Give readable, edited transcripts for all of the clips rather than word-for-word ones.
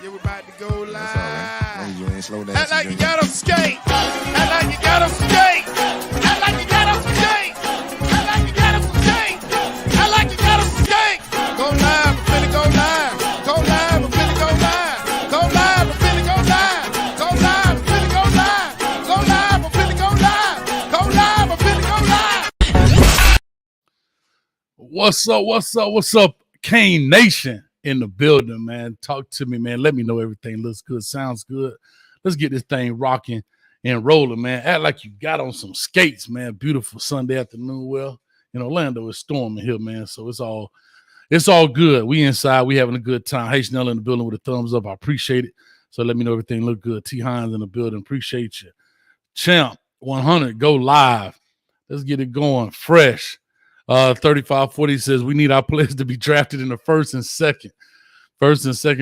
Yeah, we about to go live. That's all right. As long as you ain't slow down. Act like you got them skate. Act like you got them skate. Act like you got them skate. Act like you got them skate. Act like you got them skate. Go live, I'm finna go live. Go live, I'm finna go live. Go live, I'm finna go live. Go live, I'm finna go live. Go live, I'm finna go live. Go live, I'm finna go live. What's up, Kane Nation in the building, man. Talk to me, man. Let me know everything looks good, sounds good. Let's get this thing rocking and rolling, man. Act like you got on some skates, man. Beautiful Sunday afternoon. Well, in Orlando, it's storming here, man. So it's all good. We inside. We having a good time. Hey, Chanel in the building with a thumbs up. I appreciate it. So let me know everything look good. T. Hines in the building. Appreciate you. Champ 100, go live. Let's get it going fresh. 3540 says we need our players to be drafted in the first and second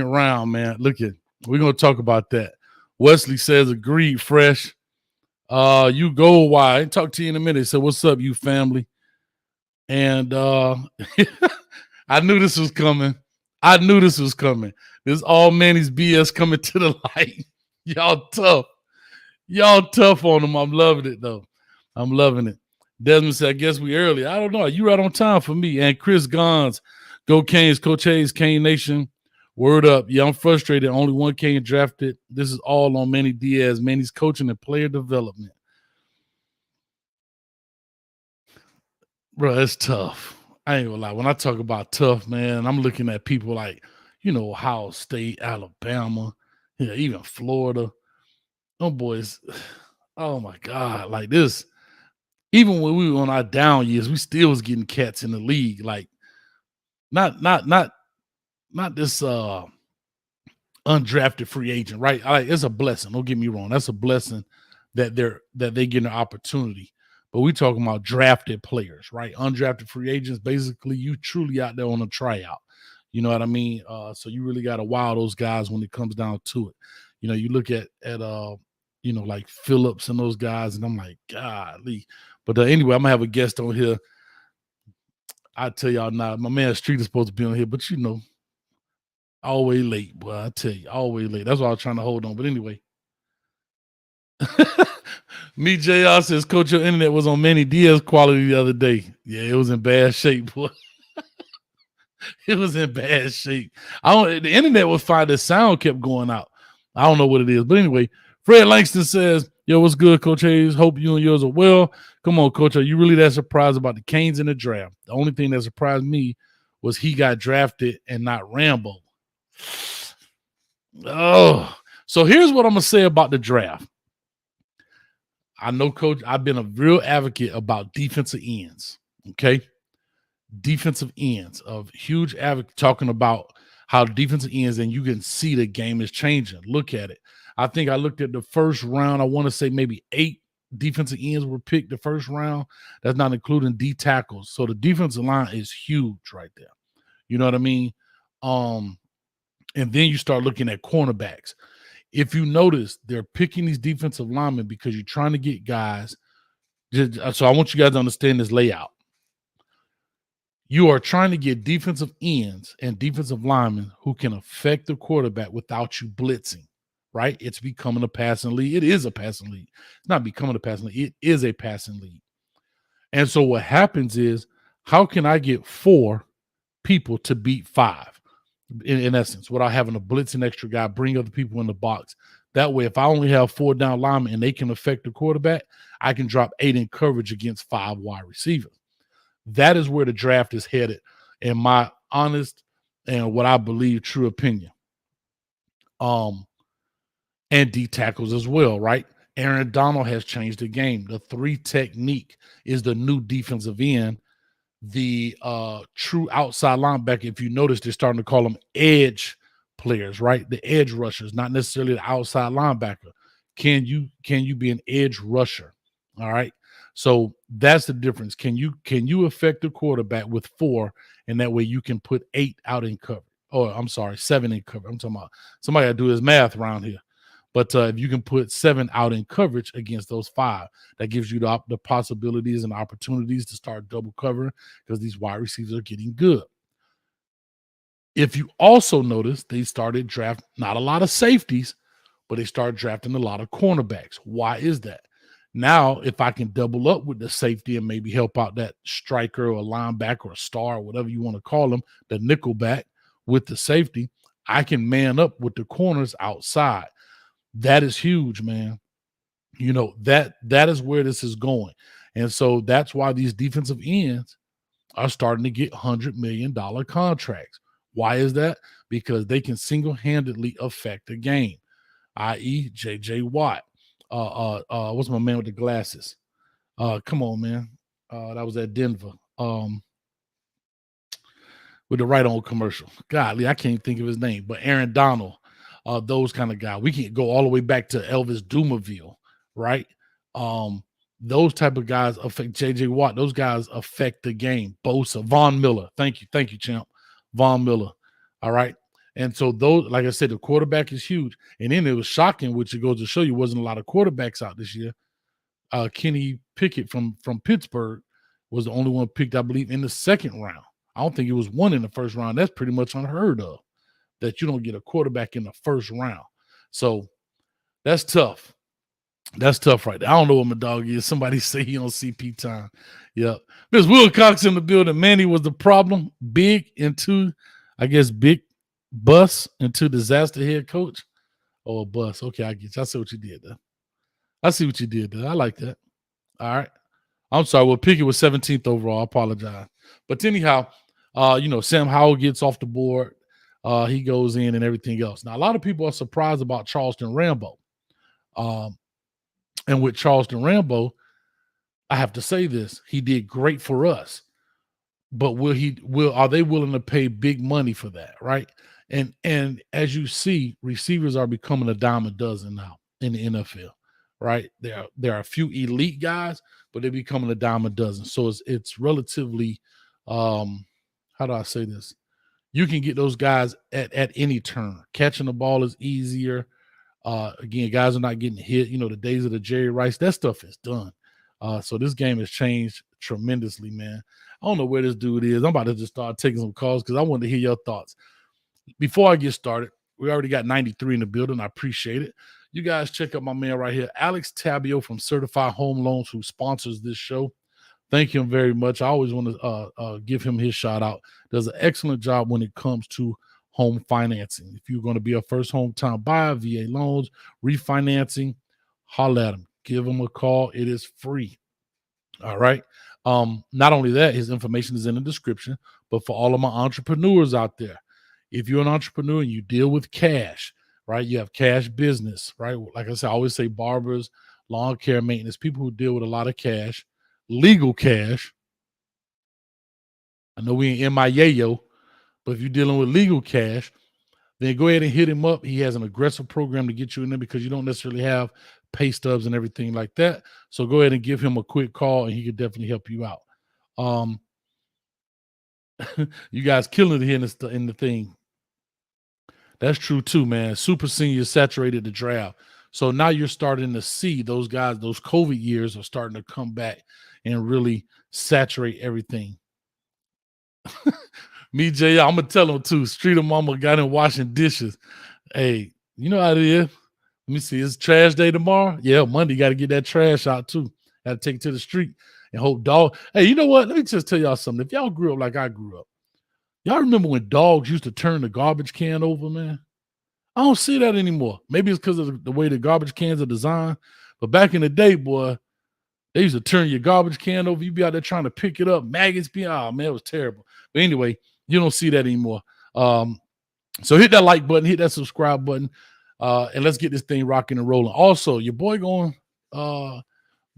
round, man. Look at, we're gonna talk about that. Wesley says agreed, fresh. You go wide. Talk to you in a minute. So what's up, you family? And I knew this was coming. This all Manny's BS coming to the light. Y'all tough on them. I'm loving it though. I'm loving it. Desmond said, I guess we early. I don't know. You right on time for me. And Chris Gons, go Canes, Coach Hayes, Kane Nation. Word up. Yeah, I'm frustrated. Only one Kane drafted. This is all on Manny Diaz. Manny's coaching and player development. Bro, it's tough. I ain't gonna lie. When I talk about tough, man, I'm looking at people like, Ohio State, Alabama, even Florida. Oh, boys. Oh, my God. Like this. Even when we were on our down years, we still was getting cats in the league. Like, not this undrafted free agent, right? It's a blessing. Don't get me wrong. That's a blessing that they get an opportunity. But we talking about drafted players, right? Undrafted free agents, basically you truly out there on a tryout. You know what I mean? So you really got to wow those guys when it comes down to it. You look at like Phillips and those guys, and I'm like, golly. But anyway, I'm going to have a guest on here. I tell y'all now, my man Street is supposed to be on here, but always late, boy. I tell you, always late. That's why I was trying to hold on. But anyway. Me, JR says, Coach, your internet was on Manny Diaz quality the other day. Yeah, it was in bad shape, boy. It was in bad shape. The internet was fine. The sound kept going out. I don't know what it is. But anyway, Fred Langston says, yo, what's good, Coach Hayes? Hope you and yours are well. Come on, Coach. Are you really that surprised about the Canes in the draft? The only thing that surprised me was he got drafted and not Rambo. Oh, so here's what I'm going to say about the draft. I know, Coach, I've been a real advocate about defensive ends, okay? Defensive ends, of huge advocate talking about how defensive ends, and you can see the game is changing. Look at it. I think I looked at the first round. I want to say maybe 8 defensive ends were picked the first round. That's not including D tackles. So the defensive line is huge right there. You know what I mean? And then you start looking at cornerbacks. If you notice, they're picking these defensive linemen because you're trying to get guys. So I want you guys to understand this layout. You are trying to get defensive ends and defensive linemen who can affect the quarterback without you blitzing, right? It's becoming a passing league. It is a passing league. It's not becoming a passing league. It is a passing league. And so what happens is, how can I get 4 people to beat 5? In essence, without having to blitz an extra guy, bring other people in the box. That way, if I only have 4 down linemen and they can affect the quarterback, I can drop 8 in coverage against 5 wide receivers. That is where the draft is headed, in my honest and what I believe true opinion. And D tackles as well, right? Aaron Donald has changed the game. The 3 technique is the new defensive end. The true outside linebacker, if you notice, they're starting to call them edge players, right? The edge rushers, not necessarily the outside linebacker. Can you be an edge rusher? All right. So that's the difference. Can you affect the quarterback with 4, and that way you can put 8 out in cover? Oh, I'm sorry, 7 in cover. I'm talking about somebody got to do his math around here. But if you can put 7 out in coverage against those 5, that gives you the possibilities and opportunities to start double covering, because these wide receivers are getting good. If you also notice, they started draft not a lot of safeties, but they started drafting a lot of cornerbacks. Why is that? Now, if I can double up with the safety and maybe help out that striker or linebacker or star, or whatever you want to call them, the nickel back with the safety, I can man up with the corners outside. That is huge, man. You know, that is where this is going. And so that's why these defensive ends are starting to get $100 million contracts. Why is that? Because they can single-handedly affect the game, i.e. J.J. Watt. What's my man with the glasses? Come on, man. That was at Denver. With the right on commercial. Golly, I can't think of his name, but Aaron Donald, those kind of guys. We can go all the way back to Elvis Dumervil, right? Those type of guys affect J.J. Watt. Those guys affect the game. Bosa, Von Miller. Thank you, champ. Von Miller. All right. And so those, like I said, the quarterback is huge. And then it was shocking, which it goes to show you wasn't a lot of quarterbacks out this year. Kenny Pickett from Pittsburgh was the only one picked, I believe, in the second round. I don't think it was one in the first round. That's pretty much unheard of, that you don't get a quarterback in the first round. So that's tough. That's tough right there. I don't know what my dog is. Somebody say he on CP time. Yep. There's Wilcox in the building. Manny was the problem. Big bus into disaster head coach. Oh, a bus. Okay, I get you. I see what you did there. I like that. All right. I'm sorry. Well, Pickett was 17th overall. I apologize. But anyhow, Sam Howell gets off the board. He goes in and everything else. Now, a lot of people are surprised about Charleston Rambo. And with Charleston Rambo, I have to say this. He did great for us. But are they willing to pay big money for that, right? And as you see, receivers are becoming a dime a dozen now in the NFL, right? There are a few elite guys, but they're becoming a dime a dozen. So it's relatively, how do I say this? You can get those guys at any turn. Catching the ball is easier. Again, guys are not getting hit. You know, the days of the Jerry Rice, that stuff is done. So this game has changed tremendously, man. I don't know where this dude is. I'm about to just start taking some calls because I want to hear your thoughts. Before I get started, we already got 93 in the building. I appreciate it. You guys check out my man right here, Alex Tabio from Certified Home Loans, who sponsors this show. Thank him very much. I always want to give him his shout out. Does an excellent job when it comes to home financing. If you're going to be a first home time buyer, VA loans, refinancing, holler at him. Give him a call. It is free. All right. Not only that, his information is in the description, but for all of my entrepreneurs out there, if you're an entrepreneur and you deal with cash, right? You have cash business, right? Like I said, I always say barbers, lawn care maintenance, people who deal with a lot of cash, legal cash. I know we ain't MIA, but if you're dealing with legal cash, then go ahead and hit him up. He has an aggressive program to get you in there because you don't necessarily have pay stubs and everything like that. So go ahead and give him a quick call and he could definitely help you out. You guys killing it here in the thing. That's true too, man. Super seniors saturated the draft. So now you're starting to see those guys, those COVID years are starting to come back and really saturate everything. Me, Jay, I'm going to tell them too. Street of Mama got in washing dishes. Hey, you know how it is. Let me see. It's trash day tomorrow. Yeah, Monday, got to get that trash out too. Got to take it to the street and hope dog. Hey, you know what? Let me just tell y'all something. If y'all grew up like I grew up, y'all remember when dogs used to turn the garbage can over, man? I don't see that anymore. Maybe it's because of the way the garbage cans are designed. But back in the day, boy, they used to turn your garbage can over. You'd be out there trying to pick it up. Maggots be, oh, man, it was terrible. But anyway, you don't see that anymore. So hit that like button, hit that subscribe button, and let's get this thing rocking and rolling. Also, your boy going to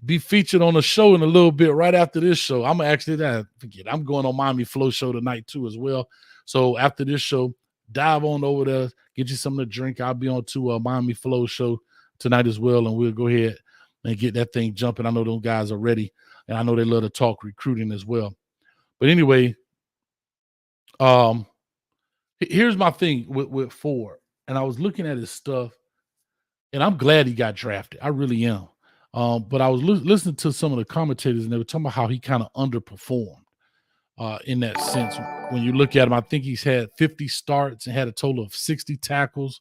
be featured on a show in a little bit right after this show. I'm going on Miami Flow show tonight too as well. So after this show, dive on over there, get you something to drink. I'll be on to a Miami Flow show tonight as well, and we'll go ahead and get that thing jumping. I know those guys are ready, and I know they love to talk recruiting as well. But anyway, here's my thing with Ford, and I was looking at his stuff, and I'm glad he got drafted. I really am. But I was listening to some of the commentators, and they were talking about how he kind of underperformed. in that sense. When you look at him, I think he's had 50 starts and had a total of 60 tackles,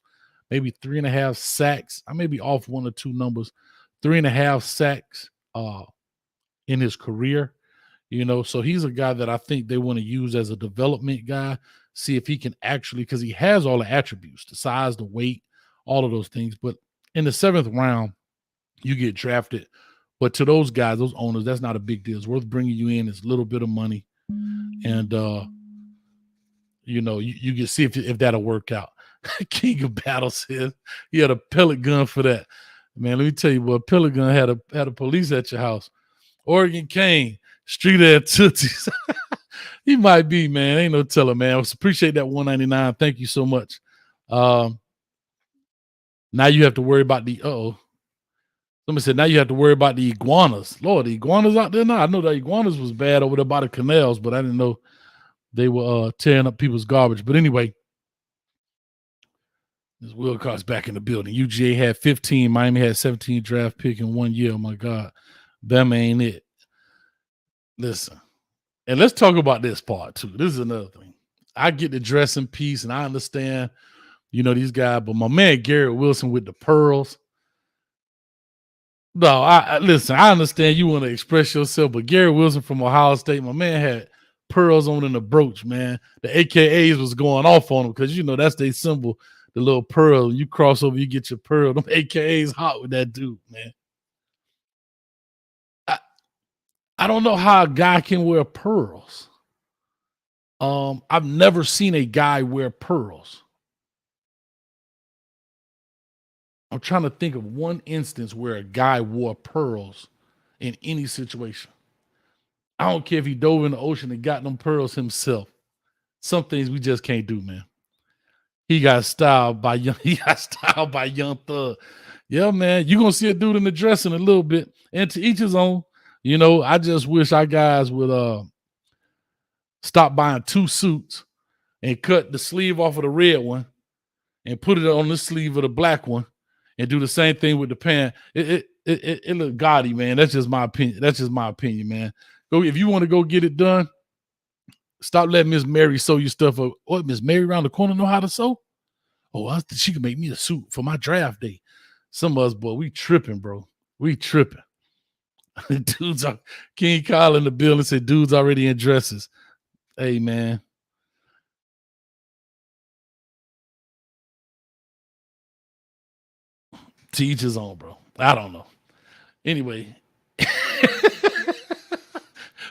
maybe 3.5 sacks. I may be off one or two numbers, 3.5 sacks in his career. So he's a guy that I think they want to use as a development guy, see if he can actually, because he has all the attributes, the size, the weight, all of those things. But in the 7th round, you get drafted. But to those guys, those owners, that's not a big deal. It's worth bringing you in. It's a little bit of money. And, you can see if that'll work out. King of Battle says he had a pellet gun for that. Man, let me tell you, boy, a pellet gun had a police at your house. Oregon Kane, street at Tootsies. He might be, man. Ain't no telling, man. I appreciate that $1.99. Thank you so much. Now you have to worry about somebody said now you have to worry about the iguanas. Lord, the iguanas out there now. I know the iguanas was bad over there by the canals, but I didn't know they were tearing up people's garbage. But anyway, this Wilcox back in the building. UGA had 15. Miami had 17 draft pick in 1 year. Oh, my God. Them ain't it. Listen, and let's talk about this part, too. This is another thing. I get the dress in peace, and I understand, these guys. But my man Garrett Wilson with the pearls. No, listen, I understand you want to express yourself, but Garrett Wilson from Ohio State, my man had pearls on in the brooch, man. The AKAs was going off on him because, that's their symbol, the little pearl. You cross over, you get your pearl. Them AKAs hot with that dude, man. I don't know how a guy can wear pearls. I've never seen a guy wear pearls. I'm trying to think of one instance where a guy wore pearls in any situation. I don't care if he dove in the ocean and got them pearls himself. Some things we just can't do, man. He got styled by Young Thug. Yeah, man. You're gonna see a dude in the dress in a little bit. And to each his own. I just wish our guys would stop buying 2 suits and cut the sleeve off of the red one and put it on the sleeve of the black one and do the same thing with the pant. It look gaudy, man. That's just my opinion. Man. Go if you want to go get it done. Stop letting Miss Mary sew your stuff up. Oh, Miss Mary around the corner know how to sew? Oh, she can make me a suit for my draft day. Some of us, boy, we tripping, bro. We tripping. Dudes are King Kyle in the building said dudes already in dresses. Hey, man. To each his own, bro. I don't know. Anyway.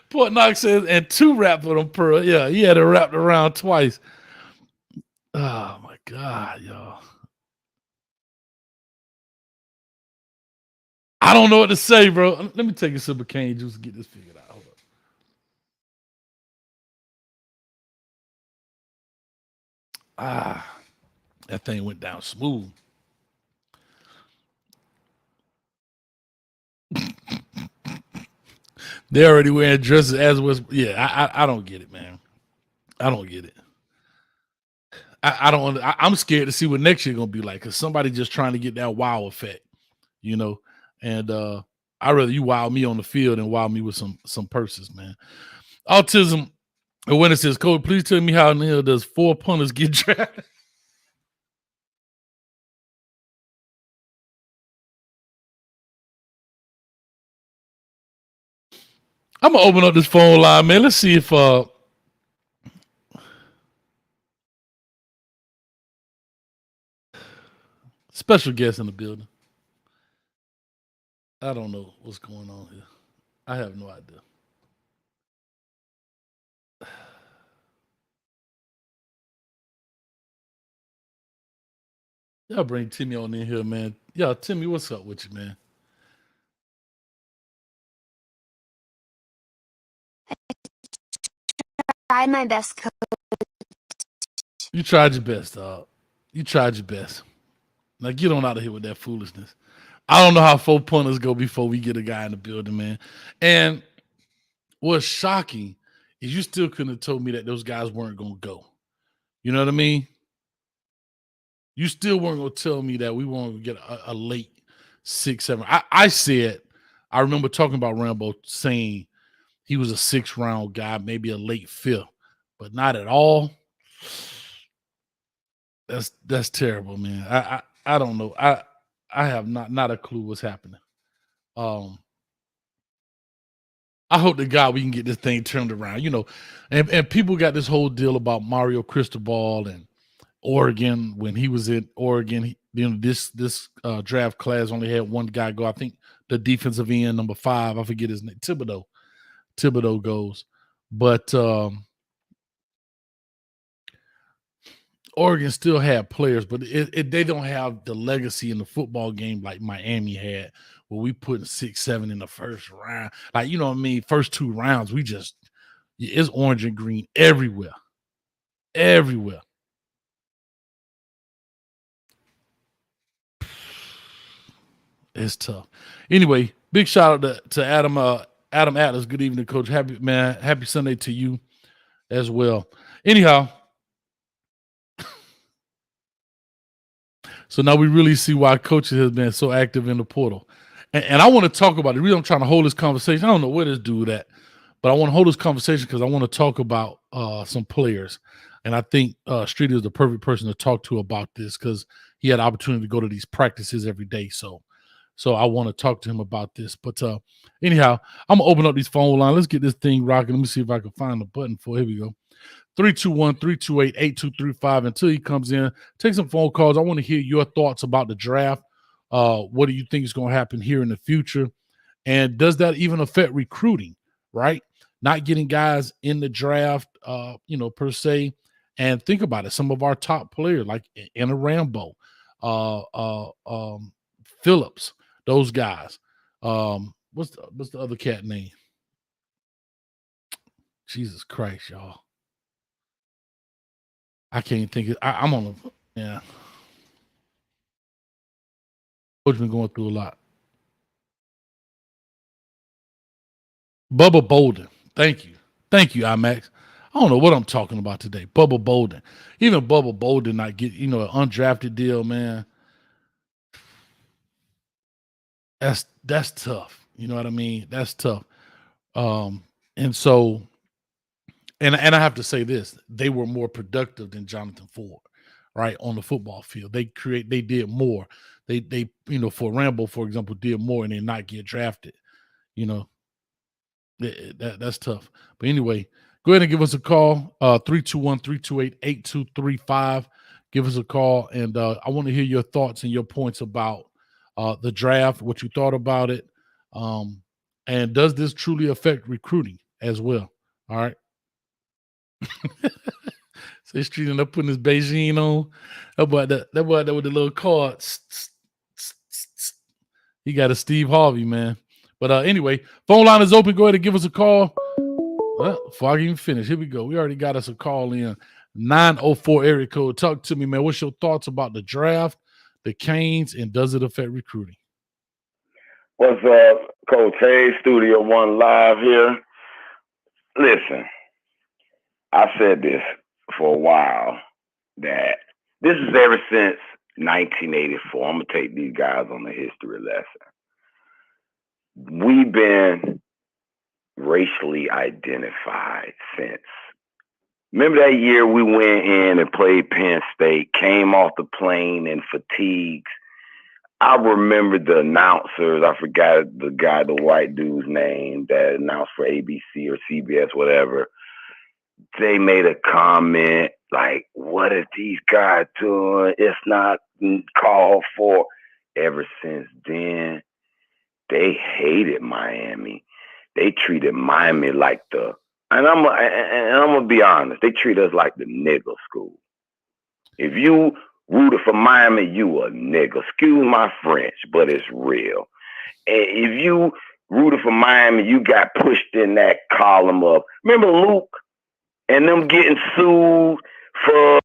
Port Knox says, and 2 wrapped with them pearl. Yeah, he had it wrapped around twice. Oh, my God, y'all. I don't know what to say, bro. Let me take a sip of cane juice and get this figured out. Hold up. That thing went down smooth. They already wearing dresses as was. Yeah, I don't get it, man. I don't get it. I don't. I'm scared to see what next year gonna be like because somebody just trying to get that wow effect, And I'd rather you wow me on the field than wow me with some purses, man. Autism. And when it says, Coach, please tell me how in the hell does 4 punters get drafted? I'm gonna open up this phone line, man. Let's see if special guest in the building. I don't know what's going on here. I have no idea. Y'all bring Timmy on in here, man. Yeah, Timmy, what's up with you, man? Tried my best, Coach. You tried your best, dog. You tried your best. Now get on out of here with that foolishness. I don't know how 4 punters go before we get a guy in the building, man. And what's shocking is you still couldn't have told me that those guys weren't going to go. You know what I mean? You still weren't going to tell me that we weren't going to get a late 6, 7. I said, I remember talking about Rambo saying he was a 6th round guy, maybe a late 5th, but not at all. That's terrible, man. I don't know. I have not a clue what's happening. I hope to God we can get this thing turned around, and people got this whole deal about Mario Cristobal and Oregon. When he was in Oregon, this draft class only had one guy go. I think the defensive end, number 5, I forget his name, Thibodeau goes. But Oregon still had players, but they don't have the legacy in the football game like Miami had, where we put 6, 7 in the first round. Like, you know what I mean? First 2 rounds, it's orange and green everywhere. Everywhere. It's tough. Anyway, big shout out to Adam Atlas. Good evening, Coach. Happy Sunday to you as well. Anyhow, so now we really see why coaches has been so active in the portal. And I want to talk about it. The reason I'm trying to hold this conversation, I don't know where this dude at, but I want to hold this conversation because I want to talk about some players. And I think Streeter is the perfect person to talk to about this because he had the opportunity to go to these practices every day. So I want to talk to him about this. But anyhow, I'm going to open up these phone lines. Let's get this thing rocking. Let me see if I can find the button for it. Here we go. 321-328-8235. Until he comes in, take some phone calls. I want to hear your thoughts about the draft. What do you think is going to happen here in the future? And does that even affect recruiting, right? Not getting guys in the draft, per se. And think about it. Some of our top players like Anna Rambo, Phillips, those guys. What's the other cat name? Jesus Christ, y'all. I can't think of I'm on the yeah. Coach been going through a lot. Bubba Bolden. Thank you, IMAX. I don't know what I'm talking about today. Bubba Bolden. Even Bubba Bolden not get, an undrafted deal, man. That's tough. You know what I mean? That's tough. And so and I have to say this, they were more productive than Jonathan Ford, right? On the football field. They did more. They for Rambo, for example, did more and then not get drafted. That's tough. But anyway, go ahead and give us a call. 321-328-8235. Give us a call. And I want to hear your thoughts and your points about the draft, what you thought about it. And does this truly affect recruiting as well? All right. So he's treating up putting his Beijing on. That boy that with the little card. He got a Steve Harvey, man. But anyway, phone line is open. Go ahead and give us a call. Well, before I even finish, here we go. We already got us a call in. 904 area code. Talk to me, man. What's your thoughts about the draft, the Canes, and does it affect recruiting? What's up, Coach Hayes, Studio One Live here. Listen, I said this for a while that this is ever since 1984. I'm going to take these guys on the history lesson. We've been racially identified since. Remember that year we went in and played Penn State, came off the plane in fatigues. I remember the announcers. I forgot the white dude's name that announced for ABC or CBS, whatever. They made a comment like, what are these guys doing? It's not called for. Ever since then, they hated Miami. They treated Miami like and I'm gonna be honest, they treat us like the nigger school. If you rooted for Miami, you a nigga. Excuse my French, but it's real. And if you rooted for Miami, you got pushed in that column of, remember Luke and them getting sued for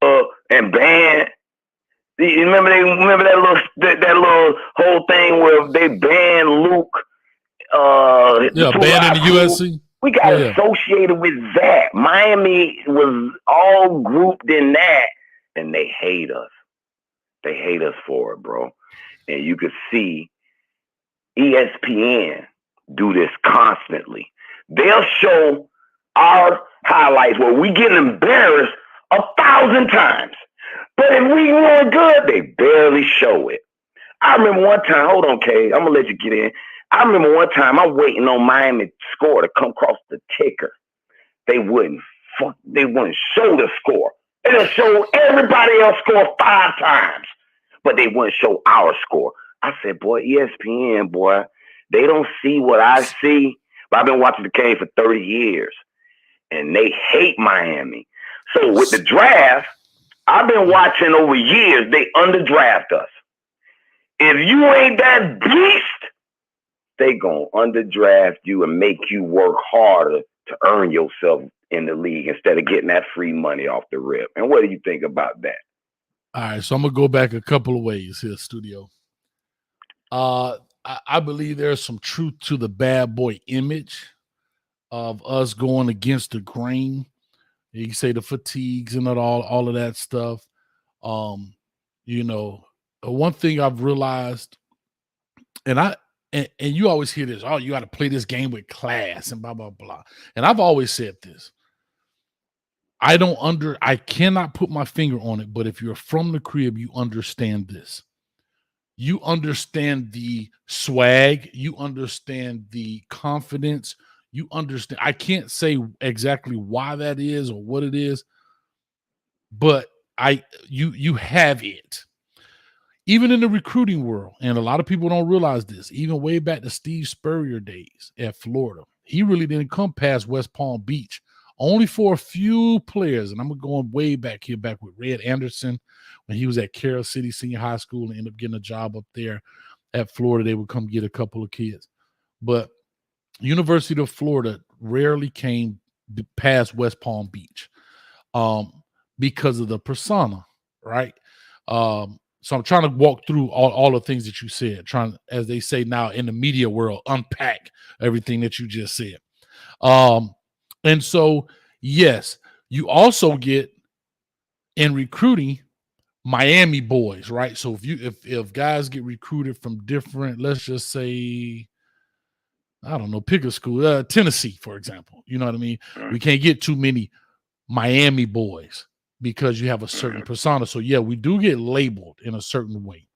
and banned. You remember that little whole thing where they banned Luke. Banned in the USC. We got associated with that. Miami was all grouped in that, and they hate us. They hate us for it, bro. And you could see ESPN do this constantly. they'll show our highlights where we get embarrassed 1,000 times. But if we doing good, they barely show it. I remember one time, hold on, Kay, I'm going to let you get in. I remember one time I'm waiting on Miami to score to come across the ticker. They wouldn't show the score. They'll show everybody else score 5 times, but they wouldn't show our score. I said, boy, ESPN, boy, they don't see what I see. But I've been watching the game for 30 years, and they hate Miami. So with the draft, I've been watching over years, they underdraft us. If you ain't that beast, they gonna underdraft you and make you work harder to earn yourself in the league instead of getting that free money off the rip. And what do you think about that? All right, so I'm gonna go back a couple of ways here, studio. I believe there's some truth to the bad boy image of us going against the grain. You can say the fatigues and all of that stuff. You know, one thing I've realized, and you always hear this, oh, you got to play this game with class and blah, blah, blah. And I've always said this. I cannot put my finger on it, but if you're from the crib, you understand this. You understand the swag, you understand the confidence, you understand. I can't say exactly why that is or what it is, but you have it. Even in the recruiting world, and a lot of people don't realize this, even way back to Steve Spurrier days at Florida, he really didn't come past West Palm Beach, only for a few players. And I'm going way back here, back with Red Anderson, when he was at Carroll City Senior High School and ended up getting a job up there at Florida. They would come get a couple of kids. But University of Florida rarely came past West Palm Beach because of the persona, right? So I'm trying to walk through all the things that you said, trying, as they say now in the media world, unpack everything that you just said. And so, yes, you also get in recruiting Miami boys, right? So if guys get recruited from different, let's just say, I don't know, pick a school, Tennessee, for example. You know what I mean? We can't get too many Miami boys because you have a certain persona. So yeah, we do get labeled in a certain way.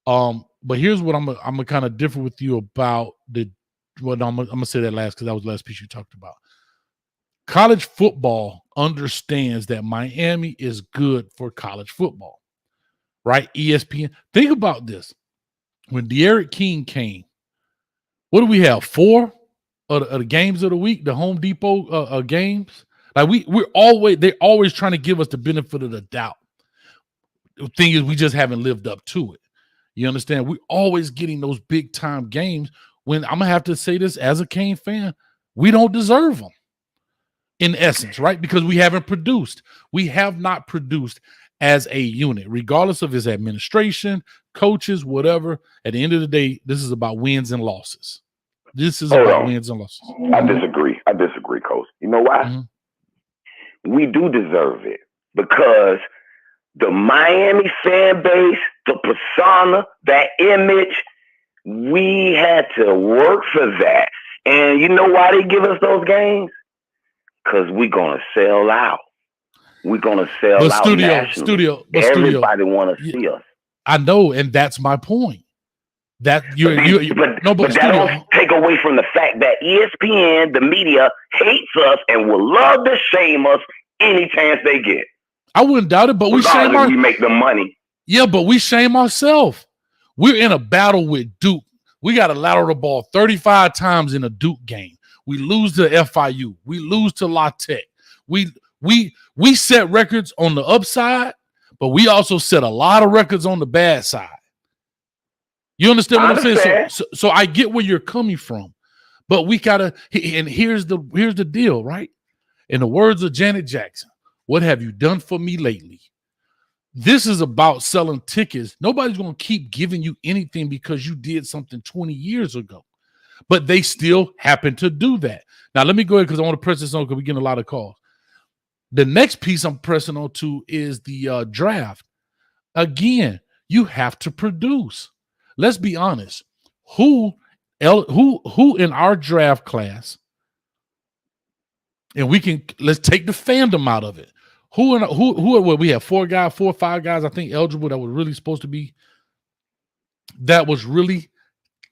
But here's what I'm gonna kind of differ with you about I'm gonna say that last because that was the last piece you talked about. College football understands that Miami is good for college football, right? ESPN. Think about this. When De'Aaron King came, what do we have? 4 of the games of the week, the Home Depot games. Like they're always trying to give us the benefit of the doubt. The thing is, we just haven't lived up to it. You understand? We're always getting those big time games when I'm gonna have to say this as a Cane fan, we don't deserve them. In essence, right? Because we haven't produced. We have not produced as a unit, regardless of his administration, coaches, whatever. At the end of the day, this is about wins and losses. This is about wins and losses. I disagree, Coach. You know why? Mm-hmm. We do deserve it because the Miami fan base, the persona, that image, we had to work for that. And you know why they give us those games? Because we're going to sell out. We're going to sell out nationally. Everybody want to see us. I know, and that's my point. But that don't take away from the fact that ESPN, the media, hates us and will love to shame us any chance they get. I wouldn't doubt it, but we make the money. Yeah, but we shame ourselves. We're in a battle with Duke. We got to lateral the ball 35 times in a Duke game. We lose to FIU. We lose to La Tech. We set records on the upside, but we also set a lot of records on the bad side. You understand what I'm saying? So I get where you're coming from, but we gotta. And here's the deal, right? In the words of Janet Jackson, "What have you done for me lately?" This is about selling tickets. Nobody's gonna keep giving you anything because you did something 20 years ago. But they still happen to do that. Now, let me go ahead because I want to press this on because we're getting a lot of calls. The next piece I'm pressing on to is the draft. Again, you have to produce. Let's be honest. Who in our draft class and let's take the fandom out of it. Who are what we have 4 or 5 guys I think eligible that were really supposed to be, that was really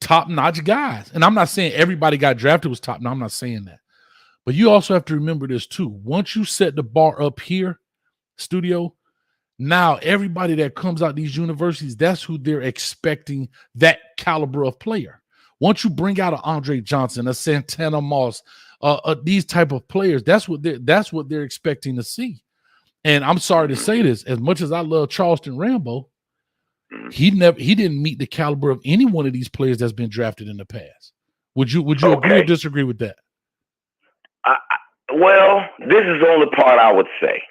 top-notch guys. And I'm not saying everybody got drafted was top. No, I'm not saying that. But you also have to remember this too. Once you set the bar up here, studio, now everybody that comes out these universities, that's who they're expecting, that caliber of player. Once you bring out an Andre Johnson, a Santana Moss, these type of players, that's what they're expecting to see. And I'm sorry to say this, as much as I love Charleston Rambo, he didn't meet the caliber of any one of these players that's been drafted in the past. Would you agree or disagree with that? Well, this is the only part I would say.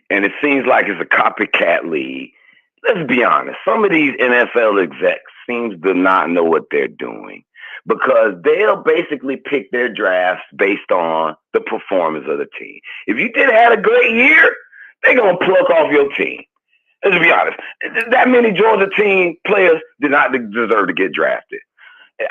And it seems like it's a copycat league. Let's be honest. Some of these NFL execs seems to not know what they're doing, because they'll basically pick their drafts based on the performance of the team. If you did have a great year, they're going to pluck off your team. Let's be honest. That many Georgia team players did not deserve to get drafted.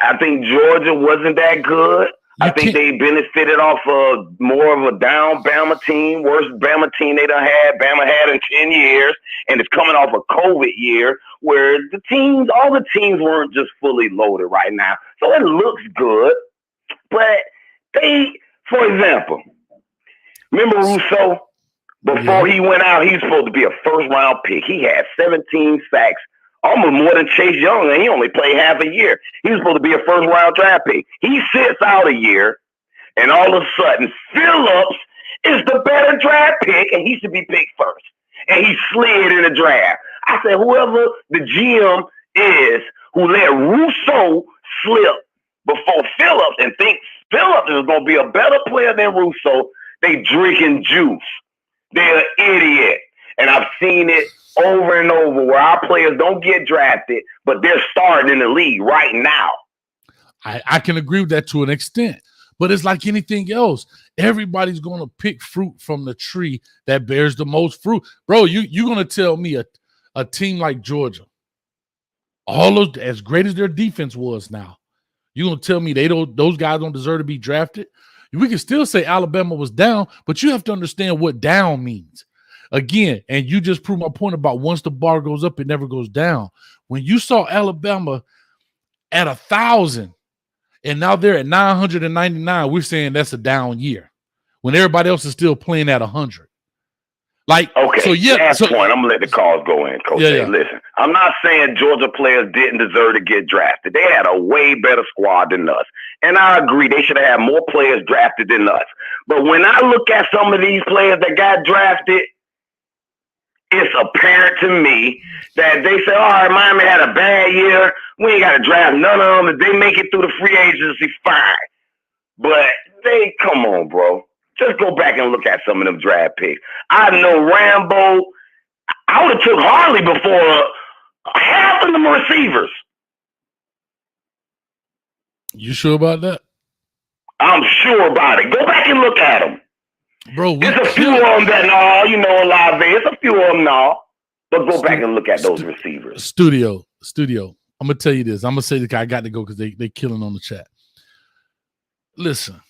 I think Georgia wasn't that good. I think they benefited off of more of a down Bama team, worst Bama team they done had. Bama had in 10 years, and it's coming off a COVID year where all the teams weren't just fully loaded right now. So it looks good, but for example, remember Rousseau? Before he went out, he was supposed to be a first-round pick. He had 17 sacks, almost more than Chase Young, and he only played half a year. He was supposed to be a first-round draft pick. He sits out a year, and all of a sudden, Phillips is the better draft pick, and he should be picked first. And he slid in the draft. I said, whoever the GM is who let Rousseau slip before Phillips and thinks Phillips is going to be a better player than Rousseau, they drinking juice. They're an idiot. And I've seen it over and over where our players don't get drafted, but they're starting in the league right now. I can agree with that to an extent, but it's like anything else. Everybody's going to pick fruit from the tree that bears the most fruit. Bro, you're going to tell me a team like Georgia, as great as their defense was now, you're going to tell me those guys don't deserve to be drafted? We can still say Alabama was down, but you have to understand what down means. Again, and you just proved my point about once the bar goes up, it never goes down. When you saw Alabama at 1,000 and now they're at 999, we're saying that's a down year when everybody else is still playing at 100. Like, okay, so last point, I'm going to let the calls go in, Coach. Hey, listen, I'm not saying Georgia players didn't deserve to get drafted. They had a way better squad than us. And I agree, they should have had more players drafted than us. But when I look at some of these players that got drafted, it's apparent to me that they say, all right, Miami had a bad year. We ain't got to draft none of them. If they make it through the free agency, fine. But come on, bro. Just go back and look at some of them draft picks. I know Rambo. I would have took Harley before half of them receivers. You sure about that? I'm sure about it. Go back and look at them. Bro, there's a few of them that, Olave. There's a few of them now. But go back and look at those receivers. Studio. I'm going to tell you this. I'm going to say I got to go because they killing on the chat. Listen.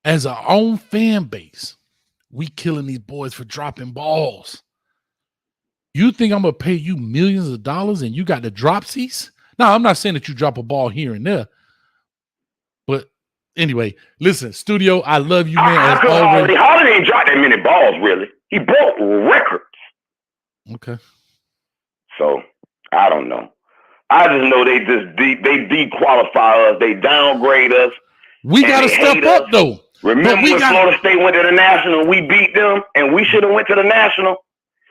As our own fan base, we killing these boys for dropping balls. You think I'm going to pay you millions of dollars and you got the dropsies? Now, I'm not saying that you drop a ball here and there. But anyway, listen, studio, I love you, man. Harley ain't dropped that many balls, really. He broke records. Okay. So, I don't know. I just know they dequalify us. They downgrade us. We got to step up, though. Remember when Florida State went to the National, we beat them, and we should have went to the National?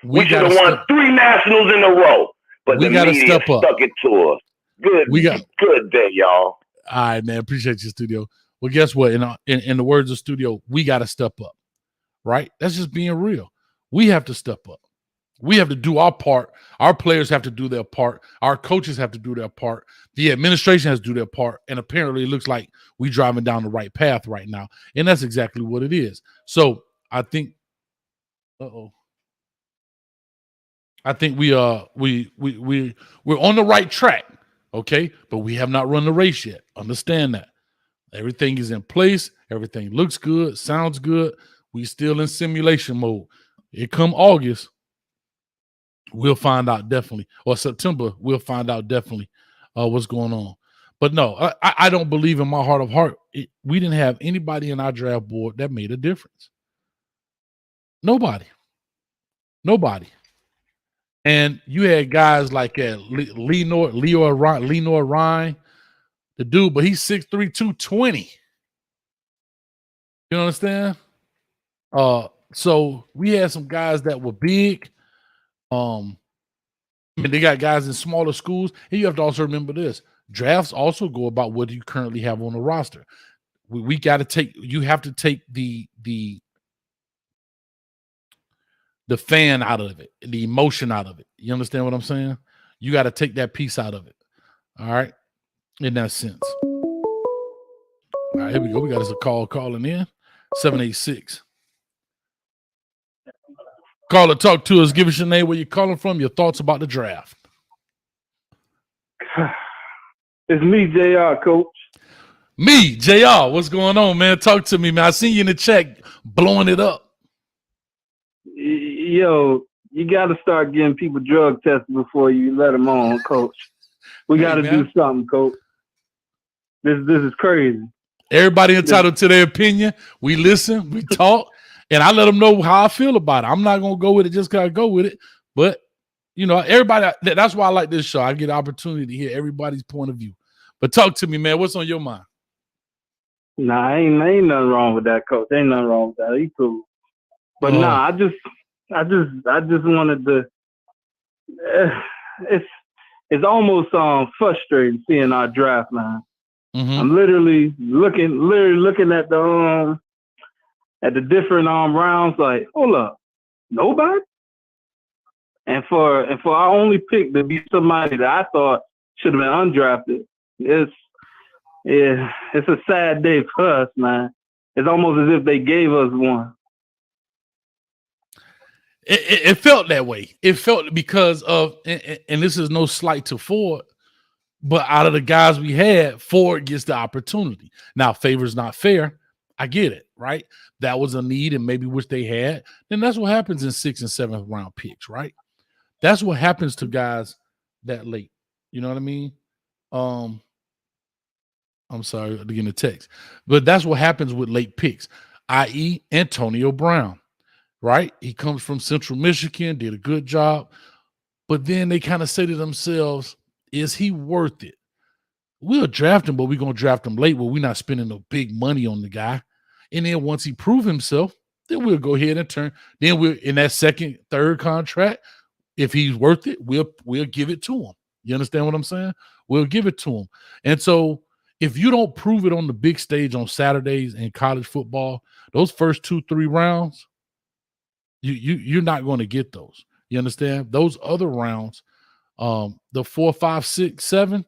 We should have won 3 Nationals in a row. But the media stuck it to us. Good day, y'all. All right, man. Appreciate you, studio. Well, guess what? In the words of studio, we got to step up, right? That's just being real. We have to step up. We have to do our part. Our players have to do their part. Our coaches have to do their part. The administration has to do their part. And apparently it looks like we're driving down the right path right now. And that's exactly what it is. So I think, I think we're on the right track. Okay. But we have not run the race yet. Understand that. Everything is in place. Everything looks good, sounds good. We still in simulation mode. It come August, we'll find out definitely, or September, we'll find out definitely what's going on. But no, I don't believe in my heart of heart. We didn't have anybody in our draft board that made a difference. Nobody. And you had guys like Lenore Ryan, the dude, but he's 6'3", 220. You understand? So we had some guys that were big. And they got guys in smaller schools. And you have to also remember this. Drafts also go about what you currently have on the roster. We got to take, you have to take the fan out of it, the emotion out of it. You understand what I'm saying? You got to take that piece out of it. All right. In that sense. All right, here we go. We got us a call calling in. 786. Caller, talk to us. Give us your name, where you're calling from, your thoughts about the draft. It's me, JR, coach. Me, JR. What's going on, man? Talk to me, man. I seen you in the chat blowing it up. Yo, you got to start getting people drug tested before you let them on, coach. We got to do something, coach. This is crazy. Everybody entitled to their opinion. We listen, we talk, and I let them know how I feel about it. I'm not going to go with it just because I go with it. But, you know, everybody, that's why I like this show. I get the opportunity to hear everybody's point of view. But talk to me, man. What's on your mind? Nah, ain't nothing wrong with that, coach. Ain't nothing wrong with that. He cool. But nah, I just wanted to. It's almost frustrating seeing our draft, man. Mm-hmm. I'm literally looking at the different rounds. Like, hold up, nobody. And for our only pick to be somebody that I thought should have been undrafted, it's a sad day for us, man. It's almost as if they gave us one. It felt that way. It felt because of, and this is no slight to Ford, but out of the guys we had, Ford gets the opportunity. Now, favor's not fair. I get it, right? That was a need and maybe wish they had. Then that's what happens in 6th and 7th round picks, right? That's what happens to guys that late. You know what I mean? I'm sorry to get the text, but that's what happens with late picks, i.e. Antonio Brown, right? He comes from Central Michigan, did a good job, but then they kind of say to themselves, is he worth it? We'll draft him, but we're going to draft him late where we're not spending no big money on the guy. And then once he proves himself, then we'll go ahead and turn. Then we're in that second, third contract. If he's worth it, we'll give it to him. You understand what I'm saying? We'll give it to him. And so if you don't prove it on the big stage on Saturdays in college football, those first 2-3 rounds, you're not going to get those. You understand? Those other rounds, the 4, 5, 6, 7,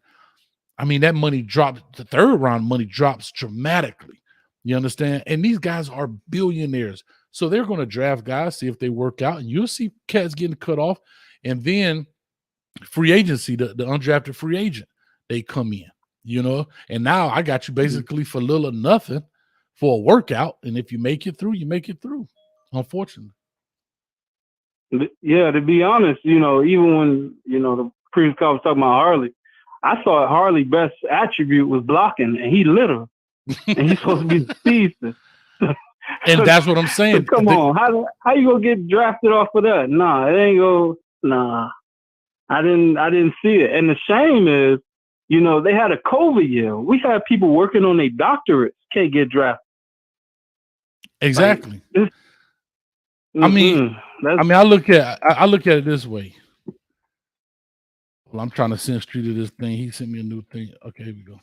I mean, that money drops. The third round money drops dramatically. You understand? And these guys are billionaires. So they're going to draft guys, see if they work out, and you'll see cats getting cut off. And then free agency, the undrafted free agent, they come in, you know. And now I got you basically for little or nothing for a workout. And if you make it through, you make it through, unfortunately. Yeah, to be honest, you know, even when, you know, the previous call was talking about Harley, I thought Harley's best attribute was blocking, and he lit her. And he's supposed to be the season. And that's what I'm saying. Come on, how you gonna get drafted off of that? Nah, it ain't go. Nah, I didn't see it. And the shame is, you know, they had a COVID year. We had people working on their doctorates can't get drafted. Exactly. Like, I mean, I look at it this way. Well, I'm trying to send Street to this thing. He sent me a new thing. Okay, here we go.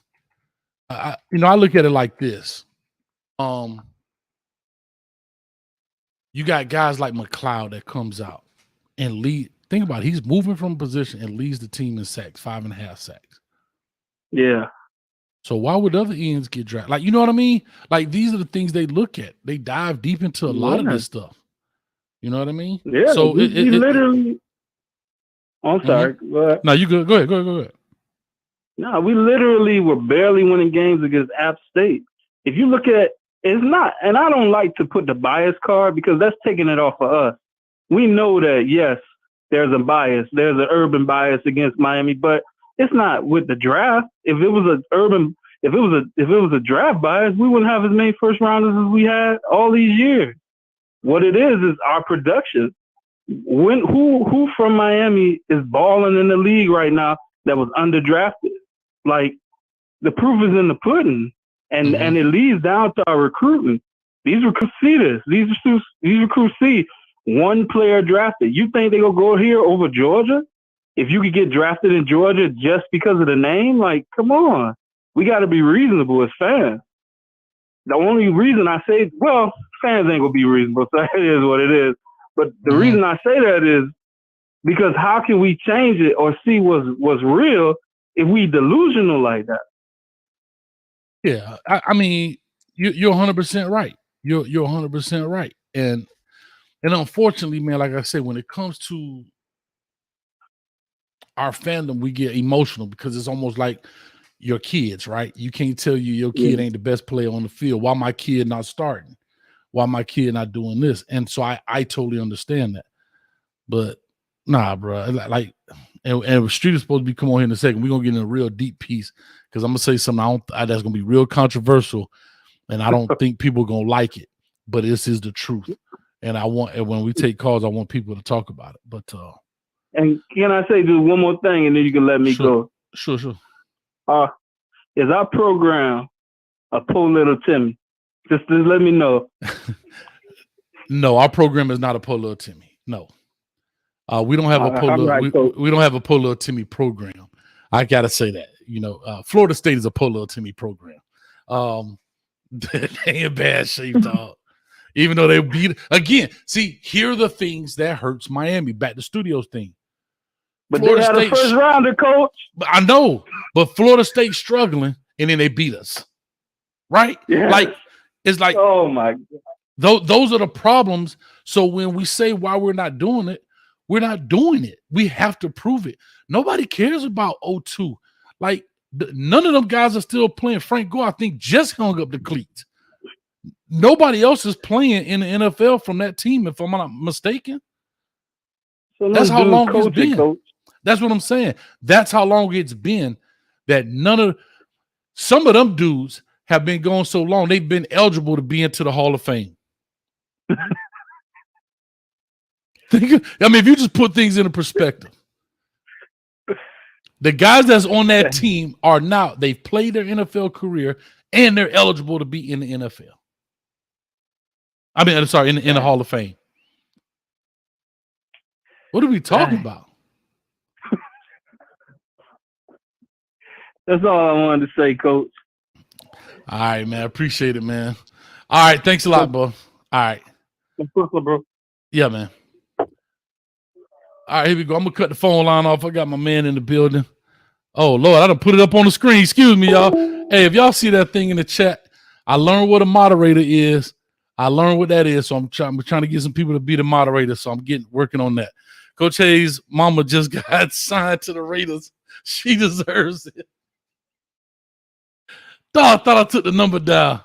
I look at it like this. You got guys like McLeod that comes out and lead. Think about it. He's moving from position and leads the team in sacks, 5.5 sacks. Yeah. So why would other ends get drafted? Like, you know what I mean? Like, these are the things they look at. They dive deep into a lot of this stuff. You know what I mean? Yeah. So he literally. I'm sorry. Mm-hmm. No, you good. Go ahead. No, we literally were barely winning games against App State if you look at it's not, and I don't like to put the bias card because that's taking it off of us. We know that yes, there's a bias, there's an urban bias against Miami, but it's not with the draft. If it was a draft bias, we wouldn't have as many first rounders as we had all these years. What it is our production. Who from Miami is balling in the league right now that was underdrafted? Like, the proof is in the pudding, and it leads down to our recruiting. These recruits see this. These recruits see one player drafted. You think they're gonna go here over Georgia? If you could get drafted in Georgia just because of the name, like, come on, we got to be reasonable as fans. The only reason I say, well, fans ain't gonna be reasonable, so it is what it is. But the reason I say that is because how can we change it or see what's real if we delusional like that? Yeah, I mean, you're 100% right. You're 100% right, and unfortunately, man, like I said, when it comes to our fandom, we get emotional because it's almost like your kids, right? You can't tell your kid ain't the best player on the field. Why my kid not starting? Why my kid not doing this? And so I totally understand that. But nah, bro, like, and Street is supposed to be come on here in a second. We're gonna get in a real deep piece because I'm gonna say something that's gonna be real controversial, and I don't think people are gonna like it. But this is the truth, and when we take calls, I want people to talk about it. But and can I say just one more thing, and then you can let me go? Sure. Is our program a poor little Timmy? Just let me know. No, our program is not a poor little Timmy. No. We don't have we don't have a poor little Timmy program. I gotta say that. Florida State is a poor little Timmy program. They in bad shape, dog. Even though they beat again. See, here are the things that hurts Miami. Back to studios thing. But Florida they had a first rounder, coach. I know, but Florida State struggling, and then they beat us. Right? Yeah. Like, it's like, oh my God. Those are the problems. So when we say why we're not doing it, we're not doing it. We have to prove it. Nobody cares about 02. Like, none of them guys are still playing. Frank Gore, I think, just hung up the cleats. Nobody else is playing in the NFL from that team, if I'm not mistaken. So that's how long it's been. Coach. That's what I'm saying. That's how long it's been that some of them dudes have been going so long, they've been eligible to be into the Hall of Fame. If you just put things into perspective, the guys that's on that team they've played their NFL career and they're eligible to be in the NFL. I mean, sorry, in the Hall of Fame. What are we talking about? That's all I wanted to say, Coach. All right, man. Appreciate it, man. All right. Thanks a lot, bro. All right. Bro. Yeah, man. All right, here we go. I'm going to cut the phone line off. I got my man in the building. Oh, Lord, I done put it up on the screen. Excuse me, y'all. Hey, if y'all see that thing in the chat, I learned what a moderator is. I learned what that is, so I'm trying to get some people to be the moderator, so I'm working on that. Coach Hayes' mama just got signed to the Raiders. She deserves it. I thought I took the number down.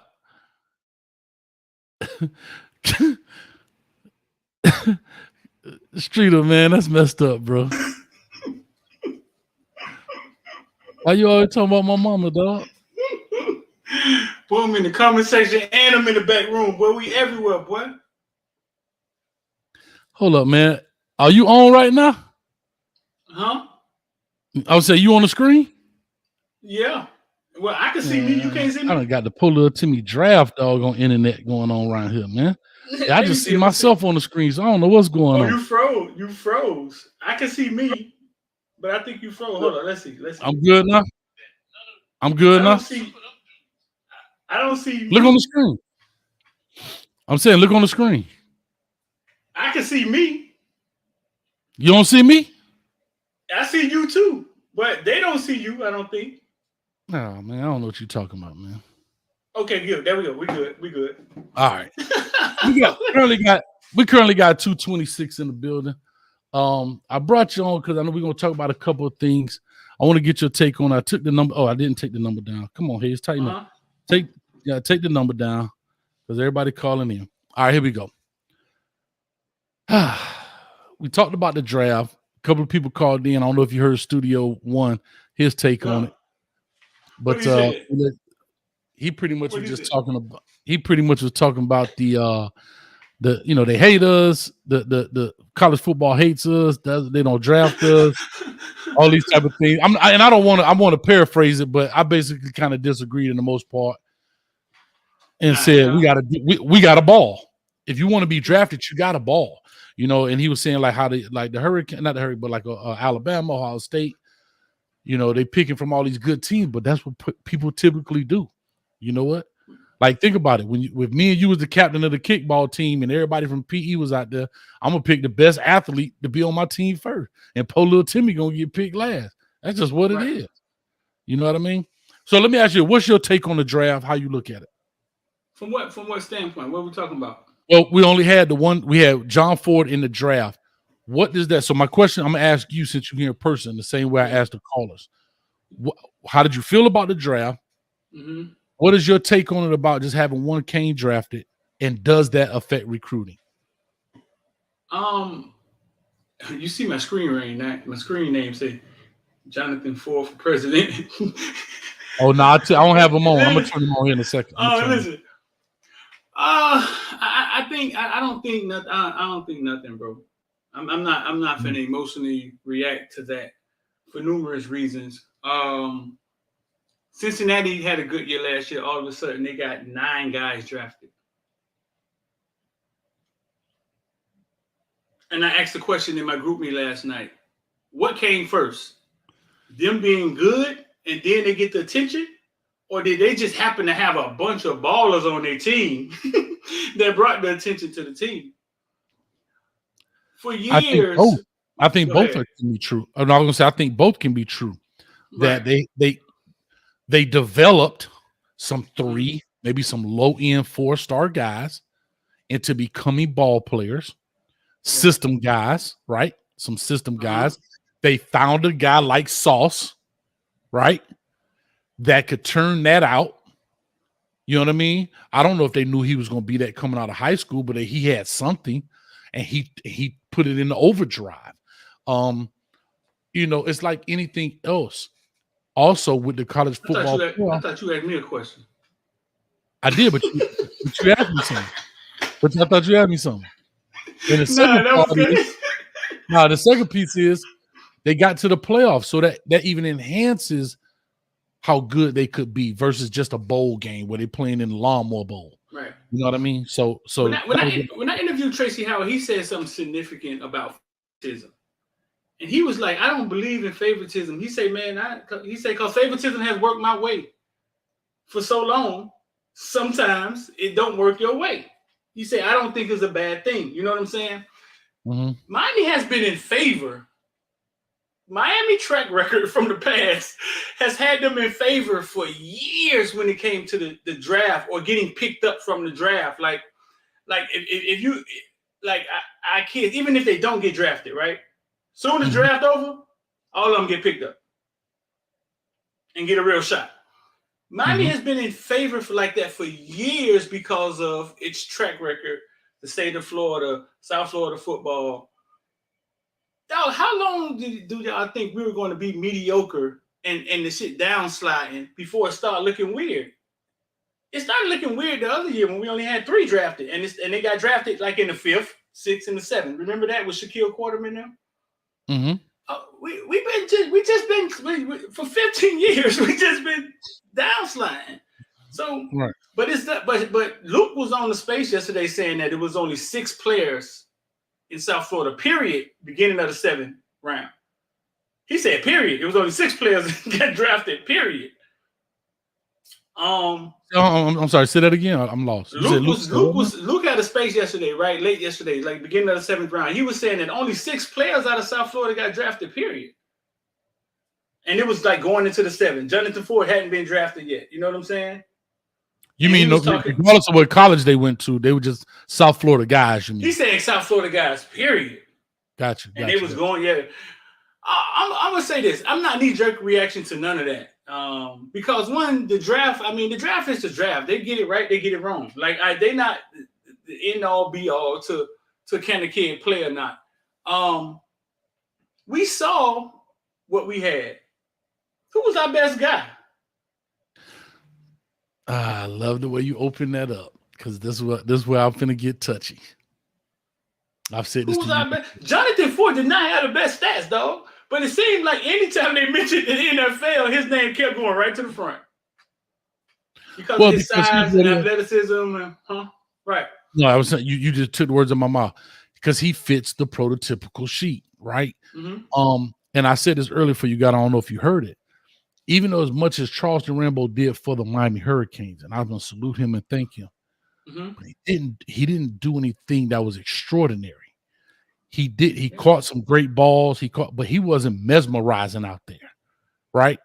Streeter, man, that's messed up, bro. Why you always talking about my mama, dog? Put them in the comment section and I'm in the back room, boy. We everywhere, boy. Hold up, man. Are you on right now? Huh? I would say you on the screen? Yeah. Well, I can see me. You can't see me. I done got the poor little Timmy draft dog on internet going on around here, man. Yeah, I just see myself on the screen, so I don't know what's going on. You froze. You froze. I can see me, but I think you froze. Hold on. Let's see. I'm good now. I don't see. Look on the screen. I'm saying, look on the screen. I can see me. You don't see me? I see you too, but they don't see you. I don't think. Oh man, I don't know what you're talking about, man. Okay, good. There we go. We good. All right. we currently got 226 in the building. I brought you on because I know we're gonna talk about a couple of things. I want to get your take on. I took the number. Oh, I didn't take the number down. Come on, Hayes, tighten up. Take Yeah, take the number down because everybody calling in. All right, here we go. We talked about the draft. A couple of people called in. I don't know if you heard Studio One, his take on it. But he pretty much was just talking about. He pretty much was talking about the they hate us. The college football hates us. They don't draft us. All these type of things. I don't want to. I want to paraphrase it, but I basically kind of disagreed in the most part, and said we got a ball. If you want to be drafted, you got a ball. And he was saying like how the Hurricane, not the Hurricane, but like Alabama, Ohio State. They picking from all these good teams, but that's what people typically do. You know what? Like, think about it. With me and you was the captain of the kickball team and everybody from PE was out there, I'm going to pick the best athlete to be on my team first. And poor little Timmy going to get picked last. That's just what it is. You know what I mean? So let me ask you, what's your take on the draft? How you look at it? From what standpoint? What are we talking about? Well, we only had we had Jon Ford in the draft. What is that? So my question, I'm going to ask you since you're here in person, the same way I asked the callers. How did you feel about the draft? Mm-hmm. What is your take on it about just having one Kane drafted, and does that affect recruiting? You see my screen my screen name say Jonathan Ford for president. Oh no, I don't have them on. I'm gonna turn them on here in a second. Listen. I don't think nothing. I don't think nothing, bro. I'm not finna emotionally react to that for numerous reasons. Cincinnati had a good year last year. All of a sudden, they got 9 guys drafted. And I asked the question in my group meet last night. What came first? Them being good and then they get the attention? Or did they just happen to have a bunch of ballers on their team that brought the attention to the team? For years. I think both can be true. I'm not going to say I think both can be true. That they developed some 3, maybe some low-end 4-star guys into becoming ball players, system guys, right? Some system guys. They found a guy like Sauce, right? That could turn that out. You know what I mean? I don't know if they knew he was going to be that coming out of high school, but he had something, and he put it in the overdrive. It's like anything else. Also, with the college football, I thought you asked me a question. I did, but you asked me something. But I thought you asked me something. And the second piece is they got to the playoffs, so that even enhances how good they could be versus just a bowl game where they're playing in the Lawnmower Bowl. Right. You know what I mean? So when I interviewed Tracy Howard, he said something significant about favoritism. And he was like, I don't believe in favoritism. He said, man, because favoritism has worked my way for so long, sometimes it don't work your way. He said, I don't think it's a bad thing. You know what I'm saying? Mm-hmm. Miami has been in favor. Miami track record from the past has had them in favor for years when it came to the draft or getting picked up from the draft. Like if you, like our kids, even if they don't get drafted, right? Soon as draft over, all of them get picked up and get a real shot. Miami has been in favor for like that for years because of its track record, the state of Florida, South Florida football. Dog, how long do y'all think we were going to be mediocre and the shit downsliding before it started looking weird? It started looking weird the other year when we only had 3 drafted, and they got drafted like in the 5th, 6th, and the 7th. Remember that with Shaquille Quarterman now? Mm-hmm. We just been for 15 years. We just been downsliding. So, right. But it's not. But Luke was on the space yesterday saying that it was only 6 players in South Florida. Period. Beginning of the 7th round. He said, period. It was only 6 players that got drafted. Period. I'm sorry. Say that again. I'm lost. Luke had a space yesterday, right? Late yesterday, like beginning of the 7th round. He was saying that only 6 players out of South Florida got drafted, period. And it was like going into the 7th. Jonathan Ford hadn't been drafted yet. You know what I'm saying? You mean regardless of what college they went to, they were just South Florida guys, you mean? He's saying South Florida guys, period. Gotcha. And they was going, yeah. I'm going to say this. I'm not knee-jerk reaction to none of that. Because the draft. I mean, the draft is the draft. They get it right, they get it wrong. Like they not the end all be all to can the kid play or not. We saw what we had. Who was our best guy? I love the way you open that up because this is where I'm finna get touchy. I've said this. Who was our best? Jonathan Ford did not have the best stats, dog. But it seemed like anytime they mentioned the NFL, his name kept going right to the front because of his size and athleticism. Right. No, I was saying you just took the words of my mouth because he fits the prototypical sheet, right? Mm-hmm. And I said this earlier for you guys. I don't know if you heard it. Even though as much as Charleston Rambo did for the Miami Hurricanes, and I'm gonna salute him and thank him, but he didn't do anything that was extraordinary. He caught some great balls. But he wasn't mesmerizing out there, right?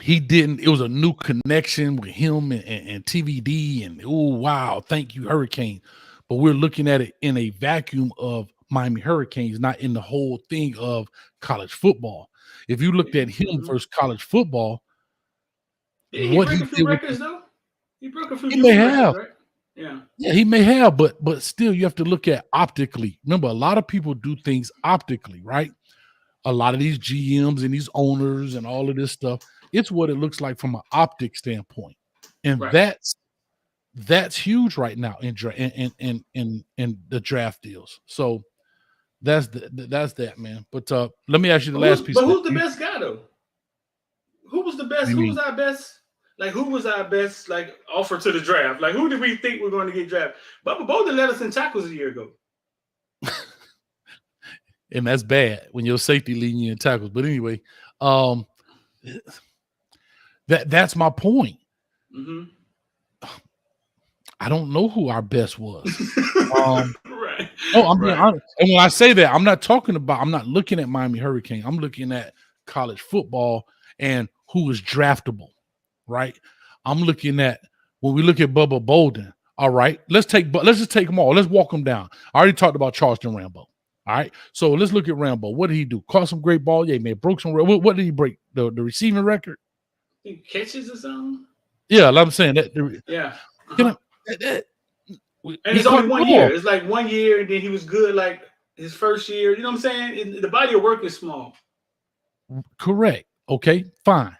He didn't. It was a new connection with him and TVD, and oh wow, thank you Hurricane. But we're looking at it in a vacuum of Miami Hurricanes, not in the whole thing of college football. If you looked at him versus college football, did he break a few records though? He broke a few. He may have, right? Yeah, he may have, but still, you have to look at optically. Remember, a lot of people do things optically, right? A lot of these GMs and these owners and all of this stuff, it's what it looks like from an optic standpoint, and that's huge right now in the draft deals. So that's that, man. But let me ask you the last piece. But who's the best guy though? Who was the best? Who was our best? Like, who was our best, like, offer to the draft? Like, who did we think we're going to get drafted? Bubba Bolden led us in tackles a year ago. And that's bad when your safety leading you in tackles. But anyway, that's my point. Mm-hmm. I don't know who our best was. Right. I'm being honest. And when I say that, I'm not looking at Miami Hurricane. I'm looking at college football and who is draftable. Right, I'm looking at when we look at Bubba Bolden. All right, let's just take them all. Let's walk them down. I already talked about Charleston Rambo. All right, so let's look at Rambo. What did he do? Caught some great ball. Yeah, man, broke some. What did he break? The receiving record? He catches or something. Yeah, I'm saying that. Yeah. And it's only 1 year. It's like 1 year, and then he was good. Like his first year. You know what I'm saying? The body of work is small. Correct. Okay. Fine.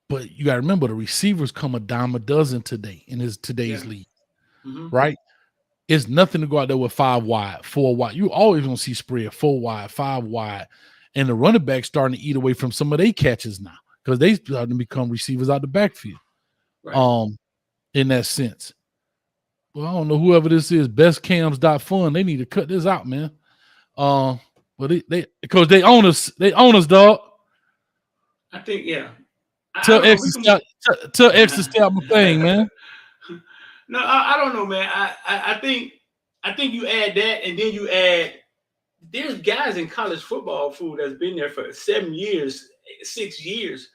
But you got to remember, the receivers come a dime a dozen today in today's league, right? It's nothing to go out there with 5 wide, 4 wide. You always gonna see spread 4 wide, 5 wide, and the running back starting to eat away from some of their catches now because they starting to become receivers out the backfield. Right. In that sense. Well, I don't know whoever this is, bestcams.fun. They need to cut this out, man. But they because they own us, dog. I think, yeah. Tell X to stop my thing, man. No, I don't know, man. I think you add that, and then you add. There's guys in college football that's been there for 7 years, 6 years.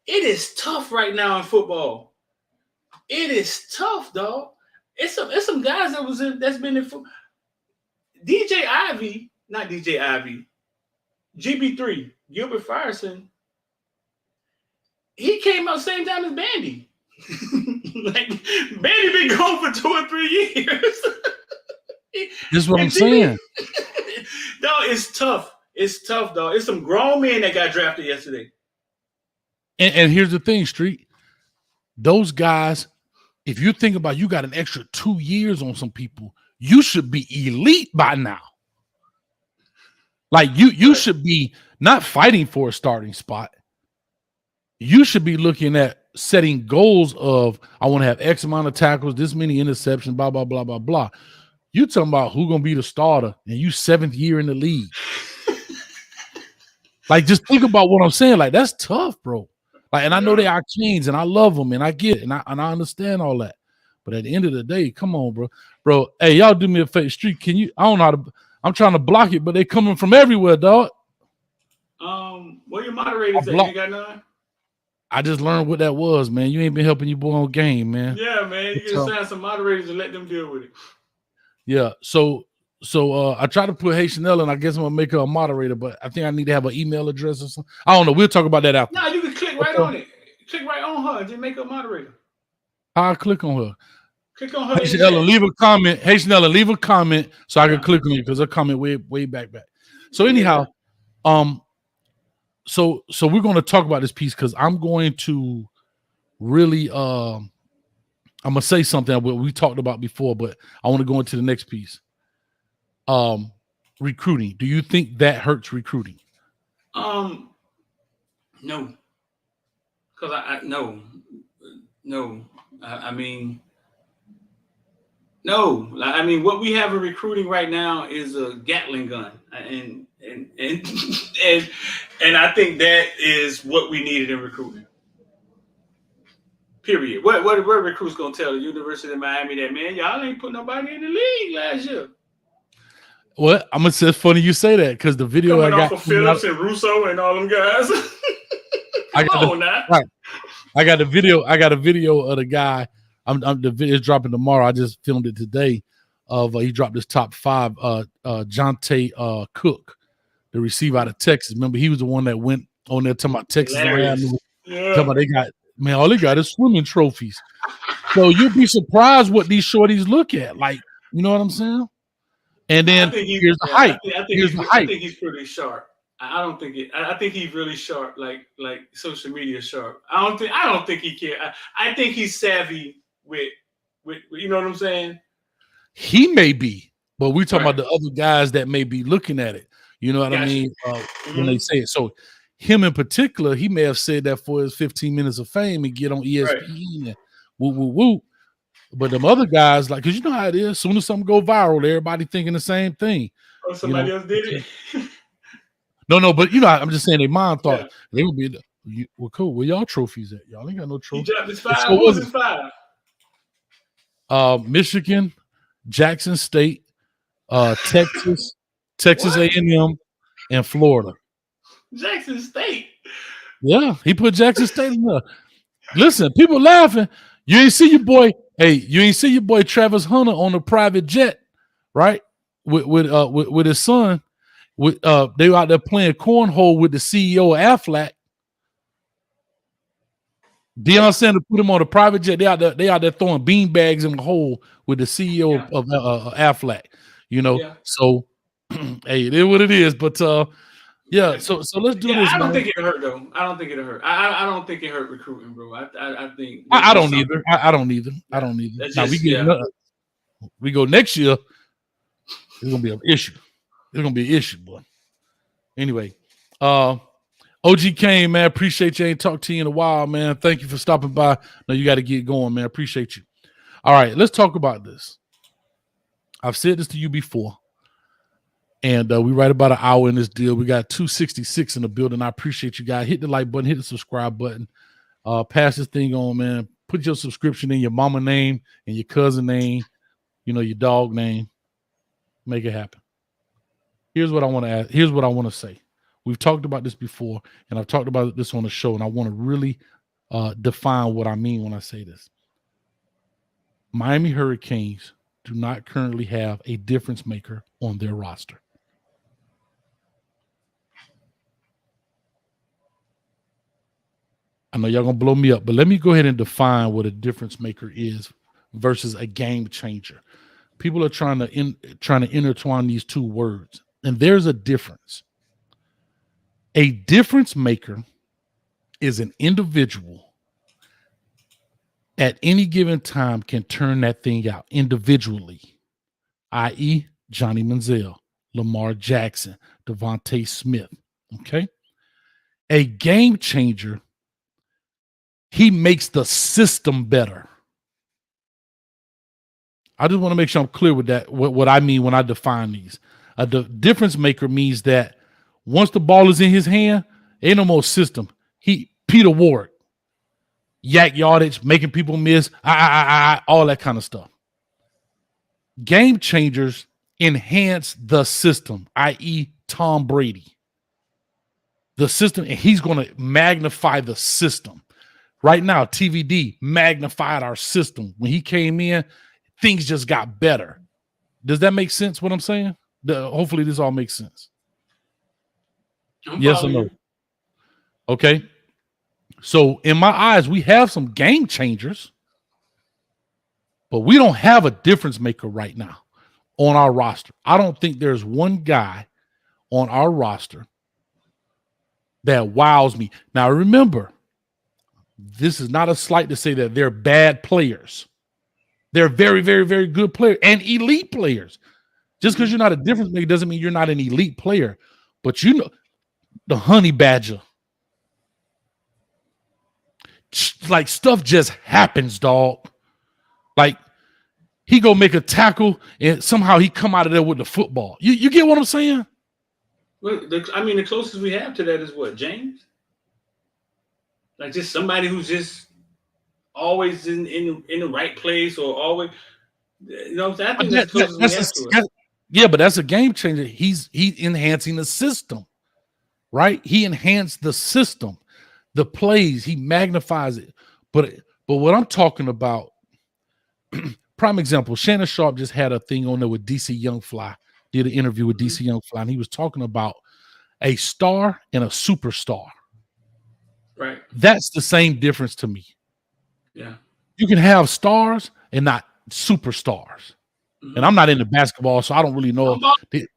It is tough right now in football. It is tough, dog. It's some guys that's been in. DJ Ivy, not DJ Ivy, GB3, Gilbert Frierson. He came out same time as Bandy. Like Bandy been gone for 2 or 3 years. This is what I'm saying. No, it's tough. It's tough, dog. It's some grown men that got drafted yesterday. And here's the thing, Street. Those guys, if you think about, you got an extra 2 years on some people, you should be elite by now. Like you should be not fighting for a starting spot. You should be looking at setting goals of, I want to have X amount of tackles, this many interceptions, blah, blah, blah, blah, blah. You talking about who going to be the starter and you 7th year in the league. Like, just think about what I'm saying. Like, that's tough, bro. Like, and I know they are Kings and I love them and I get it and I understand all that. But at the end of the day, come on, bro. Bro, hey, y'all do me a favor. Street, can you, I don't know how to, I'm trying to block it, but they coming from everywhere, dog. What your moderators say? You got none? I just learned what that was, man. You ain't been helping your boy on game, man. Yeah, man. You can assign some moderators and let them deal with it. Yeah. So I tried to put Hey Chanel and I guess I'm gonna make her a moderator, but I think I need to have an email address or something. I don't know. We'll talk about that after. No, you can click right on it. Click right on her and just make her a moderator. I'll click on her. Click on her. Hey Chanel, leave a comment. Hey Chanel, leave a comment so I can click on you because her comment way back. So anyhow, so we're gonna talk about this piece because I'm going to really I'm gonna say something that we talked about before, but I want to go into the next piece. Recruiting. Do you think that hurts recruiting? No, because I mean, no. I mean, what we have in recruiting right now is a Gatling gun, and I think that is what we needed in recruiting. Period. What recruits gonna tell the University of Miami that, man, y'all ain't put nobody in the league last year? Well, I'm gonna say it's funny you say that because the video coming off of Phillips and Russo and all them guys. I got a video of the guy. The video is dropping tomorrow. I just filmed it today. He dropped his top 5. Jonte Cook, the receiver out of Texas. Remember, he was the one that went on there talking about Texas. Talking about they got, man, all they got is swimming trophies. So you'd be surprised what these shorties look at. Like, you know what I'm saying? And then here's the hype. I think he's pretty sharp. I think he's really sharp, like social media sharp. I don't think he can. I think he's savvy with you know what I'm saying? He may be, but we're talking about the other guys that may be looking at it. You know what I mean? When they say it. So him in particular, he may have said that for his 15 minutes of fame and get on ESPN and woo. But them other guys, like, because you know how it is, as soon as something go viral, everybody thinking the same thing. Oh, somebody else did it? No, but you know, I'm just saying their mind thought they would be, well, cool. Where y'all trophies at? Y'all ain't got no trophies. He dropped his 5. What was his 5? Michigan, Jackson State, Texas, Texas A&M, and Florida. Jackson State? Yeah, he put Jackson State in there. Listen, people laughing. You ain't see your boy. Hey, you ain't see your boy Travis Hunter on a private jet, right? With his son. They were out there playing cornhole with the CEO of Aflac. Deion Sanders put him on a private jet. They out there throwing bean bags in the hole with the CEO of Aflac. You know, so hey, it is what it is. But so let's do this. I don't think it hurt though. I don't think it hurt. I don't think it hurt recruiting, bro. I think I don't either. I don't either. Now we go next year. It's gonna be an issue. It's gonna be an issue, boy. Anyway, OG Kane, man, appreciate you. Ain't talked to you in a while, man. Thank you for stopping by. No, you got to get going, man. Appreciate you. All right, let's talk about this. I've said this to you before, and we right about an hour in this deal. We got 266 in the building. I appreciate you guys. Hit the like button, hit the subscribe button. Pass this thing on, man. Put your subscription in your mama name and your cousin name, you know, your dog name. Make it happen. Here's what I want to ask. Here's what I want to say. We've talked about this before, and I've talked about this on the show, and I want to really define what I mean when I say this. Miami Hurricanes do not currently have a difference maker on their roster. I know y'all gonna blow me up, but let me go ahead and define what a difference maker is versus a game changer. People are trying to intertwine these two words, and there's a difference. A difference maker is an individual at any given time can turn that thing out individually, i.e. Johnny Manziel, Lamar Jackson, Devontae Smith, okay? A game changer, he makes the system better. I just want to make sure I'm clear with that, what I mean when I define these. The difference maker means that once the ball is in his hand, ain't no more system. Peter Ward, yak yardage, making people miss, all that kind of stuff. Game changers enhance the system, i.e. Tom Brady. The system, and he's going to magnify the system. Right now, TVD magnified our system. When he came in, things just got better. Does that make sense? What I'm saying? Hopefully, this all makes sense. I'm yes or no? you. Okay. So in my eyes, we have some game changers, but we don't have a difference maker right now on our roster. I don't think there's one guy on our roster that wows me. Now, remember, this is not a slight to say that they're bad players. They're very, very, very good players and elite players. Just because you're not a difference maker doesn't mean you're not an elite player. But you know, the Honey Badger, like stuff just happens, dog. Like he go make a tackle and somehow he come out of there with the football. You get what I'm saying? Well, the closest we have to that is what, James? Like just somebody who's just always in the right place or always, you know. I think that's the closest we have to it. Yeah, but that's a game changer. He's enhancing the system, right? He enhanced the system, the plays. He magnifies it. But what I'm talking about, prime example, Shannon Sharp just had a thing on there with DC Young Fly. Did an interview with DC Young Fly, and he was talking about a star and a superstar. Right. That's the same difference to me. Yeah. You can have stars and not superstars. And I'm not into basketball, so I don't really know.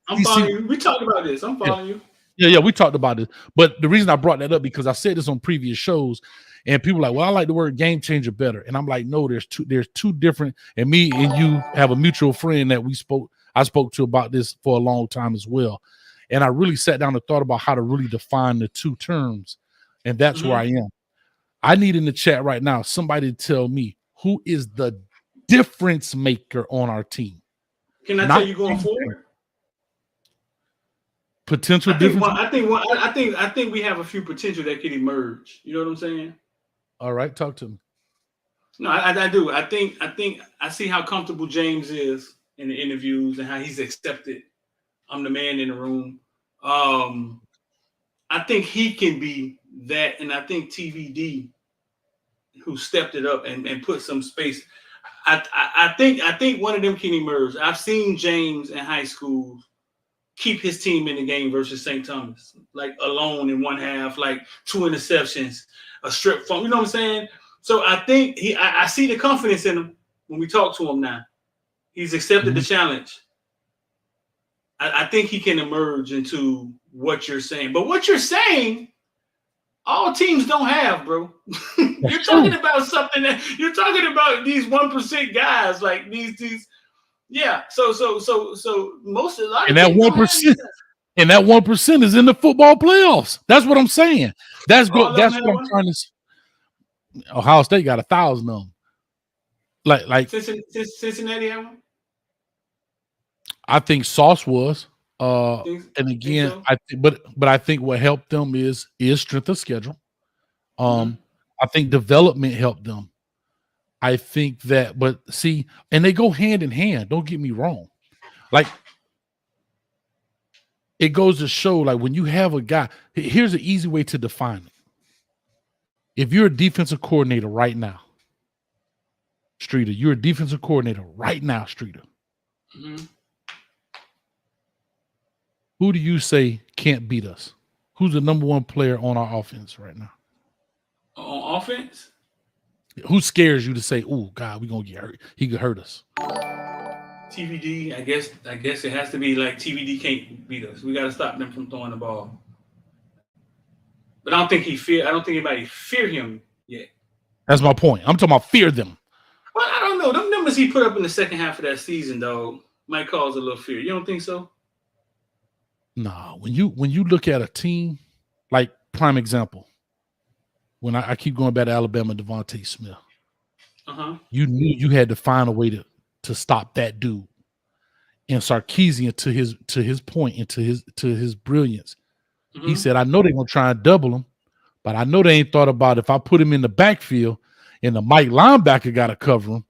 I'm following you. We talked about this. I'm following you. Yeah, we talked about this. But the reason I brought that up because I said this on previous shows, and people are like, well, I like the word game changer better. And I'm like, no, there's two different. And me and you have a mutual friend that I spoke to about this for a long time as well. And I really sat down and thought about how to really define the two terms. And that's where I am. I need in the chat right now somebody to tell me who is the difference maker on our team. Can I tell you going forward? Potential difference. I think we have a few potential that could emerge. You know what I'm saying? All right, talk to me. No, I do. I think I see how comfortable James is in the interviews and how he's accepted. I'm the man in the room. I think he can be that, and I think TVD, who stepped it up and put some space. I think one of them can emerge. I've seen James in high school keep his team in the game versus St. Thomas, like alone in one half, like 2 interceptions, a strip phone. You know what I'm saying? So I think I see the confidence in him when we talk to him now. He's accepted the challenge. I think he can emerge into what you're saying. But what you're saying, all teams don't have, bro. You're talking about something that you're talking about these 1% guys, like these. Yeah. So most of and that 1%, and that 1% is in the football playoffs. That's what I'm saying. That's what I'm trying to say. Ohio State got 1,000 of them. Like Cincinnati have one? I think Sauce was. And again, so? I think what helped them is strength of schedule. I think development helped them. I think that, but see, and they go hand in hand. Don't get me wrong. Like, it goes to show, like, when you have a guy, here's an easy way to define it. If you're a defensive coordinator right now, Streeter, you're a defensive coordinator right now, Streeter. Mm-hmm. Who do you say can't beat us? Who's the number one player on our offense right now? On offense? Who scares you to say, oh, God, we're going to get hurt? He could hurt us. TVD, I guess it has to be like TVD can't beat us. We got to stop them from throwing the ball. But I don't think anybody fear him yet. That's my point. I'm talking about fear them. Well, I don't know. Them numbers he put up in the second half of that season, though, might cause a little fear. You don't think so? Nah. When you look at a team, like prime example, when I keep going back to Alabama, Devontae Smith, you knew you had to find a way to stop that dude. And Sarkisian, to his point and to his brilliance, he said, I know they're gonna try and double him, but I know they ain't thought about if I put him in the backfield and the Mike linebacker got to cover him.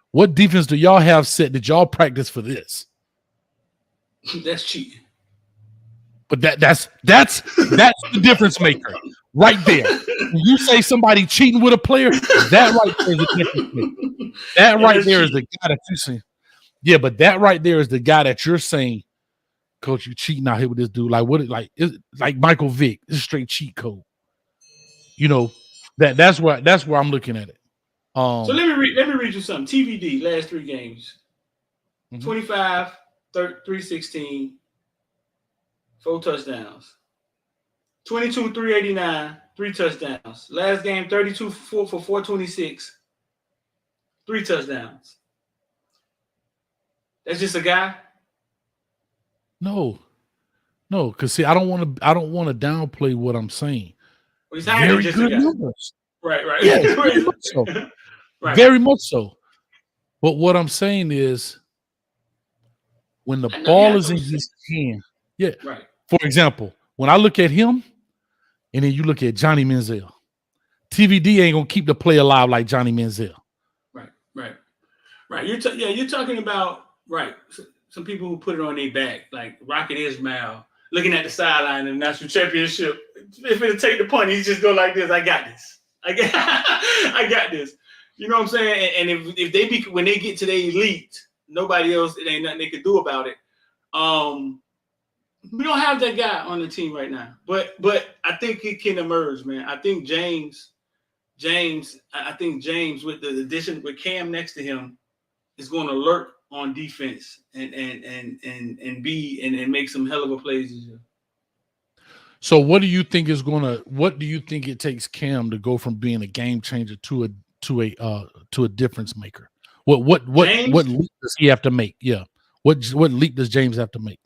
What defense do y'all have set? Did y'all practice for this? That's cheating. But that's the difference maker right there. When you say somebody cheating with a player, that right there is the difference maker. That right there is the guy that you see. Yeah, but that right there is the guy that you're saying, Coach, you cheating out here with this dude. Like what? It's like Michael Vick. It's a straight cheat code. You know that's where I'm looking at it. So let me read you something. TVD last 3 games: 25, 316, 4 touchdowns. 22, 389, 3 touchdowns. Last game, 32 for 426, 3 touchdowns. That's just a guy? No, because see, I don't want to downplay what I'm saying. Well, he's very just good a guy. numbers. Right. Yes, very much so. Right. Very much so. But what I'm saying is, when the ball is in his hand, right. For example, when I look at him, and then you look at Johnny Manziel, TVD ain't gonna keep the play alive like Johnny Manziel. Right. You're talking about some people who put it on their back, like Rocket Ismail, looking at the sideline in the national championship. If it'll take the punt, he's just go like this. I got this. I got this. You know what I'm saying? And if when they get to the elite, nobody else, it ain't nothing they can do about it. We don't have that guy on the team right now, but I think it can emerge, man. I think James, with the addition with Cam next to him, is going to lurk on defense and make some hell of a plays this year. So what do you think it takes Cam to go from being a game changer to a difference maker? What leap does he have to make? Yeah. What leap does James have to make?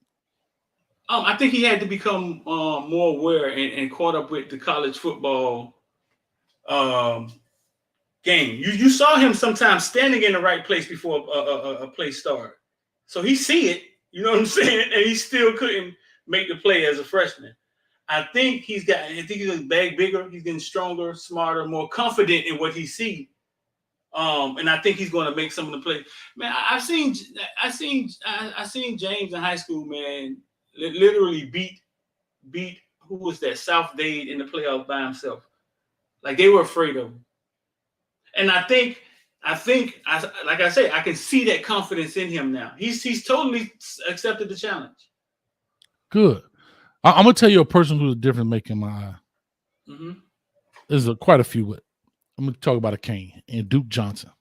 I think he had to become more aware and caught up with the college football game. You saw him sometimes standing in the right place before a play started. So he see it, you know what I'm saying? And he still couldn't make the play as a freshman. I think he's getting bigger, he's getting stronger, smarter, more confident in what he sees. And I think he's going to make some of the plays. Man, I seen James in high school, man, literally beat who was that, South Dade in the playoffs by himself. Like, they were afraid of him. And I think, like I say, I can see that confidence in him now. He's totally accepted the challenge. Good. I'm gonna tell you a person who's a difference maker in my eye. Mm-hmm. There's quite a few, but I'm gonna talk about a Kane and Duke Johnson.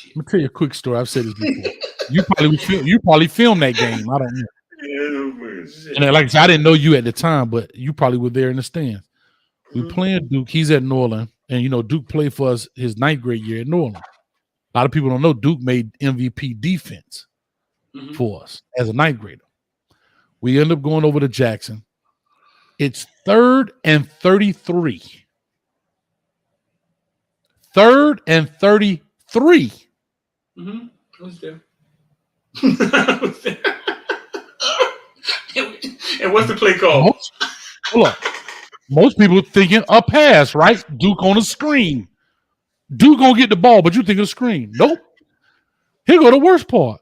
Let me tell you a quick story. I've said this before. you probably filmed that game. I don't know. And like I said, I didn't know you at the time, but you probably were there in the stands. We playing Duke. He's at Norland, and Duke played for us his 9th grade year at Norland. A lot of people don't know Duke made MVP defense for us as a 9th grader. We end up going over to Jackson. It's 3rd and 33. 3rd and 33. I was there. And what's the play called? Hold up. Most people thinking a pass, right? Duke on a screen. Duke gonna get the ball, but you think a screen. Nope. Here go the worst part.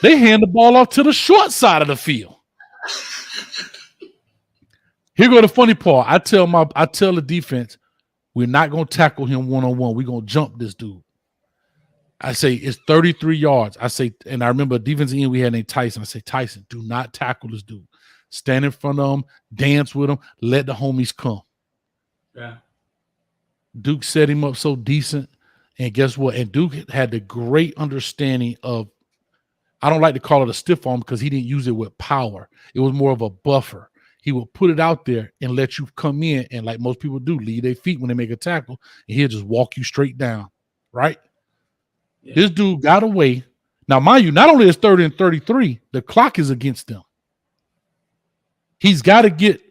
They hand the ball off to the short side of the field. Here go the funny part. I tell the defense, we're not gonna tackle him one-on-one. We're gonna jump this dude. I say it's 33 yards. I say, and I remember a defensive end we had named Tyson. I say, Tyson, do not tackle this dude. Stand in front of him, dance with him, let the homies come. Yeah. Duke set him up so decent. And guess what? And Duke had the great understanding of, I don't like to call it a stiff arm because he didn't use it with power. It was more of a buffer. He will put it out there and let you come in, and like most people do, leave their feet when they make a tackle, and he'll just walk you straight down, right? Yeah. This dude got away. Now, mind you, not only is 3rd and 33, the clock is against them. He's got to get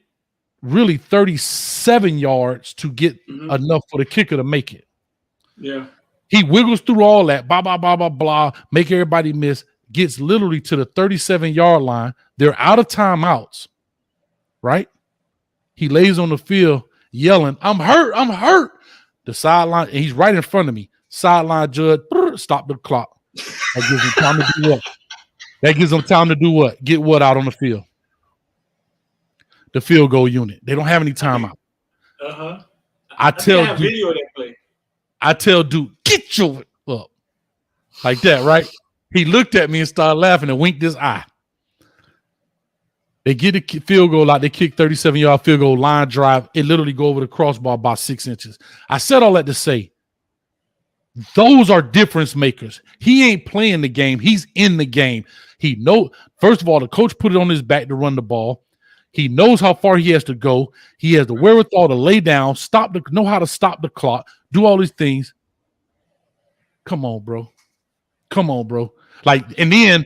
really 37 yards to get enough for the kicker to make it. Yeah. He wiggles through all that, blah, blah, blah, blah, blah, make everybody miss, gets literally to the 37-yard line. They're out of timeouts, right? He lays on the field yelling, I'm hurt. The sideline, and he's right in front of me. Sideline judge, stop the clock. That gives him time to do what? That gives them time to do what? Get what out on the field? The field goal unit. They don't have any timeout. I tell Duke, video of that play. I tell Duke, get your up. like that, right? He looked at me and started laughing and winked his eye. They get a field goal out. They kick 37-yard field goal, line drive. It literally go over the crossbar about 6 inches. I said all that to say, those are difference makers. He ain't playing the game. He's in the game. He know. First of all, the coach put it on his back to run the ball. He knows how far he has to go. He has the wherewithal to lay down, know how to stop the clock, do all these things. Come on, bro. Come on, bro. Like, and then,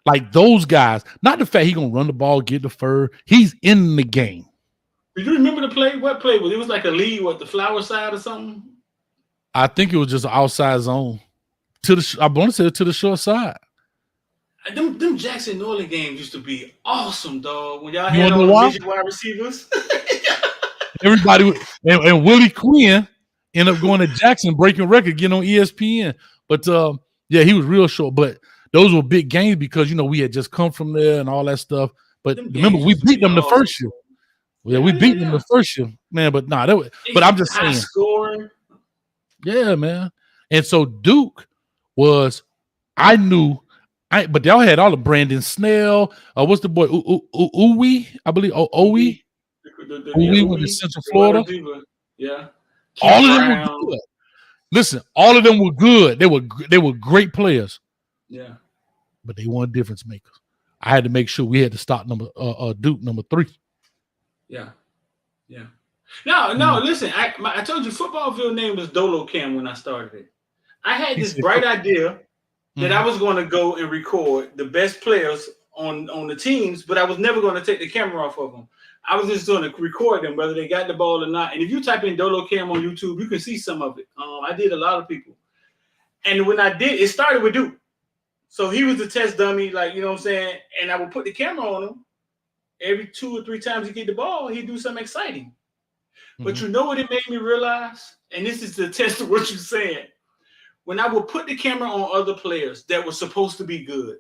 like those guys, not the fact he gonna run the ball, get the fur. He's in the game. Did you remember the play? What play was it? It was like a lead, the flower side or something? I think it was just outside zone. I want to say to the short side. Them Jackson Norland games used to be awesome, dog. When y'all had all the midget wide receivers. Everybody and Willie Quinn ended up going to Jackson, breaking record, getting on ESPN. But yeah, he was real short. But those were big games because we had just come from there and all that stuff. But remember, we beat them the first year. Yeah, we beat them the first year, man. But but I'm just saying. Scoring. Yeah, man. And so Duke was, but y'all had all the Brandon Snell. What's the boy? Uwe, I believe. Uwe. Uwe was in Central Florida. Yeah. All of them were good. Listen, all of them were good. They were great players. Yeah. But they weren't difference makers. I had to make sure we had to stop Duke number 3. Yeah. Yeah. No, listen. I told you Footballville name was Dolo Cam when I started it. I had this bright idea that I was going to go and record the best players on the teams, but I was never going to take the camera off of them. I was just going to record them, whether they got the ball or not. And if you type in Dolo Cam on YouTube, you can see some of it. I did a lot of people. And when I did, it started with Duke. So he was the test dummy, like, you know what I'm saying? And I would put the camera on him. Every 2 or 3 times he get the ball, he'd do something exciting. But you know what it made me realize? And this is the test of what you're saying. When I would put the camera on other players that were supposed to be good,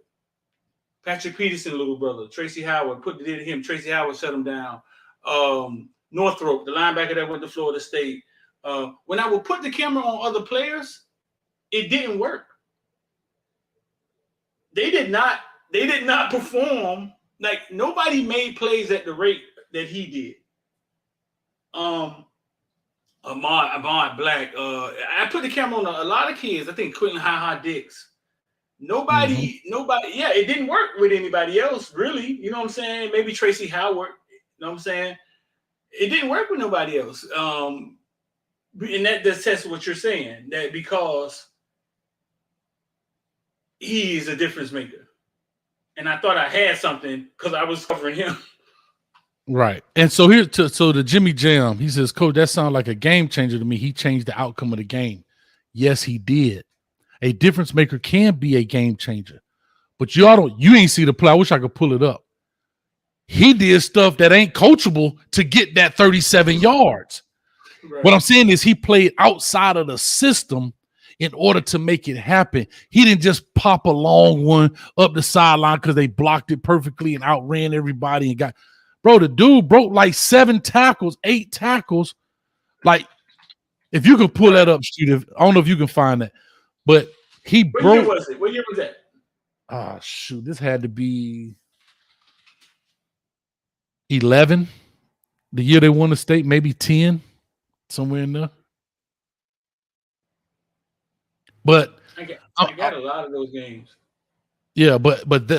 Patrick Peterson, little brother, Tracy Howard, put it in him. Tracy Howard shut him down. Northrop, the linebacker that went to Florida State. When I would put the camera on other players, it didn't work. They did not perform. Like, nobody made plays at the rate that he did. Ahmad Black. I put the camera on a lot of kids. I think Quentin Ha Dix. Nobody, yeah, it didn't work with anybody else, really. You know what I'm saying? Maybe Tracy Howard. You know what I'm saying? It didn't work with nobody else. And that tests what you're saying, that because he is a difference maker. And I thought I had something because I was covering him. Right. And so the Jimmy Jam, he says, Coach, that sounds like a game changer to me. He changed the outcome of the game. Yes, he did. A difference maker can be a game changer. But you ain't see the play. I wish I could pull it up. He did stuff that ain't coachable to get that 37 yards. Right. What I'm saying is he played outside of the system in order to make it happen. He didn't just pop a long one up the sideline because they blocked it perfectly and outran everybody and got – bro, the dude broke like 8 tackles. Like, if you could pull that up, Steve, I don't know if you can find that. But he broke. What year was it? What year was that? Oh, shoot. This had to be 11. The year they won the state, maybe 10, somewhere in there. But I got a lot of those games. Yeah,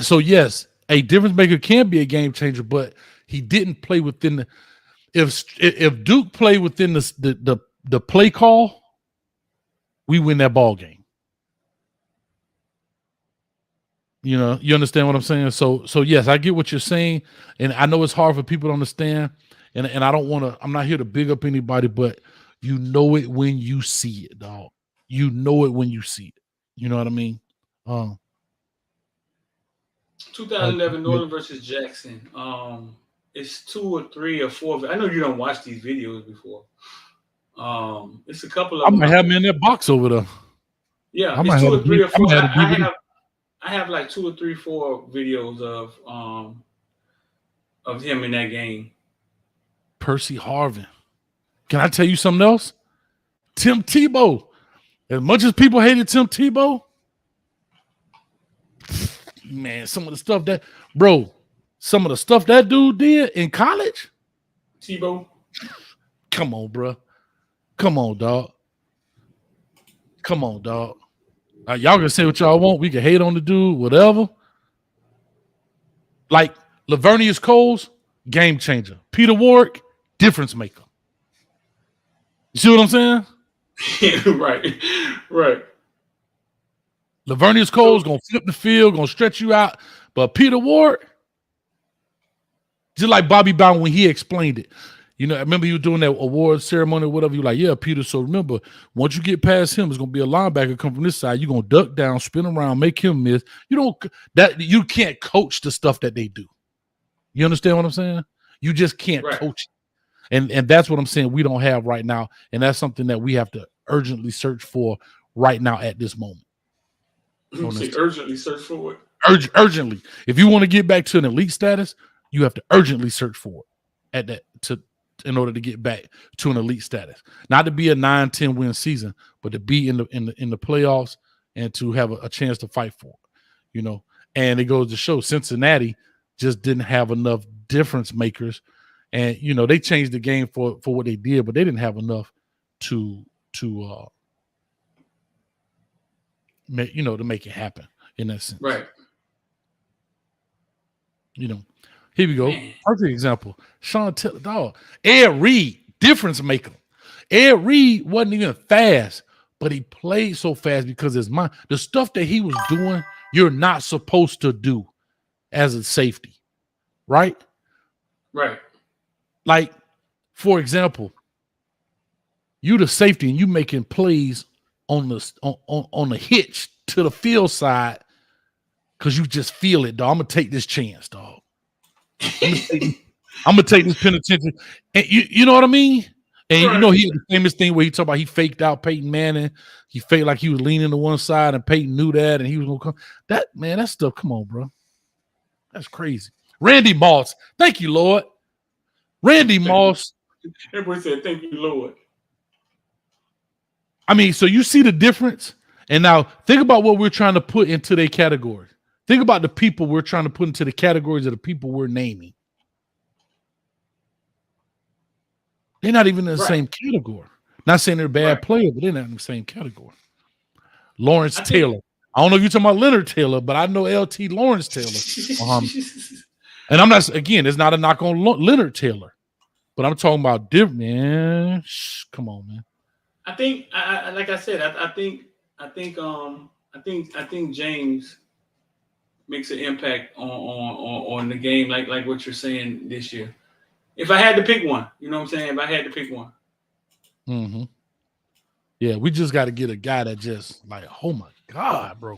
so yes, a difference maker can be a game changer, but he didn't play within the. If Duke played within the play call, we win that ball game. You know, you understand what I'm saying? So yes, I get what you're saying, and I know it's hard for people to understand, and I don't want to. I'm not here to big up anybody, but you know it when you see it, dog. You know it when you see it. You know what I mean? 2011 Northern versus Jackson. It's 2 or 3 or 4. I know you don't watch these videos before. It's a couple of. I might have them in that box over there. Yeah, it's 2 or 3 or 4. I have like 2 or 3, 4 videos of him in that game. Percy Harvin. Can I tell you something else? Tim Tebow. As much as people hated Tim Tebow, man, some of the stuff that dude did in college. Tebow. Come on, bro. Come on, dog. Come on, dog. Y'all can say what y'all want. We can hate on the dude, whatever. Like Lavernius Coles, game changer. Peter Warwick, difference maker. You see what I'm saying? Right. Lavernius Coles gonna flip the field, gonna stretch you out. But Peter Warwick, just like Bobby Brown when he explained it. You know, I remember you doing that award ceremony or whatever. You're like, yeah, Peter. So remember, once you get past him, it's gonna be a linebacker come from this side. You're gonna duck down, spin around, make him miss. You can't coach the stuff that they do. You understand what I'm saying? You just can't coach it. And that's what I'm saying we don't have right now. And that's something that we have to urgently search for right now at this moment. Urgently search for it. Urgently. If you want to get back to an elite status, you have to urgently search for it in order to get back to an elite status. Not to be a 9-10 win season, but to be in the playoffs and to have a chance to fight for it. You know, and it goes to show Cincinnati just didn't have enough difference makers. And you know, they changed the game for what they did, but they didn't have enough to make it happen in that sense. Right. You know, here we go. Perfect example. Sean Taylor, dog. Ed Reed, difference maker. Ed Reed wasn't even fast, but he played so fast because his mind, the stuff that he was doing, you're not supposed to do as a safety, right? Right. Like, for example, you the safety and you making plays on the hitch to the field side because you just feel it, dog. I'm gonna take this chance, dog. I'm gonna take this penitentiary, and you know what I mean. And you know, he had the famous thing where he talked about he faked out Peyton Manning. He faked like he was leaning to one side, and Peyton knew that, and he was gonna come. That stuff. Come on, bro. That's crazy. Randy Moss. Thank you, Lord. Randy Moss. Everybody said, "Thank you, Lord." I mean, so you see the difference, and now think about what we're trying to put into their categories. Think about the people we're trying to put into the categories of the people we're naming. They're not even in the same category. Not saying they're a bad player, but they're not in the same category. Lawrence Taylor. I don't know if you're talking about Leonard Taylor, but I know LT Lawrence Taylor. And I'm not, again, it's not a knock on Leonard Taylor, but I'm talking about different, man. Come on, man. I think, like I said, I think James makes an impact on the game, like what you're saying this year. If I had to pick one, you know what I'm saying? If I had to pick one. Mm-hmm. Yeah, we just got to get a guy that just like, oh my God, bro.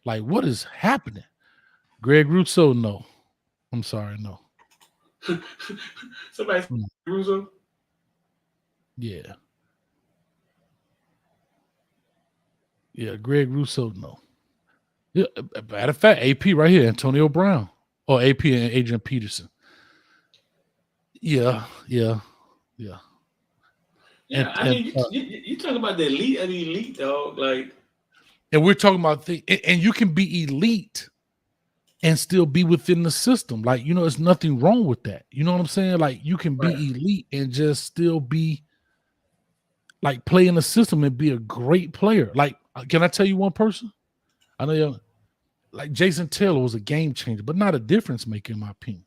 Like, what is happening? Greg Russo, no. I'm sorry, no. Somebody Russo? Yeah. Yeah, Greg Russo, no. Yeah, matter of fact, AP right here, Antonio Brown. Or AP and Adrian Peterson. Yeah. Yeah, I mean, you talk about the elite of the elite, dog. Like, and we're talking about and you can be elite and still be within the system. Like, you know, there's nothing wrong with that. You know what I'm saying? Like, you can be elite and just still be like play in the system and be a great player. Like, can I tell you one person? I know, like Jason Taylor was a game changer, but not a difference maker in my opinion.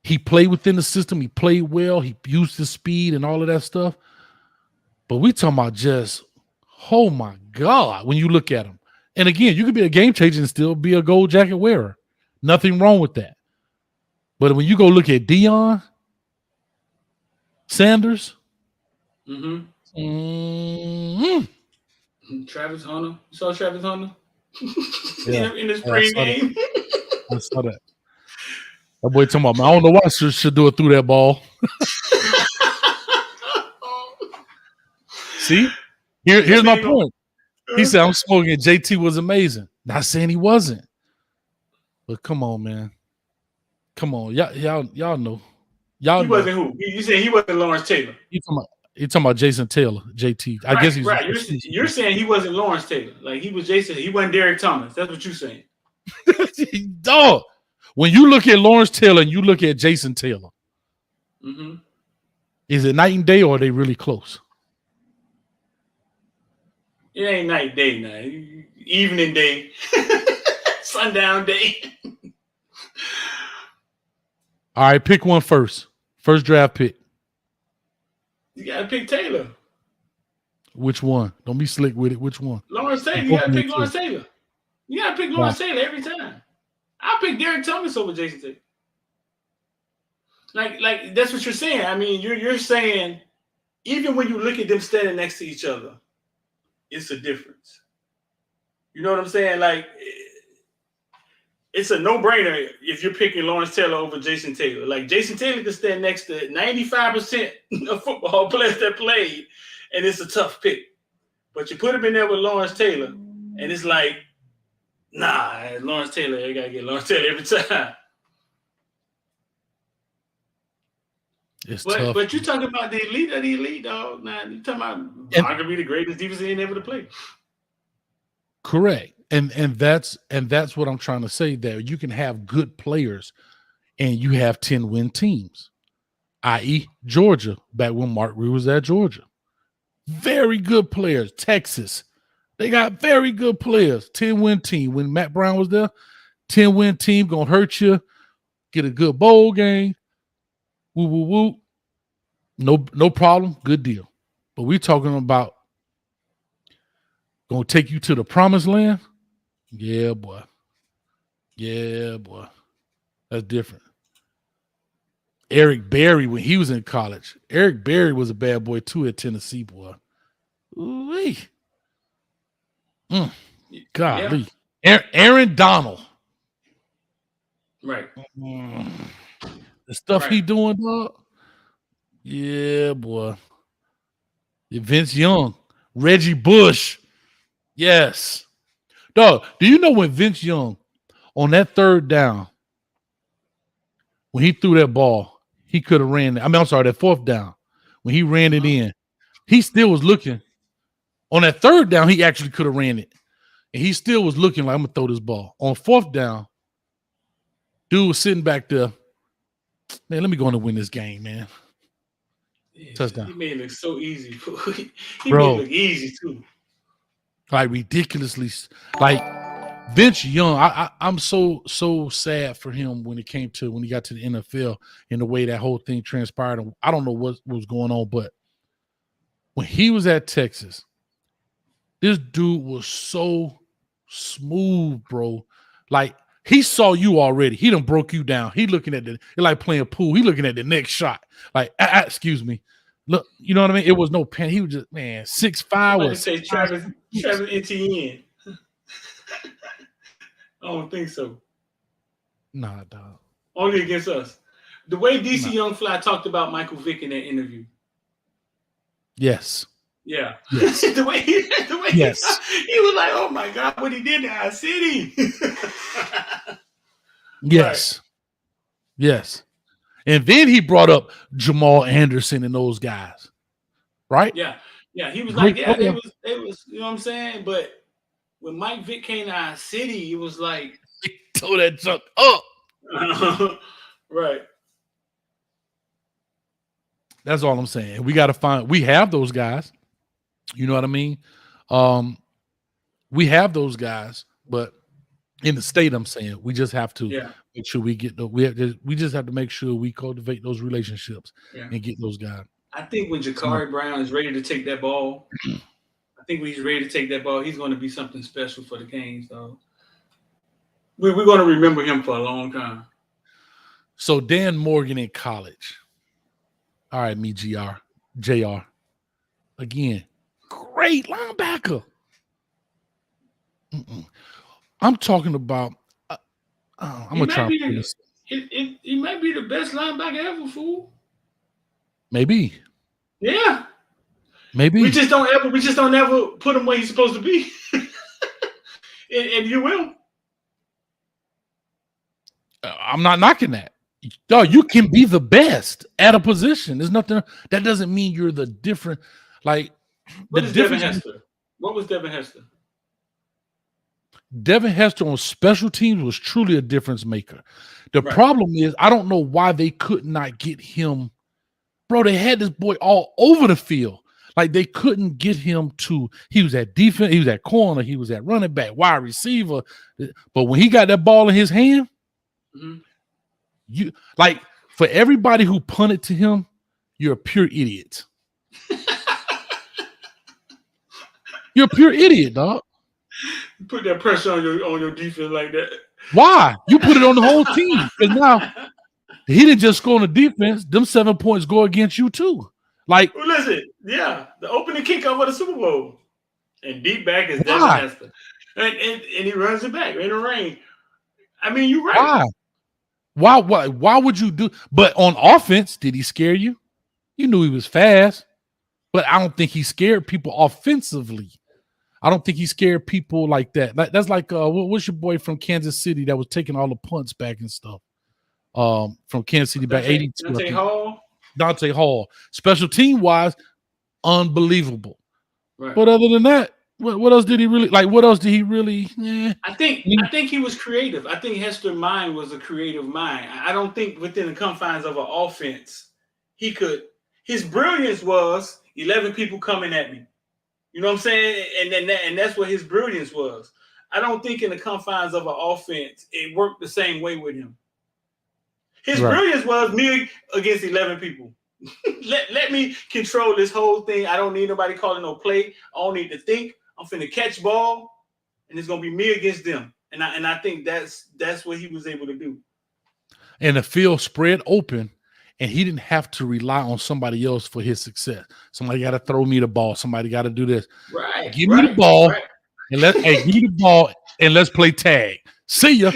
He played within the system. He played well. He used his speed and all of that stuff. But we talking about just, oh my God, when you look at him. And again, you could be a game changer and still be a gold jacket wearer. Nothing wrong with that. But when you go look at Deion Sanders, Travis Hunter. You saw Travis Hunter? Yeah. in the spring game. I saw that. That boy talking about, I don't know why I should do it through that ball. See? Here's my point. He said, I'm smoking. JT was amazing. Not saying he wasn't. But come on, man. Come on. Y'all know. He wasn't who? You said he wasn't Lawrence Taylor. You talking about Jason Taylor, JT. I guess he's right. You're saying he wasn't Lawrence Taylor. Like he was Jason. He wasn't Derek Thomas. That's what you're saying. Dog. When you look at Lawrence Taylor and you look at Jason Taylor, is it night and day or are they really close? It ain't night day now. Evening day. Sundown day. All right, pick one first. First draft pick. You gotta pick Taylor. Which one? Don't be slick with it. Which one? Lawrence Taylor. You gotta pick Lawrence Taylor. You gotta pick Lawrence Taylor every time. I'll pick Derek Thomas over Jason Taylor. Like that's what you're saying. I mean, you're saying even when you look at them standing next to each other, it's a difference. You know what I'm saying? Like, it's a no-brainer if you're picking Lawrence Taylor over Jason Taylor. Like, Jason Taylor can stand next to 95% of football players that played, and it's a tough pick. But you put him in there with Lawrence Taylor, and it's like, nah, Lawrence Taylor, you got to get Lawrence Taylor every time. But you're talking about the elite of the elite, dog. Now, you're talking about arguably the greatest defensive end ever to play. Correct. And that's what I'm trying to say there. You can have good players and you have 10-win teams, i.e. Georgia, back when Mark Reed was at Georgia. Very good players. Texas, they got very good players. 10-win team. When Matt Brown was there, 10-win team gonna hurt you. Get a good bowl game. Woo, woo, woo. No problem. Good deal. But we're talking about gonna take you to the promised land. Yeah, boy. Yeah, boy. That's different. Eric Berry, when he was in college, Eric Berry was a bad boy too at Tennessee, boy. Ooh-wee. Golly. Yeah. Aaron Donald. Right. The stuff he doing, dog. Yeah, boy. Vince Young. Reggie Bush. Yes. Dog, do you know when Vince Young, on that third down, when he threw that ball, he could have ran it. That fourth down, when he ran it in, he still was looking. On that third down, he actually could have ran it. And he still was looking like, I'm going to throw this ball. On fourth down, dude was sitting back there. Man, let me go in and win this game, man. Yeah, Touchdown. He made it look so easy. He Bro, made it look easy, too. Like, ridiculously. Like, Vince Young, I'm so sad for him when he got to the NFL and the way that whole thing transpired. I don't know what was going on, but when he was at Texas, this dude was so smooth, bro. Like, he saw you already. He done broke you down. He looking at like playing pool. He looking at the next shot. Like, excuse me. Look, you know what I mean? It was no pen. He was just, man, 6'5". Was say Travis Etienne. I don't think so. Nah, dog. Only against us. The way DC Young Fly talked about Michael Vick in that interview. Yes. Yeah. Yes. the way yes. He was like, oh my God, what he did in our city. Yes. Right. Yes. And then he brought up Jamal Anderson and those guys. Right? Yeah. Yeah. He was like, yeah, it was, you know what I'm saying? But when Mike Vick came to our city, it was like he tore that junk up. Right. That's all I'm saying. We have those guys. You know what I mean? We have those guys, but in the state, I'm saying we just have to make sure we get we just have to make sure we cultivate those relationships and get those guys. I think when Jakari Brown is ready to take that ball, he's going to be something special for the Canes. So we're going to remember him for a long time. So Dan Morgan in college. All right, JR. Again, great linebacker. I'm talking about. I'm gonna try. He might be the best linebacker ever, fool. Maybe. Yeah. Maybe. We just don't ever put him where he's supposed to be. and you will. I'm not knocking that. Dog, you can be the best at a position. There's nothing that doesn't mean you're the different. Like, what is Devin Hester? What was Devin Hester? Devin Hester on special teams was truly a difference maker. The problem is, I don't know why they could not get him. Bro, they had this boy all over the field. Like, they couldn't get him to, he was at defense, he was at corner, he was at running back, wide receiver. But when he got that ball in his hand, you like, for everybody who punted to him, you're a pure idiot. You're a pure idiot, dog. Put that pressure on your defense like that. Why? You put it on the whole team. Because now he didn't just score on the defense. Them 7 points go against you too. Like, well, listen, the opening kickoff of the Super Bowl, and deep back is Devin Hester, and he runs it back in the rain. I mean, you're right. Why would you do? But on offense, did he scare you? You knew he was fast, but I don't think he scared people offensively. I don't think he scared people like that. That's like what's your boy from Kansas City that was taking all the punts back and stuff? From Kansas City back 82. Dante Hall. Special team wise, unbelievable. Right. But other than that, what else did he really like? What else did he really? I think he was creative. I think Hester's mind was a creative mind. I don't think within the confines of an offense he could. His brilliance was 11 people coming at me. You know what I'm saying? And that's what his brilliance was. I don't think in the confines of an offense it worked the same way with him. His brilliance was me against 11 people. let me control this whole thing. I don't need nobody calling no play. I don't need to think. I'm finna catch ball, and it's gonna be me against them. And I think that's what he was able to do. And the field spread open, and he didn't have to rely on somebody else for his success. Somebody got to throw me the ball. Somebody got to do this. Right. Give me the ball, and give me the ball, and let's play tag. See ya.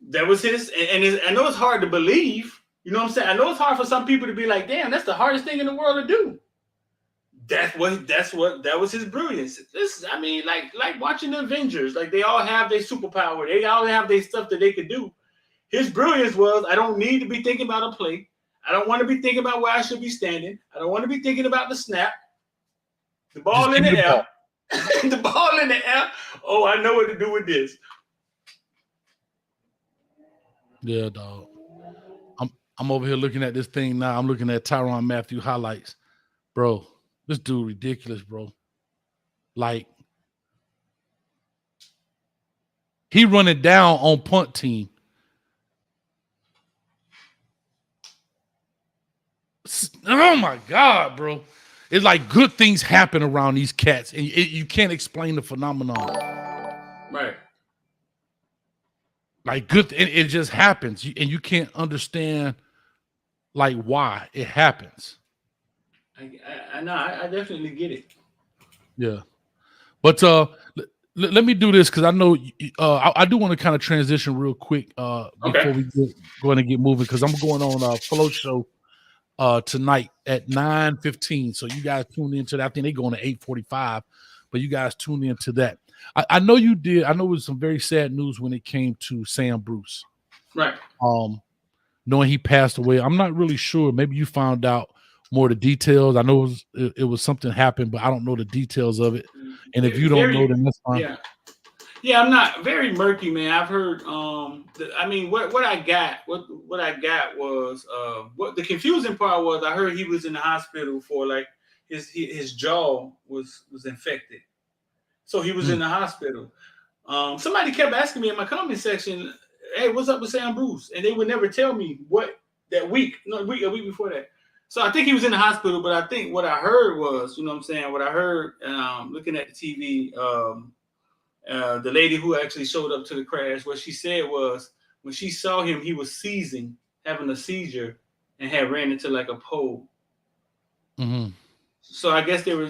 That was his, and I know it's hard to believe. You know what I'm saying? I know it's hard for some people to be like, "Damn, that's the hardest thing in the world to do." That was his brilliance. I mean, like watching the Avengers. Like, they all have their superpower. They all have their stuff that they could do. His brilliance was, I don't need to be thinking about a play. I don't want to be thinking about where I should be standing. I don't want to be thinking about the snap. The ball in the air. The ball in the air. Oh, I know what to do with this. Yeah, dog. I'm over here looking at this thing now. I'm looking at Tyrann Mathieu highlights. Bro, this dude ridiculous, bro. Like, he run it down on punt team. Oh my God, bro. It's like good things happen around these cats, and you can't explain the phenomenon. Right. Like, good, it just happens, and you can't understand like why it happens. I know, I definitely get it. Yeah. But let me do this, because I know I do want to kind of transition real quick before we going to get moving, because I'm going on a Flow show tonight at 9:15. So you guys tune into that. I think they going to 8:45, but you guys tune into that. I know you did. I know it was some very sad news when it came to Sam Bruce. Right. Knowing he passed away. I'm not really sure. Maybe you found out more of the details. I know it was something happened, but I don't know the details of it. And if you don't know, then that's fine. Yeah, I'm not very murky, man. I've heard. I mean, what I got was what the confusing part was. I heard he was in the hospital for, like, his jaw was infected, so he was in the hospital. Somebody kept asking me in my comment section, "Hey, what's up with Sam Bruce?" And they would never tell me what that week. No, a week before that. So I think he was in the hospital, but I think what I heard was, you know what I'm saying, what I heard looking at the TV, the lady who actually showed up to the crash, what she said was, when she saw him, he was seizing, having a seizure, and had ran into like a pole. Mm-hmm. So I guess they were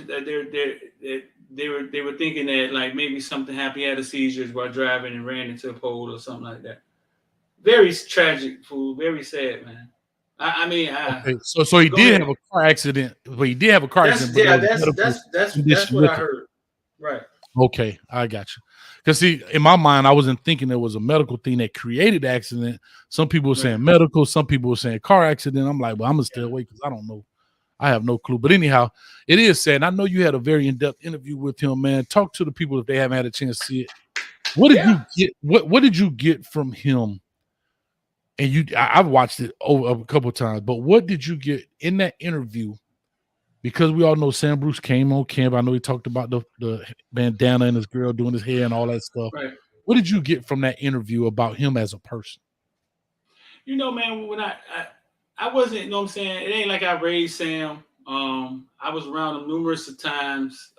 thinking that, like, maybe something happened. He had a seizure while driving and ran into a pole or something like that. Very tragic, fool. Very sad, man. I mean, so he did have a car accident. Well, he did have a car accident. Yeah, that's what I heard. Right. Okay, I got you. Because, see, in my mind, I wasn't thinking there was a medical thing that created the accident. Some people were saying medical. Some people were saying car accident. I'm like, well, I'm going to stay away because I don't know. I have no clue. But anyhow, it is sad. And I know you had a very in-depth interview with him, man. Talk to the people if they haven't had a chance to see it. What did you get? What did you get from him? And I've watched it over a couple of times, but what did you get in that interview? Because we all know Sam Bruce came on camp. I know he talked about the bandana and his girl doing his hair and all that stuff. Right. What did you get from that interview about him as a person? You know, man, when I wasn't, you know what I'm saying? It ain't like I raised Sam. I was around him numerous of times.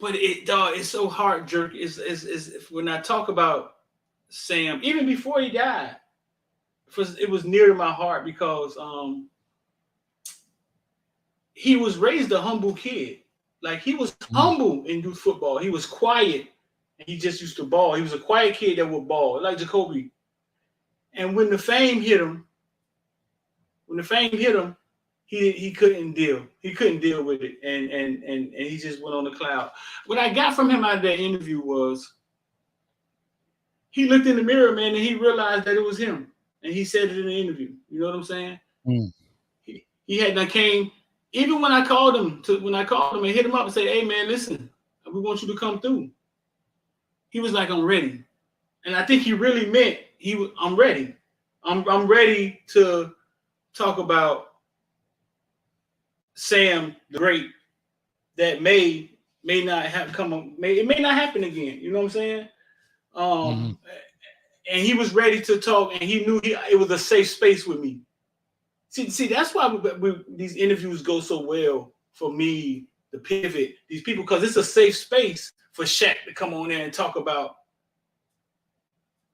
But it's so hard jerk. It's when I talk about Sam, even before he died, it was near to my heart because he was raised a humble kid. Like he was humble in youth football. He was quiet and he just used to ball. He was a quiet kid that would ball, like Jacoby. And when the fame hit him, he couldn't deal. He couldn't deal with it. And he just went on the cloud. What I got from him out of that interview was he looked in the mirror, man, and he realized that it was him. And he said it in the interview. You know what I'm saying? He had done came, even when I called him and hit him up and said, hey man, listen, we want you to come through. He was like, I'm ready. And I think he really meant I'm ready. I'm ready to talk about Sam the Great that may not have it may not happen again. You know what I'm saying? And he was ready to talk, and he knew it was a safe space with me. See, that's why these interviews go so well for me, the pivot, these people, because it's a safe space for Shaq to come on there and talk about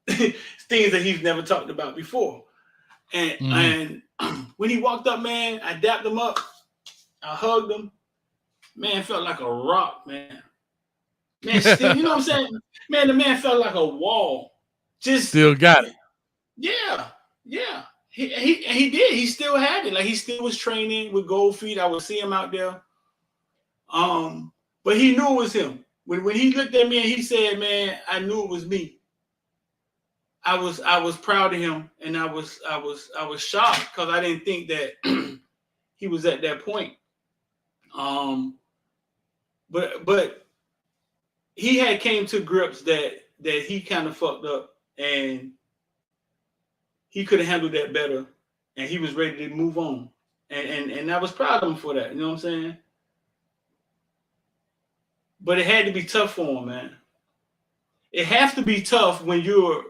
things that he's never talked about before. And when he walked up, man, I dapped him up. I hugged him. Man, felt like a rock, man. Man, still, you know what I'm saying? Man, the man felt like a wall. Just still got it. Yeah. He did. He still had it. Like he still was training with Gold Feet. I would see him out there. But he knew it was him. When he looked at me and he said, "Man, I knew it was me." I was proud of him, and I was shocked because I didn't think that he was at that point. But he had came to grips that he kind of fucked up and he could have handled that better, and he was ready to move on. And I was proud of him for that. You know what I'm saying? But it had to be tough for him, man. It has to be tough when you're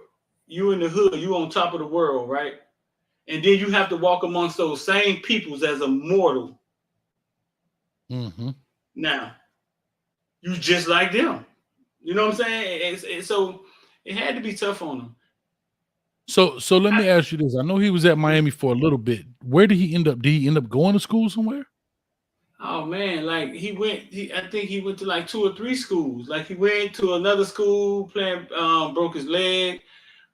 in the hood, you on top of the world, right? And then you have to walk amongst those same peoples as a mortal. Now, you just like them. You know what I'm saying? So it had to be tough on him. So let me ask you this. I know he was at Miami for a little bit. Where did he end up? Did he end up going to school somewhere? Oh man, like I think he went to like 2 or 3 schools. Like he went to another school, broke his leg.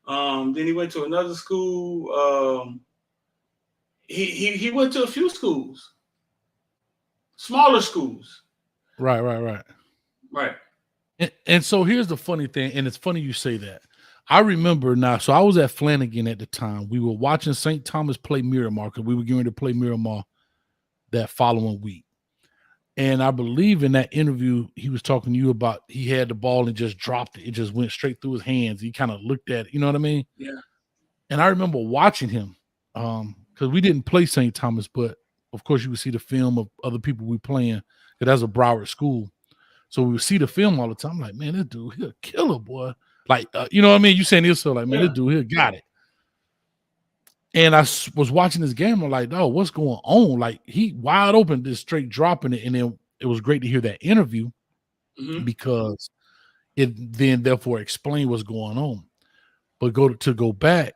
Then he went to another school. He went to a few schools, smaller schools. Right. And so here's the funny thing, and it's funny you say that. I remember now, so I was at Flanagan at the time. We were watching St. Thomas play Miramar because we were going to play Miramar that following week. And I believe in that interview, he was talking to you about he had the ball and just dropped it. It just went straight through his hands. He kind of looked at it. You know what I mean? Yeah. And I remember watching him because we didn't play St. Thomas, but of course you would see the film of other people we playing because that's a Broward school. So we would see the film all the time. I'm like, man, this dude, he'll kill a boy. Like, you know what I mean? You saying this, so like, man, this dude here got it. And I was watching this game. I'm like, oh, what's going on? Like, he wide open, just straight dropping it. And then it was great to hear that interview because it then therefore explained what's going on. But go back,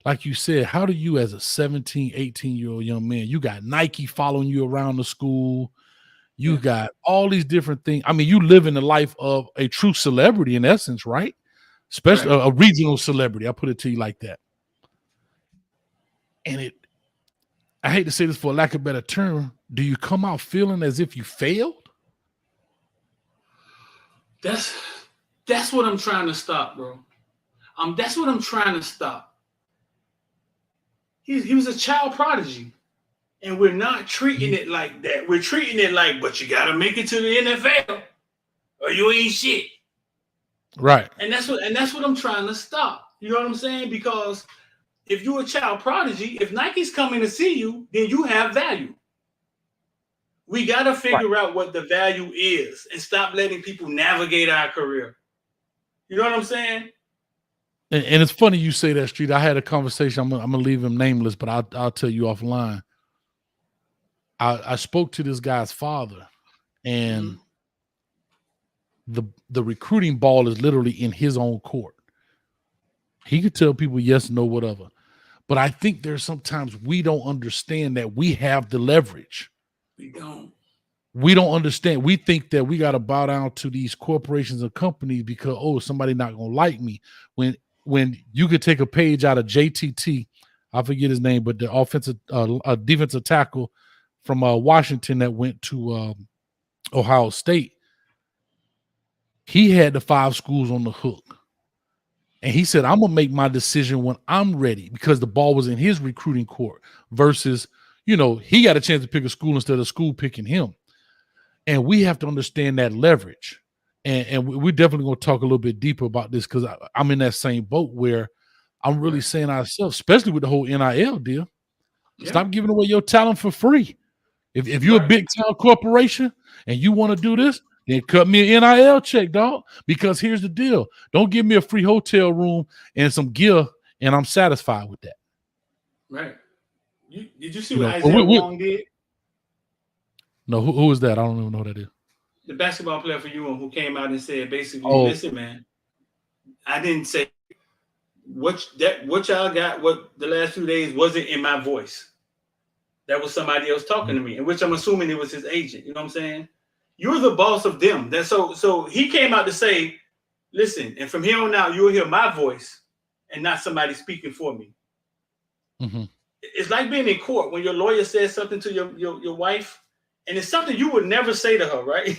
like you said, how do you as a 17, 18-year-old young man, you got Nike following you around the school. You got all these different things. I mean, you live in the life of a true celebrity in essence, right? Especially a regional celebrity. I put it to you like that. And I hate to say this for a lack of a better term, do you come out feeling as if you failed? That's what I'm trying to stop, bro. That's what I'm trying to stop. He was a child prodigy. And we're not treating it like that. We're treating it like, but you got to make it to the NFL or you ain't shit. Right. And that's what I'm trying to stop. You know what I'm saying? Because if you're a child prodigy, if Nike's coming to see you, then you have value. We got to figure out what the value is and stop letting people navigate our career. You know what I'm saying? And it's funny you say that, Street. I had a conversation. I'm gonna leave him nameless, but I'll tell you offline. I spoke to this guy's father, and the recruiting ball is literally in his own court. He could tell people yes, no, whatever. But I think there's sometimes we don't understand that we have the leverage. We don't understand. We think that we got to bow down to these corporations and companies because, somebody not going to like me. When you could take a page out of JTT, I forget his name, but the defensive tackle from Washington that went to Ohio State, he had the 5 schools on the hook. And he said, I'm going to make my decision when I'm ready because the ball was in his recruiting court versus, he got a chance to pick a school instead of school picking him. And we have to understand that leverage. And we're definitely going to talk a little bit deeper about this because I'm in that same boat where I'm really saying ourselves, especially with the whole NIL deal, stop giving away your talent for free. If you're a big town corporation and you want to do this, then cut me an NIL check, dog. Because here's the deal. Don't give me a free hotel room and some gear, and I'm satisfied with that. Right. Did you see what Isaiah Wong did? No, who is that? I don't even know who that is. The basketball player for you who came out and said, basically, listen, man, I didn't say what y'all got, what the last few days wasn't in my voice. That was somebody else talking to me, in which I'm assuming it was his agent. You know what I'm saying? You're the boss of them. So he came out to say, listen, and from here on out, you'll hear my voice and not somebody speaking for me. Mm-hmm. It's like being in court when your lawyer says something to your wife, and it's something you would never say to her, right?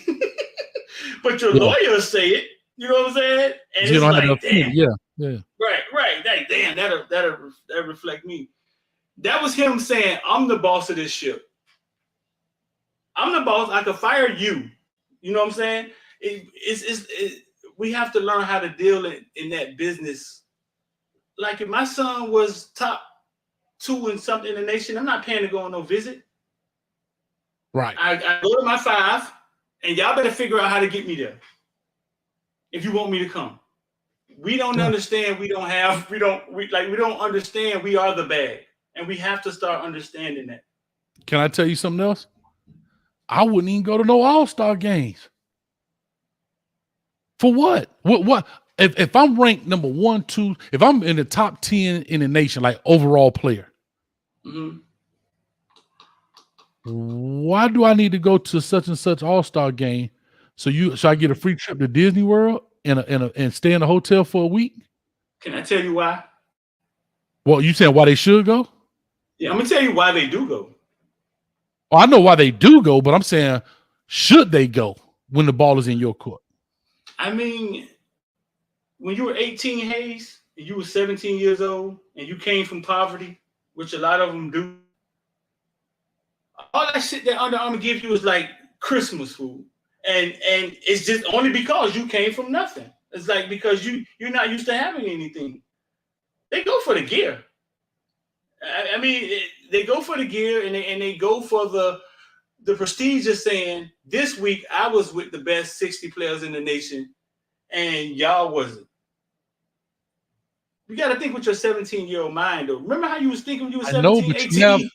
But your lawyer say it. You know what I'm saying? And you it's like, damn. Yeah. Right. Damn, that'll reflect me. That was him saying, I'm the boss of this ship. I'm the boss. I could fire you. You know what I'm saying? We have to learn how to deal in that business. Like if my son was top 2 and something in the nation, I'm not paying to go on no visit. Right. I go to my 5, and y'all better figure out how to get me there. If you want me to come. We don't understand. We don't understand. We are the bag. And we have to start understanding that. Can I tell you something else? I wouldn't even go to no all-star games. For what? What? If I'm ranked number 1, 2, if I'm in the top 10 in the nation, like overall player, why do I need to go to such and such all-star game? So I get a free trip to Disney World and stay in a hotel for a week? Can I tell you why? Well, you saying why they should go? Yeah, I'm gonna tell you why they do go. Oh, I know why they do go, but I'm saying, should they go when the ball is in your court? I mean, when you were 18, Hayes, and you were 17 years old, and you came from poverty, which a lot of them do, all that shit that Under Armour gives you is like Christmas food. And it's just only because you came from nothing. It's like because you're not used to having anything. They go for the gear. I mean, they go for the gear and they go for the prestige of saying, this week I was with the best 60 players in the nation and y'all wasn't. You got to think with your 17-year-old mind, though. Remember how you was thinking when you were 17, 18?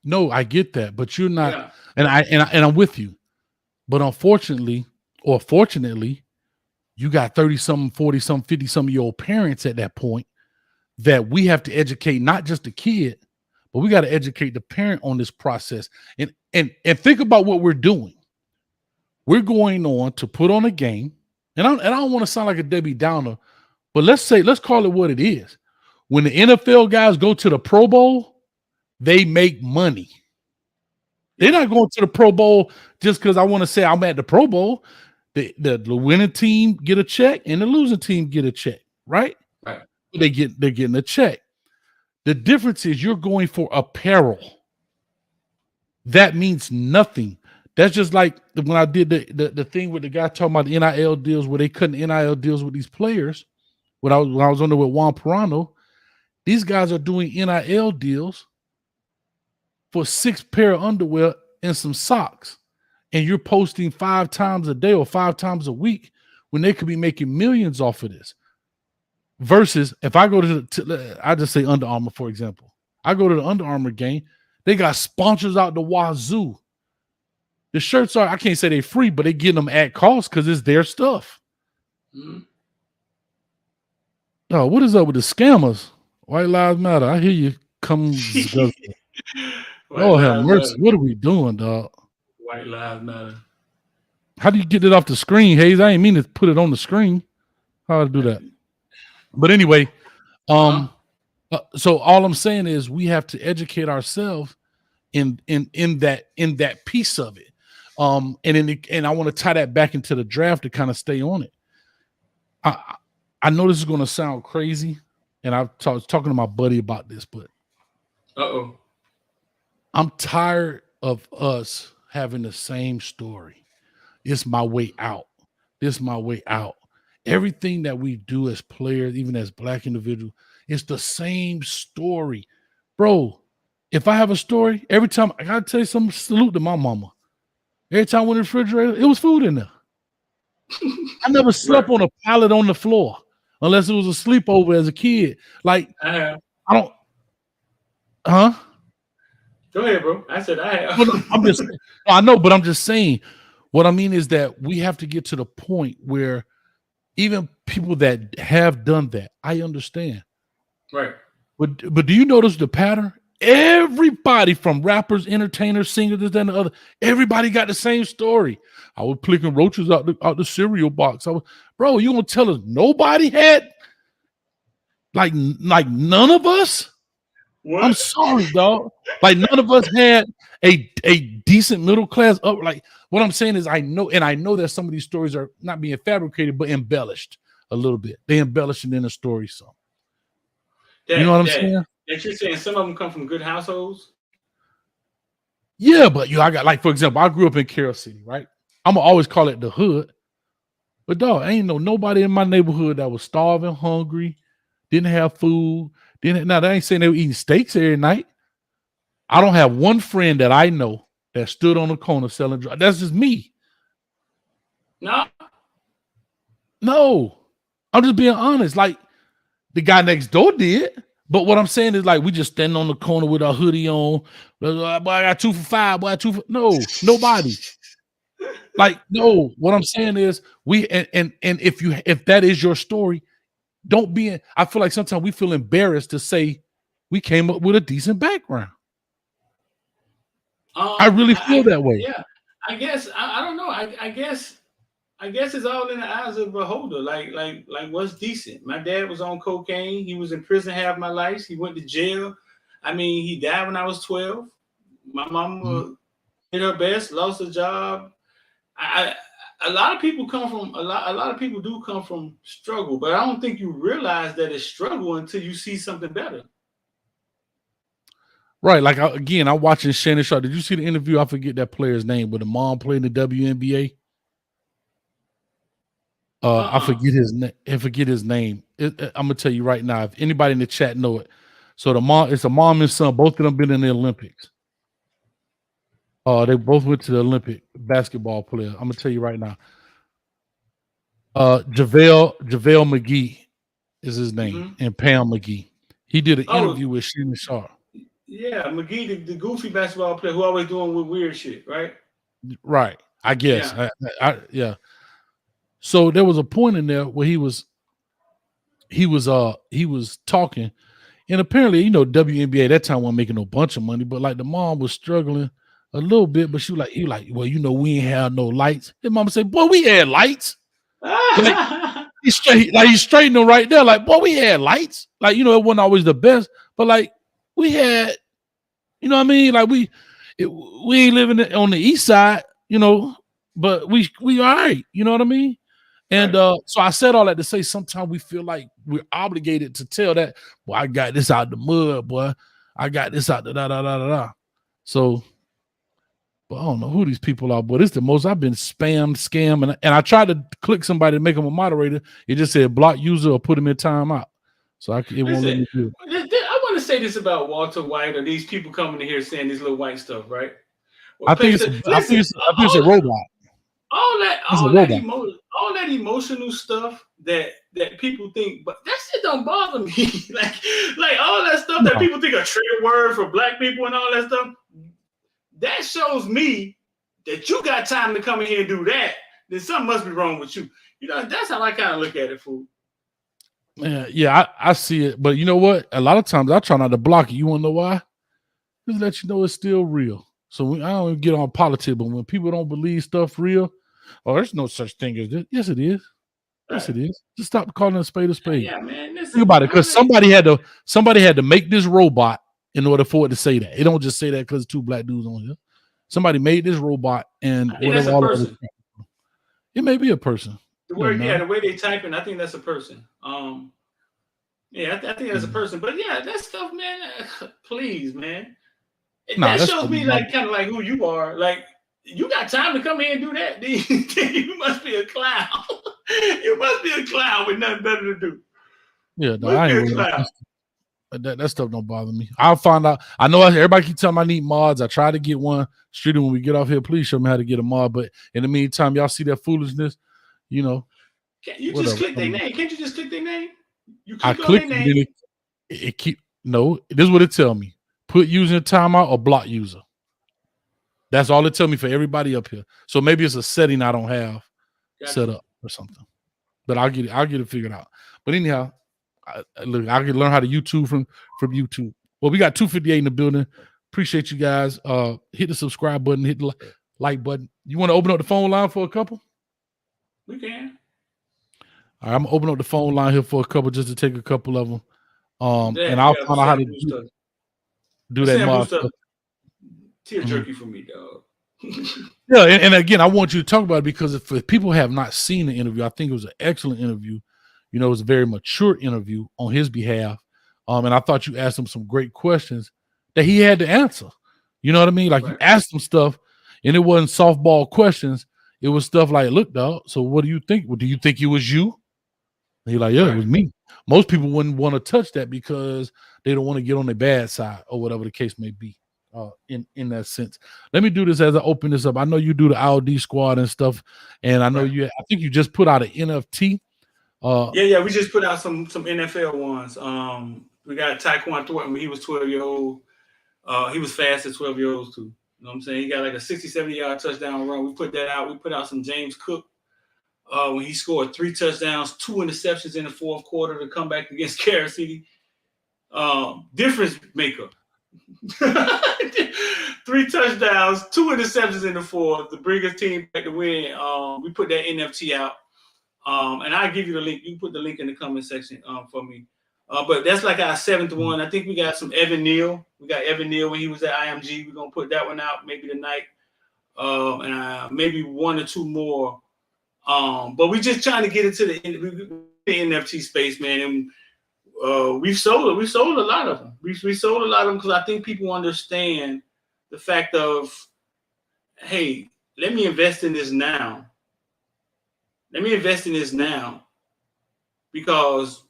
No, I get that, but you're not. Yeah. And I'm with you. But unfortunately, or fortunately, you got 30-something, 40-something, 50-something-year-old parents at that point that we have to educate not just the kid, but we got to educate the parent on this process. And think about what we're doing. We're going on to put on a game, and I don't want to sound like a Debbie Downer, but let's call it what it is. When the NFL guys go to the Pro Bowl, they make money. They're not going to the Pro Bowl just because I want to say I'm at the Pro Bowl. The winning team get a check and the losing team get a check, right? Right. They're getting a check. The difference is you're going for apparel. that means nothing. That's just like when I did the thing with the guy talking about the NIL deals where they couldn't NIL deals with these players. When I was on there with Juan Perano, these guys are doing NIL deals for 6 pair of underwear and some socks, and you're posting 5 times a day or 5 times a week when they could be making millions off of this. Versus if I go to I just say Under Armour, for example. I go to the Under Armour game, they got sponsors out the wazoo. The shirts are, I can't say they're free, but they get them at cost because it's their stuff. Mm-hmm. Oh, what is up with the scammers? White Lives Matter. I hear you come. Oh, have mercy. What are we doing, dog? White Lives Matter. How do you get it off the screen, Hayes? I ain't mean to put it on the screen. How to do that? But anyway, so all I'm saying is we have to educate ourselves in that piece of it. And I want to tie that back into the draft to kind of stay on it. I know this is going to sound crazy, and I was talking to my buddy about this, but I'm tired of us having the same story. It's my way out. This is my way out. Everything that we do as players, even as Black individuals, it's the same story. Bro, if I have a story, every time, I got to tell you something, salute to my mama. Every time I went in the refrigerator, it was food in there. I never slept on a pallet on the floor unless it was a sleepover as a kid. Like, I don't, huh? Go ahead, bro. I said I have. I know, but I'm just saying, what I mean is that we have to get to the point where even people that have done that, I understand. Right. But do you notice the pattern? Everybody from rappers, entertainers, singers, this, that, and the other, everybody got the same story. I was picking roaches out the cereal box. Bro, you gonna tell us nobody had like none of us? What? I'm sorry, dog. Like none of us had a decent middle class up. Like what I'm saying is I know that some of these stories are not being fabricated, but embellished a little bit. They embellish it in the story some. You know what I'm saying? That you're saying some of them come from good households? Yeah, but I got, like, for example, I grew up in Carroll City, right? I'm gonna always call it the hood. But dog, ain't nobody in my neighborhood that was starving, hungry, didn't have food. Now they ain't saying they were eating steaks every night. I don't have one friend that I know that stood on the corner selling drugs. That's just me. No. I'm just being honest. Like the guy next door did. But what I'm saying is like we just standing on the corner with our hoodie on. Boy, I got 2 for $5. Boy, 2 for no, nobody. Like, no, what I'm saying is we and if that is your story, don't be I feel like sometimes we feel embarrassed to say we came up with a decent background. I really feel that way. Yeah, I guess I don't know. I guess it's all in the eyes of a beholder. Like what's decent? My dad was on cocaine. He was in prison half my life. He went to jail. I mean, he died when I was 12. My mom did her best, lost her job. A lot of people come from a lot of people do come from struggle, but I don't think you realize that it's struggle until you see something better. Right. Like, I'm watching Shannon Sharp. Did you see the interview? I forget that player's name, but the mom played in the WNBA. I forget his name. I'm gonna tell you right now. If anybody in the chat know it, so it's a mom and son. Both of them been in the Olympics. They both went to the Olympic basketball player. I'm gonna tell you right now. JaVale McGee is his name, and Pam McGee. He did an interview with Shannon Sharp. Yeah, McGee, the goofy basketball player who always doing with weird shit, right? Right. I guess. Yeah. So there was a point in there where he was talking, and apparently, WNBA that time wasn't making no bunch of money, but like the mom was struggling a little bit, but he was like, well, we ain't have no lights. His mama said, boy, we had lights. Like, he's straightening them right there. Like, boy, we had lights. Like, it wasn't always the best, but like we had, you know what I mean? Like we ain't living on the east side, but we all right. You know what I mean? And so I said all that to say sometimes we feel like we're obligated to tell that, boy, I got this out the mud, boy. I got this out the da. So But I don't know who these people are, but it's the most I've been spammed, scammed, and I tried to click somebody to make them a moderator. It just said block user or put them in timeout. So it won't let me do it. I want to say this about Walter White or these people coming in here saying this little white stuff, right? I think it's a robot. All that emotional stuff that people think, but that shit don't bother me. like all that stuff that people think a trigger word for black people and all that stuff. That shows me that you got time to come in here and do that. Then something must be wrong with you. You know, that's how I kind of look at it, fool. Yeah, I see it. But you know what? A lot of times I try not to block it. You want to know why? Just let you know it's still real. So I don't even get on politics, but when people don't believe stuff real, there's no such thing as this. Yes, it is. Yes, it is. Just stop calling a spade a spade. Yeah, man. Think about it, because somebody had to make this robot in order for it to say that. It don't just say that because two black dudes on here. Somebody made this robot, and whatever. That's a person. It may be a person. The way they type in, I think that's a person. I think that's a person. But yeah, that stuff, man. Please, man. That shows me kind of like who you are. Like, you got time to come here and do that? You must be a clown. You must be a clown with nothing better to do. Yeah, no, I ain't really. That stuff don't bother me. I'll find out. I know everybody keep telling me I need mods. I try to get one. Street, when we get off here, please show me how to get a mod. But in the meantime, y'all see that foolishness, you know. Can't you just click their name? Can't you just click their name? You click on their name. No, this is what it tell me. Put user in timeout or block user. That's all it tell me for everybody up here. So maybe it's a setting I don't have set up or something. But I'll get it figured out. But anyhow, I can learn how to YouTube from YouTube. Well, we got 258 in the building. Appreciate you guys. Hit the subscribe button, hit the like button. You want to open up the phone line for a couple? We can. All right, I'm gonna open up the phone line here for a couple just to take a couple of them. And I'll find out how to do that mod stuff. Tear jerky for me, dog. Yeah, and again, I want you to talk about it because if people have not seen the interview, I think it was an excellent interview. You know, it was a very mature interview on his behalf. And I thought you asked him some great questions that he had to answer. You know what I mean? Like, right. You asked him stuff, and it wasn't softball questions. It was stuff like, look, dog, so what do you think? Well, do you think it was you? And he's like, yeah, It was me. Most people wouldn't want to touch that because they don't want to get on the bad side or whatever the case may be. In that sense, let me do this as I open this up. I know you do the IOD squad and stuff, and I know I think you just put out an NFT. We just put out some NFL ones. We got Tyquan Thornton when he was 12 years old. He was fast at 12 years old too. You know what I'm saying? He got like a 60-70 yard touchdown run. We put that out. We put out some James Cook when he scored 3 touchdowns, 2 interceptions in the fourth quarter to come back against Kansas City. Difference maker. 3 touchdowns, 2 interceptions in the fourth to bring his team back to win. We put that NFT out, and I'll give you the link. You can put the link in the comment section for me. But that's like our 7th one. I think we got some Evan Neal. We got Evan Neal when he was at IMG. We're gonna put that one out maybe tonight, and maybe 1 or 2 more. But we're just trying to get into the NFT space, man. And we sold a lot of them. We sold a lot of them because I think people understand the fact of, hey, let me invest in this now. Because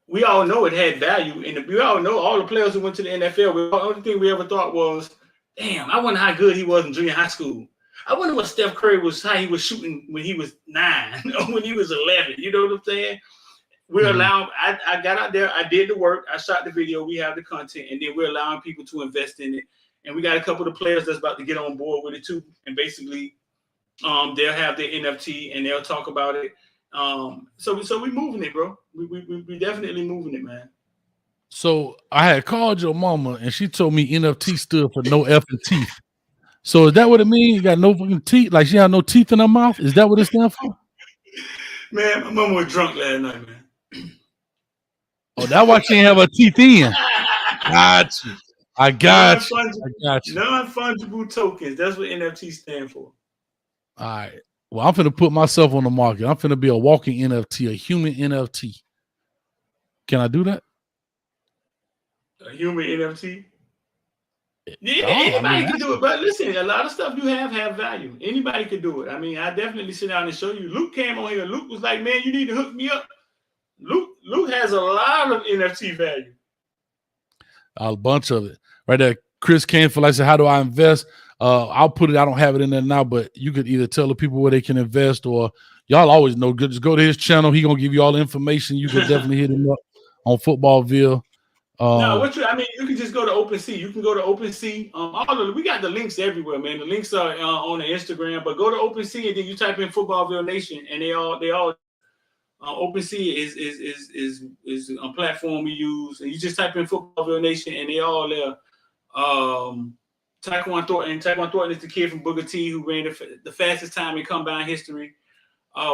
we all know it had value, and we all know all the players who went to the NFL. The only thing we ever thought was, damn, I wonder how good he was in junior high school. I wonder what Steph Curry how he was shooting when he was 9 or when he was 11. You know what I'm saying? We're allowing, I got out there, I did the work, I shot the video, we have the content, and then we're allowing people to invest in it. And we got a couple of players that's about to get on board with it too. And basically, they'll have their NFT and they'll talk about it. So we're moving it, bro. We definitely moving it, man. So I had called your mama and she told me NFT stood for no effing teeth. So is that what it means? You got no fucking teeth? Like she had no teeth in her mouth? Is that what it stands for? Man, my mama was drunk last night, man. Oh, that's why she didn't have her teeth in. Got you. I got you. Non-fungible tokens. That's what NFT stand for. All right. Well, I'm finna put myself on the market. I'm finna be a walking NFT, a human NFT. Can I do that? A human NFT? Yeah, anybody can do it. But listen, a lot of stuff you have value. Anybody can do it. I mean, I definitely sit down and show you. Luke came on here. Luke was like, man, you need to hook me up. Luke has a lot of NFT value. A bunch of it. Right there. Chris Canfield, I said, how do I invest? I'll put it, I don't have it in there now, but you could either tell the people where they can invest, or y'all always know, good. Just go to his channel. He gonna give you all the information. You can definitely hit him up on Footballville. No, you can just go to OpenSea. You can go to OpenSea. We got the links everywhere, man. The links are on the Instagram, but go to OpenSea and then you type in Footballville Nation, and they all OpenSea is a platform we use, and you just type in Footballville Nation, and they all there. Tyquan Thornton is the kid from Booker T who ran the fastest time in combine history.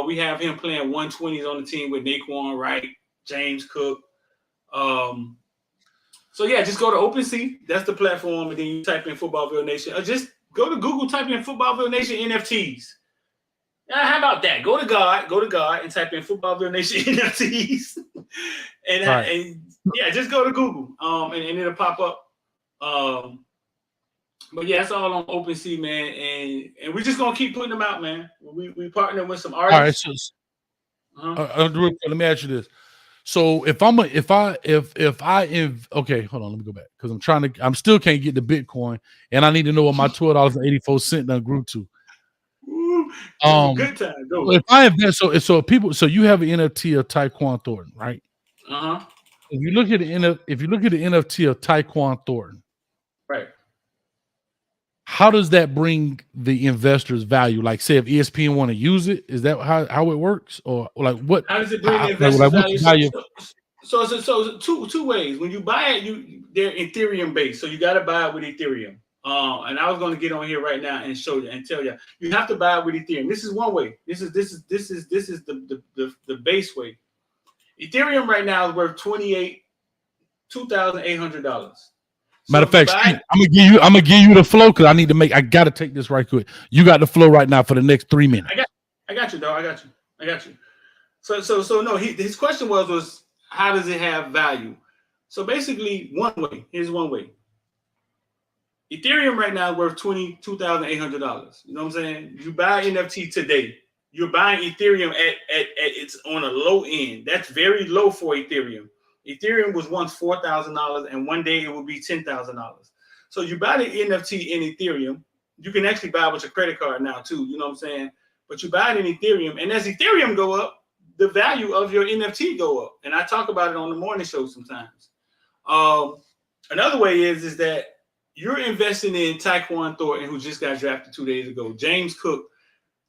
We have him playing 120s on the team with Naquan Wright, James Cook. So yeah, just go to OpenSea. That's the platform, and then you type in Footballville Nation. Or just go to Google, type in Footballville Nation NFTs. How about that? Go to God, and type in Footballville Nation NFTs, and just go to Google, and it'll pop up. But yeah, it's all on OpenSea, man, and we're just gonna keep putting them out, man. We partner with some artists. All right, so let me ask you this. So okay, hold on, let me go back because I'm still can't get the Bitcoin, and I need to know what my $12.84 done grew to. Good time. Go. If I invest, so you have an NFT of Tyquan Thornton, right? If you look at the NFT of Tyquan Thornton, right? How does that bring the investors value? Like, say, if ESPN want to use it, is that how it works, or like what? How does it bring the investors value? So two ways. When you buy it, they're Ethereum based, so you got to buy it with Ethereum. And I was going to get on here right now and show you and tell you have to buy it with Ethereum. This is one way. This is the base way. Ethereum right now is worth $2,800. Matter of fact, I'm gonna give you the flow because I gotta take this right quick. You got the flow right now for the next 3 minutes. I got you, dog. I got you. So no, his question was how does it have value? So basically, here's one way. Ethereum right now is worth $22,800. You know what I'm saying? You buy NFT today, you're buying Ethereum at it's on a low end. That's very low for Ethereum. Ethereum was once $4,000, and one day it will be $10,000. So you buy the NFT in Ethereum. You can actually buy it with your credit card now too. You know what I'm saying? But you buy it in Ethereum, and as Ethereum go up, the value of your NFT go up. And I talk about it on the morning show sometimes. Another way is that you're investing in Tyquan Thornton, who just got drafted 2 days ago. James Cook,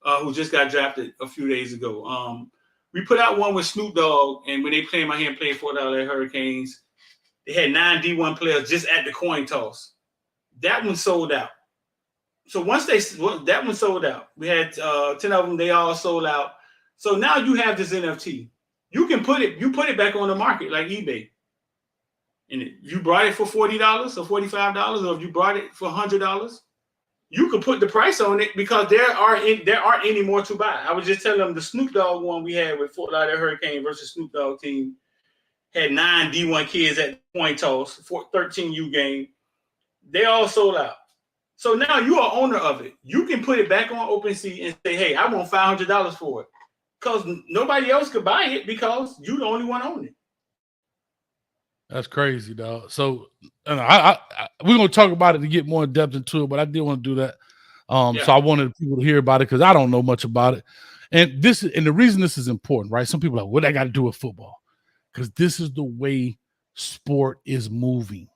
who just got drafted a few days ago. We put out one with Snoop Dogg, and when they played my hand, played Fort Lauderdale Hurricanes, they had 9 D1 players just at the coin toss. That one sold out. So once that one sold out, we had 10 of them. They all sold out. So now you have this NFT. You can put it back on the market like eBay. And if you brought it for $40 or $45, or if you brought it for $100, you could put the price on it because there aren't any more to buy. I was just telling them the Snoop Dogg one we had with Fort Lauderdale Hurricane versus Snoop Dogg team had 9 D1 kids at coin toss, 13U game. They all sold out. So now you are owner of it. You can put it back on OpenSea and say, hey, I want $500 for it. Because nobody else could buy it because you're the only one owning it. That's crazy, dog. So we're gonna talk about it to get more in depth into it, but I did want to do that. So I wanted people to hear about it because I don't know much about it. And the reason this is important, right? Some people are like, what I got to do with football? Because this is the way sport is moving.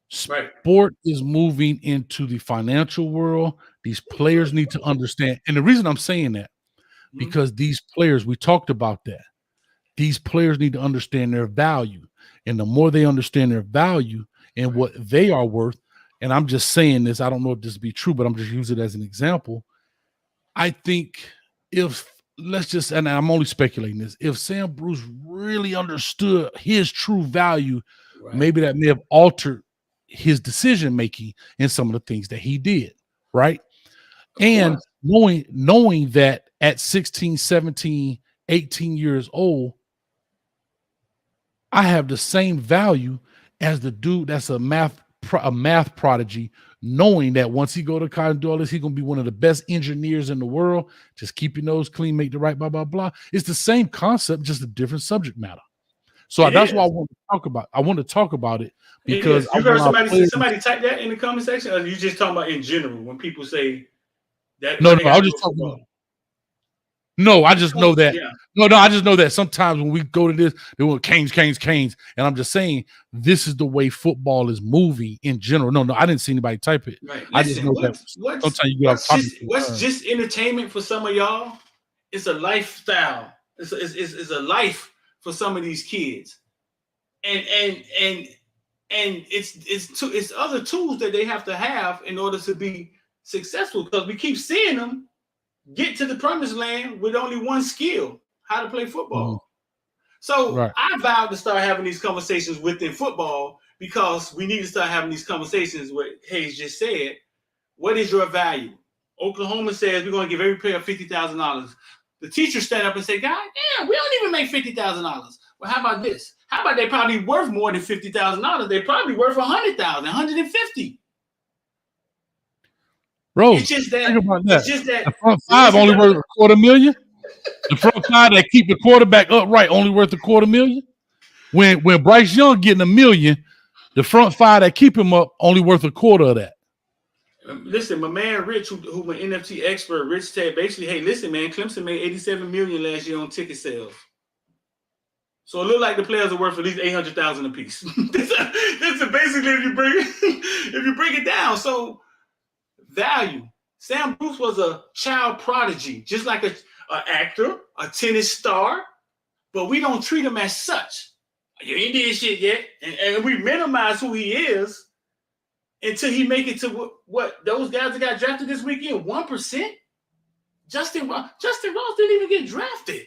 Sport is moving into the financial world. These players need to understand. And the reason I'm saying that, because these players, we talked about that. These players need to understand their value. And the more they understand their value and what they are worth, and I'm just saying this, I don't know if this be true, but I'm just using it as an example. I think and I'm only speculating this, if Sam Bruce really understood his true value, maybe that may have altered his decision-making in some of the things that he did, right? And knowing that at 16, 17, 18 years old, I have the same value as the dude that's a math a math prodigy, knowing that once he go to college and do all this, he's gonna be one of the best engineers in the world. Just keep your nose clean, make the right blah blah blah. It's the same concept, just a different subject matter. So that's why I want to talk about. I want to talk about it because you heard somebody type that in the comment section, or you just talking about in general when people say that? No, I was just talking about. No, I just know that. Yeah. No, I just know that sometimes when we go to this, they want Canes, and I'm just saying this is the way football is moving in general. No, I didn't see anybody type it. Right. I just know that sometimes you what's just entertainment for some of y'all? It's a lifestyle. It's a life for some of these kids, and it's other tools that they have to have in order to be successful, because we keep seeing them get to the promised land with only one skill: how to play football. So I vowed to start having these conversations within football, because we need to start having these conversations. What Hayes just said: what is your value? Oklahoma says we're going to give every player $50,000. The teachers stand up and say, God damn, we don't even make $50,000. Well, how about this? How about they probably worth more than $50,000? They're probably worth $100,000, $150,000. Bro, it's just that. It's just that the front five only worth $250,000. The front five that keep the quarterback upright only worth $250,000. When Bryce Young getting $1 million, the front five that keep him up only worth $250,000 of that. Listen, my man Rich, who's an NFT expert, Rich said basically, hey, listen, man, Clemson made $87 million last year on ticket sales. So it looked like the players are worth at least $800,000 a piece. This is basically if you break it down. So value. Sam Bruce was a child prodigy, just like an actor, a tennis star, but we don't treat him as such. You ain't did shit yet, and we minimize who he is until he make it to what those guys that got drafted this weekend, 1%. Justin Ross didn't even get drafted.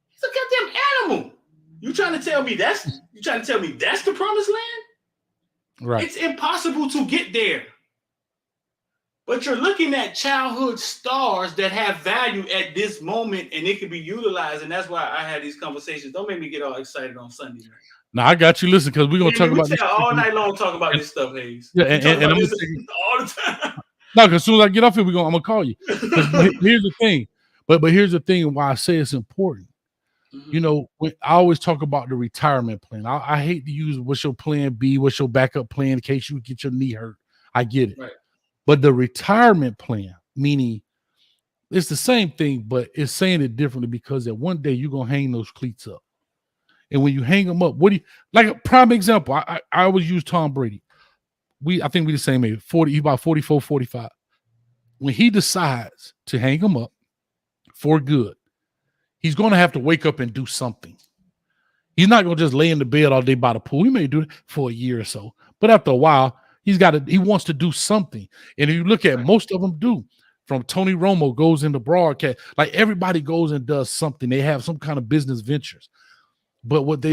He's a goddamn animal. You trying to tell me that's the promised land? Right. It's impossible to get there. But you're looking at childhood stars that have value at this moment, and it can be utilized. And that's why I had these conversations. Don't make me get all excited on Sunday, man. Now I got you. Listen, because we're gonna talk about this all night long. Talk about this stuff, Hayes. Yeah, and I'm gonna all the time. No, because as soon as I get off here, I'm gonna call you. Here's the thing, but here's the thing why I say it's important. Mm-hmm. You know, I always talk about the retirement plan. I hate to use what's your plan B, what's your backup plan in case you get your knee hurt. I get it, right. But the retirement plan, meaning it's the same thing, but it's saying it differently because that one day you're gonna hang those cleats up. And when you hang them up, what do you like? A prime example, I always use Tom Brady. I think we the same age, 40, he's about 44, 45. When he decides to hang them up for good, he's going to have to wake up and do something. He's not going to just lay in the bed all day by the pool. He may do it for a year or so, but after a while, he wants to do something. And if you look at most of them do, from Tony Romo goes into broadcast, like everybody goes and does something. They have some kind of business ventures. But what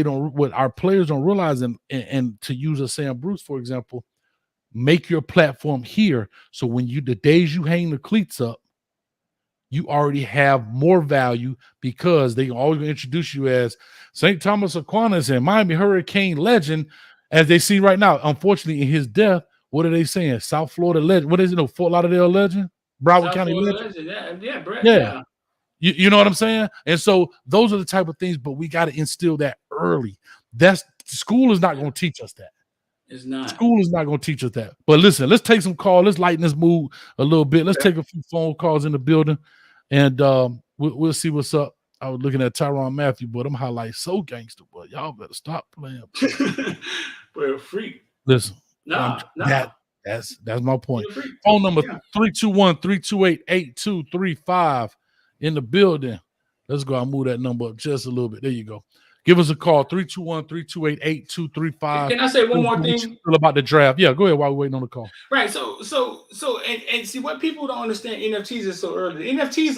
our players don't realize, and to use a Sam Bruce, for example, make your platform here. So when the days you hang the cleats up, you already have more value because they always going to introduce you as St. Thomas Aquinas and Miami Hurricane legend, as they see right now. Unfortunately, in his death, what are they saying? South Florida legend. What is it? Fort Lauderdale legend? Broward County legend? Yeah, Brett. Yeah. You know what I'm saying? And so those are the type of things, but we got to instill that early. School is not going to teach us that. It's not. School is not going to teach us that. But listen, let's take some calls. Let's lighten this mood a little bit. Let's take a few phone calls in the building, and we'll see what's up. I was looking at Tyrann Mathieu, but I'm highlighting so gangster, but y'all better stop playing. We're a freak. Listen, that's my point. Phone number 321-328-8235 in the building. Let's go. I'll move that number up just a little bit. There you go. Give us a call, 321-328-8235. Can I say one more thing about the draft? Yeah, go ahead while we're waiting on the call. Right. So, and see what people don't understand. NFTs is so early. The NFTs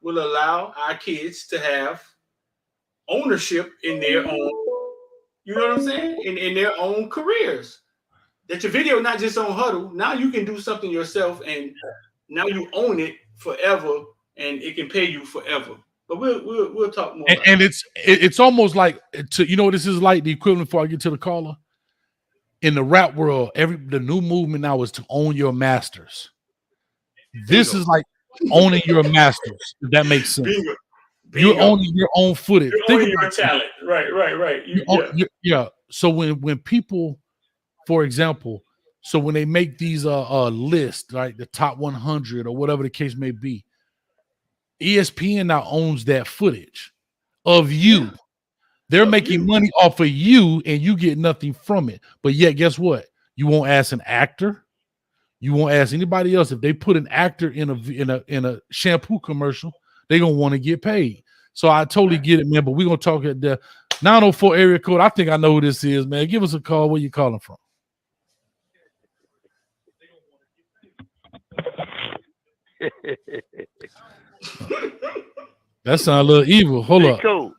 will allow our kids to have ownership in their own. You know what I'm saying? In their own careers. That your video not just on Huddle. Now you can do something yourself, and now you own it forever, and it can pay you forever. But we'll talk more. And it's almost like, you know what this is like, the equivalent before I get to the caller? in the rap world, the new movement now is to own your masters. This is like owning your masters, if that makes sense. Bingo. You're owning your own footage. You're owning your talent. Right. Yeah. So when people, for example, so when they make these lists, right, the top 100 or whatever the case may be, ESPN now owns that footage of you. Yeah. They're making money off of you, and you get nothing from it. But yet, guess what? You won't ask an actor. You won't ask anybody else. If they put an actor in a shampoo commercial, they're gonna want to get paid. So I totally get it, man. But we're gonna talk at the 904 area code. I think I know who this is, man. Give us a call. Where you calling from? That sounds a little evil. Hold up. Coach.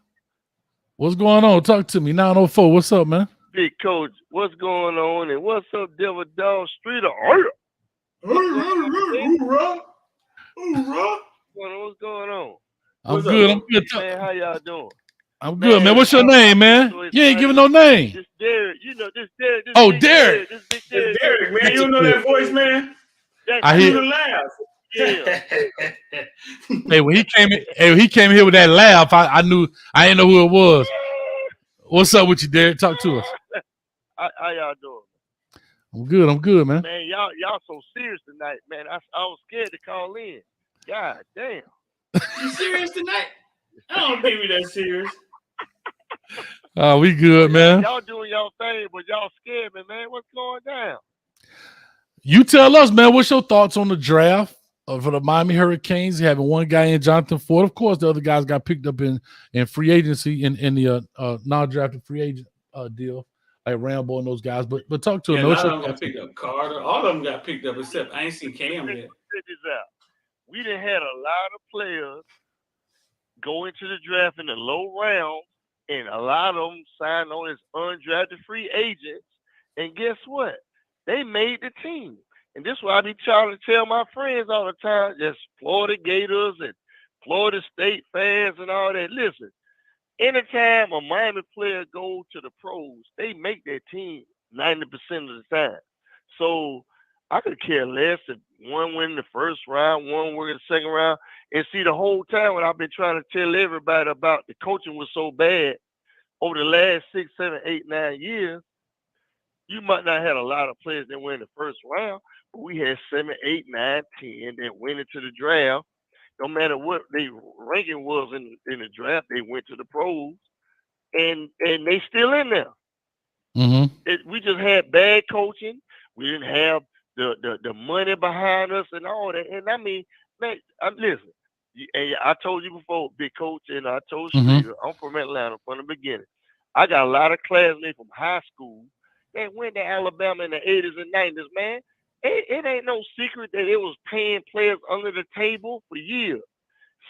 What's going on? Talk to me. 904. What's up, man? Big Coach, what's going on? And what's up, Devil Dog Street? Hoorah. What's going on? I'm good. I'm good. Man, how y'all doing? I'm good, man. What's your name, man? You ain't giving no name. This Derek. You know this Derek. Oh, Derek. This big Derek, man. You don't know that voice, man? I hear the laugh. Yeah. Hey, when he came here with that laugh, I didn't know who it was. What's up with you, Derek? Talk to us. How y'all doing? I'm good, man. Man, y'all so serious tonight, man. I was scared to call in. God damn. You serious tonight? I don't think we that serious. We good, man. Y'all doing y'all thing, but y'all scared me, man. What's going down? You tell us, man. What's your thoughts on the draft for the Miami Hurricanes? Having one guy in Jonathan Ford. Of course, the other guys got picked up in free agency in the non-drafted free agent deal, like Rambo and those guys. But talk to them. A lot of them got picked up. Carter. All of them got picked up, except I ain't seen Cam yet. Check this out. We done had a lot of players go into the draft in the low rounds, and a lot of them signed on as undrafted free agents. And guess what? They made the team. And this is why I be trying to tell my friends all the time, just Florida Gators and Florida State fans and all that. Listen, anytime a Miami player goes to the pros, they make their team 90% of the time. So I could care less if one win the first round, one win the second round. And see, the whole time when I've been trying to tell everybody about the coaching was so bad over the last 6, 7, 8, 9 years, you might not have a lot of players that win the first round, but we had 7, 8, 9, 10 that went into the draft. No matter what their ranking was in the draft, they went to the pros, and they still in there. Mm-hmm. We just had bad coaching. We didn't have the money behind us and all that. And I mean, man, listen. And I told you before, Big Coach, and I told you, I'm from Atlanta from the beginning. I got a lot of classmates from high school that went to Alabama in the 80s and 90s, man. It ain't no secret that it was paying players under the table for years.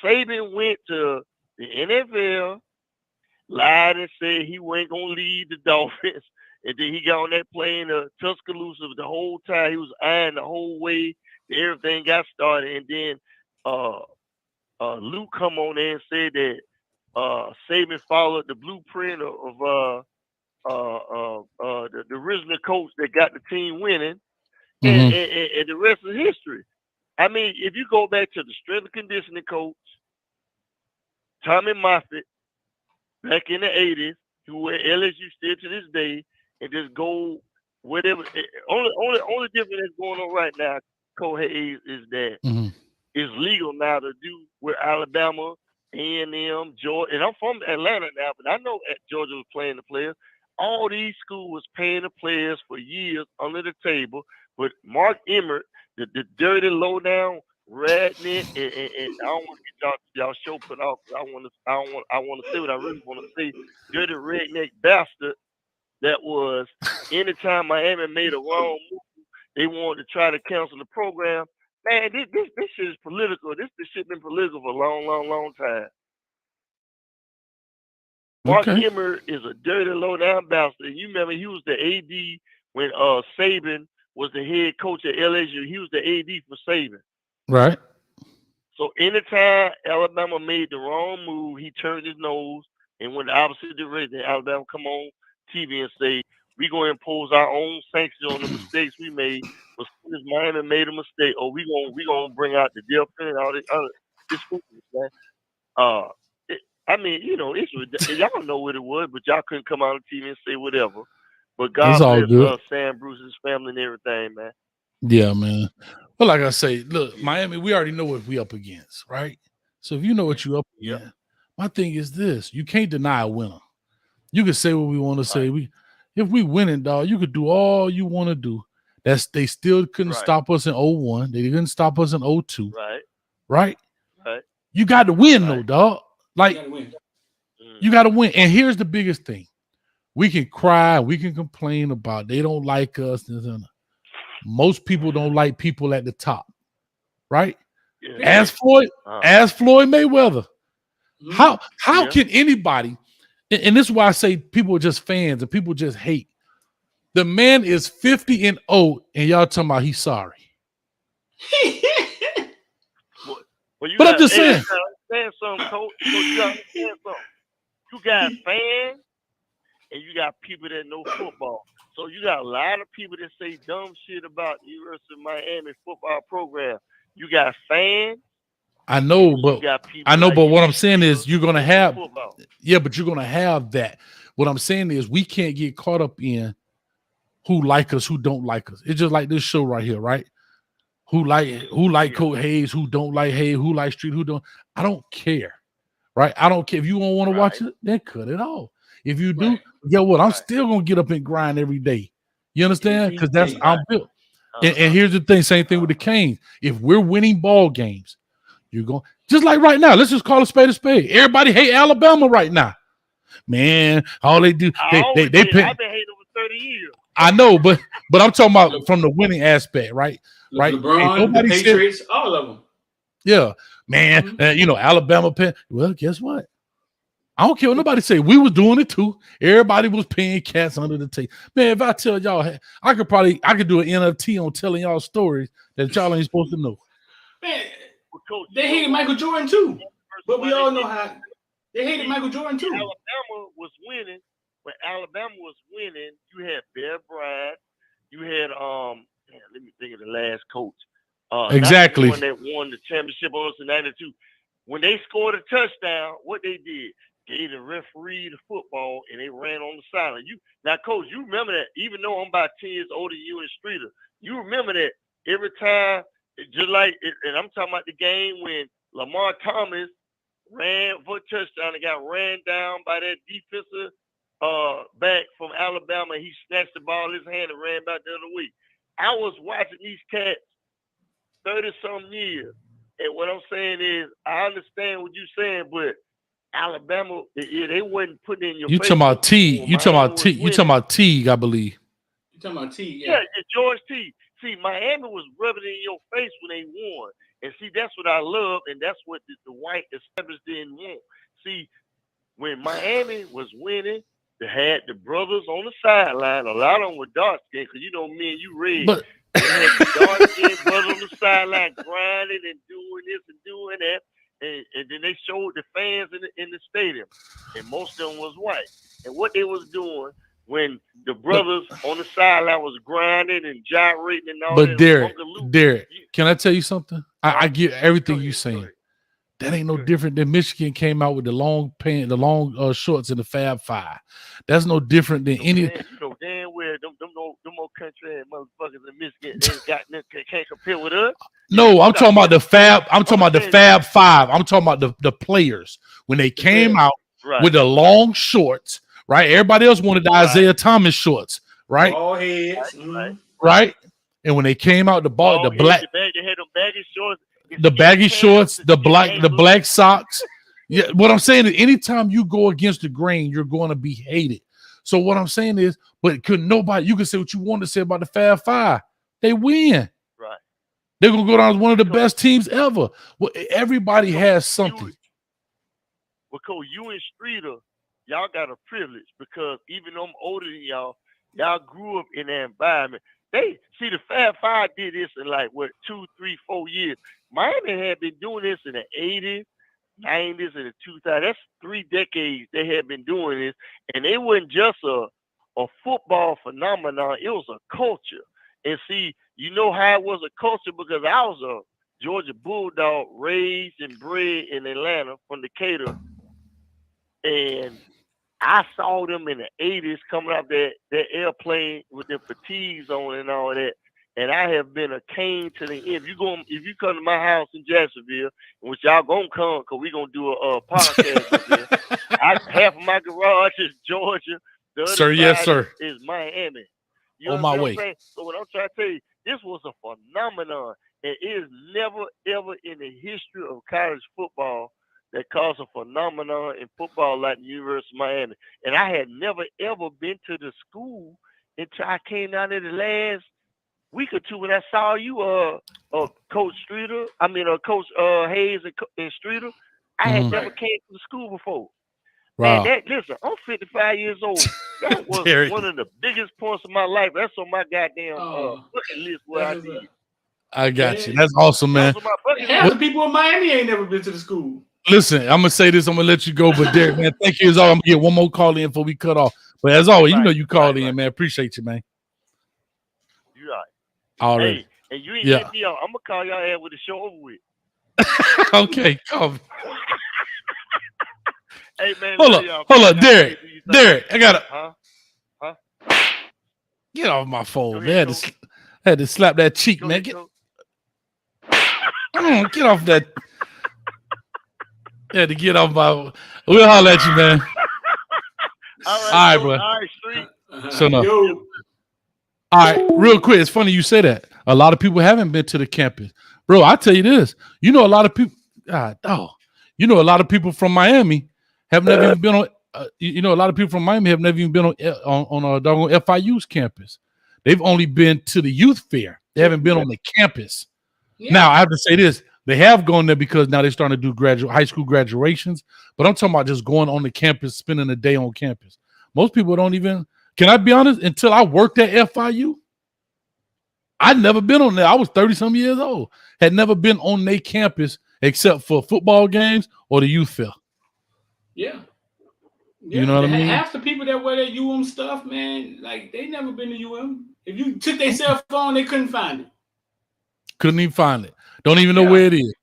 Saban went to the NFL, lied and said he wasn't going to lead the Dolphins. And then he got on that plane to Tuscaloosa the whole time. He was eyeing the whole way everything got started. And then Luke come on there and said that Saban followed the blueprint of the original coach that got the team winning. And the rest is history. I mean, if you go back to the strength and conditioning coach, Tommy Moffitt, back in the 80s, who at LSU still to this day, and just go whatever. Only difference that's going on right now, Kohei, is that it's legal now to do with Alabama, A&M, Georgia, and I'm from Atlanta now, but I know Georgia was playing the players. All these schools was paying the players for years under the table, but Mark Emmert, the dirty, low-down redneck, and I don't want to get y'all show put off. I want to say what I really want to say. Dirty redneck bastard. That was anytime Miami made a wrong move, they wanted to try to cancel the program. Man, this shit is political. This shit been political for a long time. Mark Emmert is a dirty, low-down bastard. You remember he was the AD when Saban was the head coach at LSU. He was the AD for Saban. Right. So anytime Alabama made the wrong move, he turned his nose and went the opposite direction. Alabama come on TV and say, we gonna impose our own sanctions on the mistakes we made. But as soon as Miami made a mistake, we gonna bring out the death penalty and all this other this foolishness, man. I mean, y'all know what it was, but y'all couldn't come out on TV and say whatever. But God It's all bless good. Sam Bruce's family and everything, man. Yeah, man. But like I say, look, Miami, we already know what we up against, right? So if you know what you up against, my thing is this: you can't deny a winner. You can say what we want to say. If we winning, dog, you could do all you want to do. They still couldn't stop us in 01. They couldn't stop us in 02. Right? You got to win, though, dog. Like you got to win. And here's the biggest thing: we can cry, we can complain about they don't like us. Most people don't like people at the top, right? Yeah. As Floyd Mayweather. How can anybody? And this is why I say people are just fans and people just hate. The man is 50-0, and y'all talking about he's sorry. But I'm just saying. Understand something, Coach. You gotta understand something. You got fans and you got people that know football. So you got a lot of people that say dumb shit about the University of Miami football program. You got fans. I know, but what I'm saying is you're gonna have but you're gonna have that. What I'm saying is we can't get caught up in who like us, who don't like us. It's just like this show right here, right? Who like Coach Hayes, who don't like Hayes, who like Street, who don't. I don't care, right? I don't care. If you don't want to watch it, then cut it off. If you do, guess what? I'm still gonna get up and grind every day. You understand? Because that's I'm built. And here's the thing, same thing with the Canes. If we're winning ball games, you're going just like right now. Let's just call a spade a spade. Everybody hate Alabama right now. Man, all they do, they I've been hating over 30 years. I know, but I'm talking about from the winning aspect, right? Right. LeBron, the Patriots, all of them. Yeah, man. Alabama. Well, guess what? I don't care what nobody say. We was doing it too. Everybody was paying cats under the table. Man, if I tell y'all, I could do an NFT on telling y'all stories that y'all ain't supposed to know. Man, they hated Michael Jordan too. But we all know how they hated Michael Jordan too. Alabama was winning. When Alabama was winning, you had Bear Bryant. You had let me think of the last coach. Exactly. The one that won the championship on us in '92. When they scored a touchdown, what they did? Gave the referee the football and they ran on the sideline. Now, Coach, you remember that? Even though I'm about 10 years older than you and Streeter, you remember that every time, just like, and I'm talking about the game when Lamar Thomas ran for a touchdown and got ran down by that defensive back from Alabama. He snatched the ball in his hand and ran back the other way. I was watching these cats 30-some years, and what I'm saying is, I understand what you're saying, but Alabama, they wasn't putting in your face. You talking about T? You talking about T? You talking about T? I believe. You talking about T? Yeah, it's George T. See, Miami was rubbing it in your face when they won, and see, that's what I love, and that's what the white establishment didn't want. See, when Miami was winning, they had the brothers on the sideline. A lot of them were dark skinned, because me and you red. But they had the dark skinned brothers on the sideline grinding and doing this and doing that. And then they showed the fans in the stadium, and most of them was white. And what they was doing when the brothers on the sideline was grinding and gyrating and all that. But Derek, can I tell you something? I get everything you're saying. That ain't no different than Michigan came out with the long pants, the long shorts in the Fab Five. That's no different than any. You know damn well them old country and motherfuckers in Michigan they can't compare with us. No, I'm talking about the Fab. I'm talking about the Fab Five. I'm talking about the players when they came out with the long shorts. Right, everybody else wanted the Isaiah Thomas shorts. Right, all heads. Right, and when they came out, the black, they had them baggy shorts. The baggy shorts, the black socks. Yeah, what I'm saying is anytime you go against the grain, you're going to be hated. So what I'm saying is, but you can say what you want to say about the Fab Five. They win. Right. They're going to go down as one of the best teams ever. Well, everybody has something. Coach, you and Streeter, y'all got a privilege because even though I'm older than y'all grew up in that environment. The Fab Five did this in 2, 3, 4 years. Miami had been doing this in the 80s, 90s, and the 2000s. That's 3 decades they had been doing this, and they wasn't just a a football phenomenon. It was a culture. And see, you know how it was a culture because I was a Georgia Bulldog raised and bred in Atlanta from Decatur. And I saw them in the 80s coming out that airplane with their fatigues on and all that. And I have been a cane to the end. If you come to my house in Jacksonville, which y'all gonna come because we're gonna do a podcast up there. Half of my garage is Georgia. The other Sir, yes, side sir. is Miami. You On my understand way. what I'm saying? So what I'm trying to tell you, this was a phenomenon. And it is never, ever in the history of college football that caused a phenomenon in football like the University of Miami. And I had never, ever been to the school until I came down there the last week or two when I saw you, Coach Streeter. Coach Hayes and Streeter. I had never came to the school before. Wow. Man, listen, I'm 55 years old. That was one of the biggest points of my life. That's on my goddamn bucket list where I need. I got you. That's awesome, man. Half the people in Miami ain't never been to the school. Listen, I'm gonna say this. I'm gonna let you go, but Derek, man, thank you as always. I'm gonna get one more call in before we cut off. But as always, you know you called in, man. Appreciate you, man. You right. Already. Hey, and you ain't let me out. I'm gonna call y'all ass with the show over with. Okay, come. Hey man, hold up, Derek. Derek, I gotta. Huh? Get off my phone, man. I had to slap that cheek, man. Get off that. Had to get off my. We'll holler at you, man. All right, bro. All right, Street. So no. All right, real quick. It's funny you say that. A lot of people haven't been to the campus, bro. I tell you this. You know, a lot of people. You know, a lot of people from Miami have never even been on. A lot of people from Miami have never even been on a doggone FIU's campus. They've only been to the youth fair. They haven't been on the campus. Yeah. Now I have to say this. They have gone there because now they're starting to do high school graduations. But I'm talking about just going on the campus, spending a day on campus. Most people don't even, can I be honest, until I worked at FIU, I'd never been on there. I was 30-some years old. Had never been on their campus except for football games or the youth fair. Yeah. You know what I mean? Half the people that wear that UM stuff, man, like they never been to UM. If you took their cell phone, they couldn't find it. Couldn't even find it. Don't even know where it is.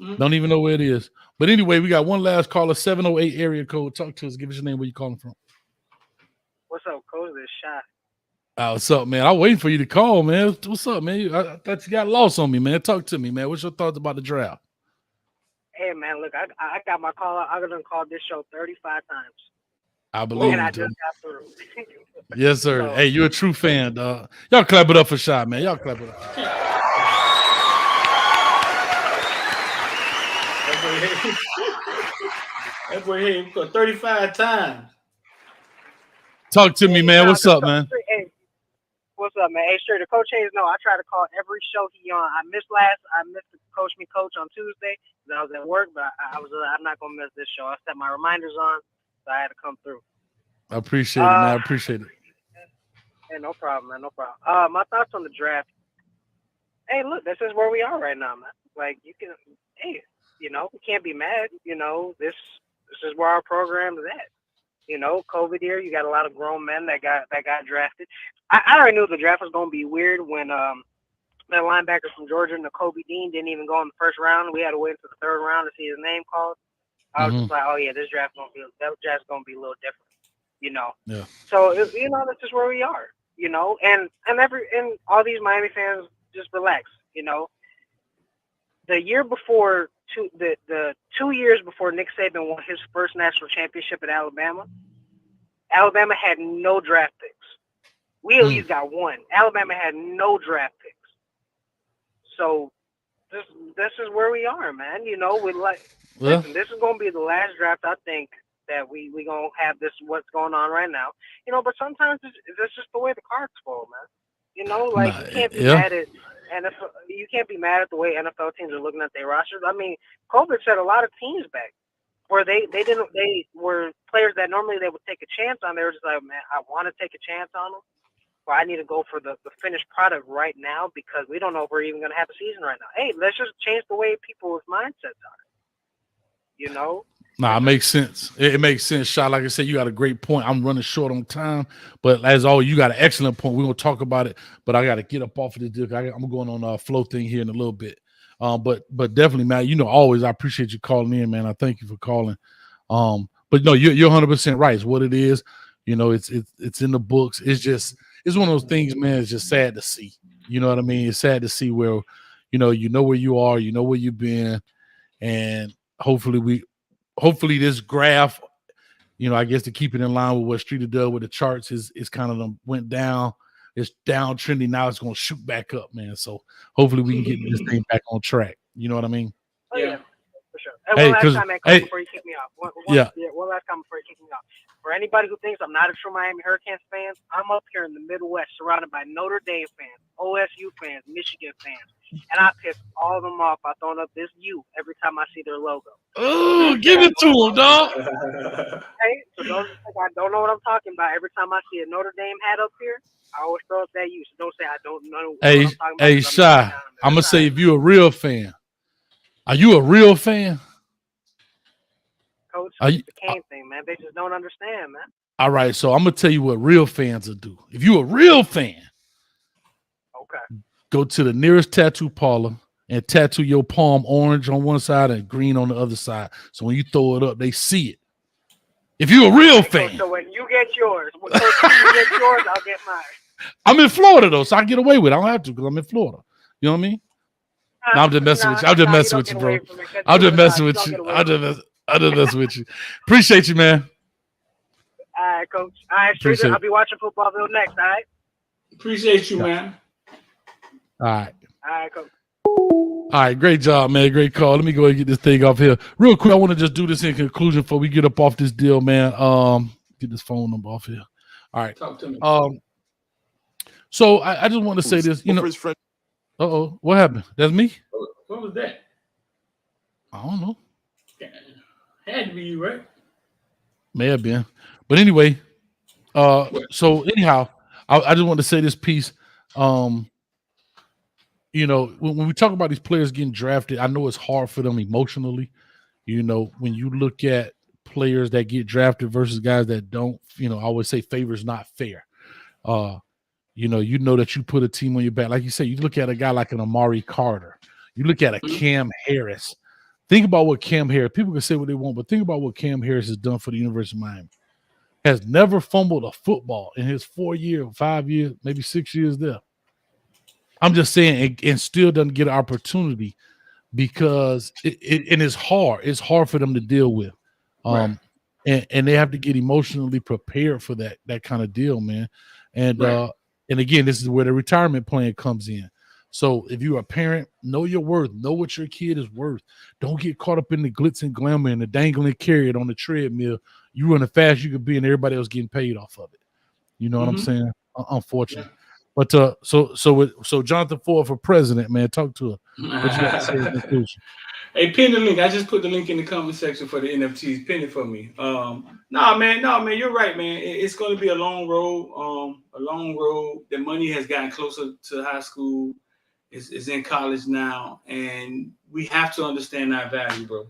Mm-hmm. Don't even know where it is. But anyway, we got one last caller, 708 area code. Talk to us. Give us your name. Where you calling from? What's up, Coach? This shot. What's up, man? I'm waiting for you to call, man. What's up, man? I thought you got lost on me, man. Talk to me, man. What's your thoughts about the draft? Hey, man, look, I got my call. I done called this show 35 times. I believe and you. I just got through. Yes, sir. So, hey, you're a true fan, dog. Y'all clap it up for Shot, man. Y'all clap it up. That boy hit him 35 times. Talk to me, man. What's up, man? Hey, what's up, man? Hey, sure. The Coach Hayes, no, I try to call every show he on. I missed the Coach Me Coach on Tuesday because I was at work, but I'm not gonna miss this show. I set my reminders on, so I had to come through. I appreciate it, man. I appreciate it. Hey, no problem, man. No problem. My thoughts on the draft. Hey, look, this is where we are right now, man. Like, you can, hey, we can't be mad. This is where our program is at. COVID year, you got a lot of grown men that got drafted. I already knew the draft was going to be weird when that linebacker from Georgia, Nakobe Dean, didn't even go in the first round. We had to wait until the third round to see his name called. I was just like, oh yeah, this draft's going to be a little different. Yeah. So this is where we are. And all these Miami fans just relax. The year before, the 2 years before Nick Saban won his first national championship at Alabama had no draft picks. We at least got one. Alabama had no draft picks. So this is where we are, man. Listen, this is going to be the last draft, I think, that we going to have this, what's going on right now. But sometimes it's just the way the cards fall, man. You can't be mad at NFL. You can't be mad at the way NFL teams are looking at their rosters. I mean, COVID set a lot of teams back where they were players that normally they would take a chance on. They were just like, man, I want to take a chance on them, or I need to go for the finished product right now because we don't know if we're even going to have a season right now. Hey, let's just change the way people's mindsets are. Nah, it makes sense. It makes sense, Shot. Like I said, you got a great point. I'm running short on time, but as always, you got an excellent point. We're gonna talk about it, but I got to get up off of this deal. I'm going on a flow thing here in a little bit. But definitely, man. Always I appreciate you calling in, man. I thank you for calling. But no, you're 100% right. It's what it is. It's in the books. It's one of those things, man. It's just sad to see. You know what I mean? It's sad to see where, you know where you are, you know where you've been, and hopefully this graph, I guess to keep it in line with what Streeter does with the charts is kind of went down. It's down trending. Now it's going to shoot back up, man. So hopefully we can get this thing back on track. You know what I mean? Oh, yeah, for sure. And one last time, man, before you kick me off. One last comment before you kick me off. For anybody who thinks I'm not a true Miami Hurricanes fan, I'm up here in the Midwest surrounded by Notre Dame fans, OSU fans, Michigan fans. And I piss all of them off by throwing up this U every time I see their logo. Oh, give it to them, dog. Hey, so don't think I don't know what I'm talking about. Every time I see a Notre Dame hat up here, I always throw up that U. So don't say I don't know what I'm talking about. Hey, Shy, I'm going to say if you're a real fan, are you a real fan? Coach, it's the Kane thing, man. They just don't understand, man. All right, so I'm going to tell you what real fans will do. If you're a real fan, okay, go to the nearest tattoo parlor and tattoo your palm orange on one side and green on the other side. So when you throw it up, they see it. If you're a real fan. So when you get yours, I'll get mine. I'm in Florida, though, so I get away with it. I don't have to because I'm in Florida. You know what I mean? No, I'm just messing with you. I'm just messing with you, bro. I'm just messing with you. I'm just messing with you. Appreciate you, man. All right, Coach. All right, Streeter, I'll be watching Footballville next, all right? Appreciate you, man. All right. All right, Coach. All right, great job, man. Great call. Let me go ahead and get this thing off here. Real quick, I want to just do this in conclusion before we get up off this deal, man. Get this phone number off here. All right. Talk to me. So I just want to say this, Uh-oh, what happened? That's me? What was that? I don't know. Had to be you, right? May have been. But anyway, so anyhow, I just want to say this piece. When we talk about these players getting drafted, I know it's hard for them emotionally. When you look at players that get drafted versus guys that don't, I always say favor's not fair. You know that you put a team on your back. Like you said, you look at a guy like an Amari Carter. You look at a Cam Harris. Think about what Cam Harris, people can say what they want, but think about what Cam Harris has done for the University of Miami. Has never fumbled a football in his 4 years, 5 years, maybe 6 years there. I'm just saying, and still doesn't get an opportunity because it's hard. It's hard for them to deal with. Right. And they have to get emotionally prepared for that kind of deal, man. And and again, this is where the retirement plan comes in. So if you're a parent, know your worth. Know what your kid is worth. Don't get caught up in the glitz and glamour and the dangling carrot on the treadmill. You run as fast as you could be, and everybody else getting paid off of it. You know what I'm saying? Unfortunately. But so Jonathan Ford for president, man, talk to her. What you got to say in conclusion? Hey, pin the link. I just put the link in the comment section for the NFTs. Pin it for me. No, man, you're right, man. It's going to be a long road. The money has gotten closer to high school. It's in college now, and we have to understand our value, bro.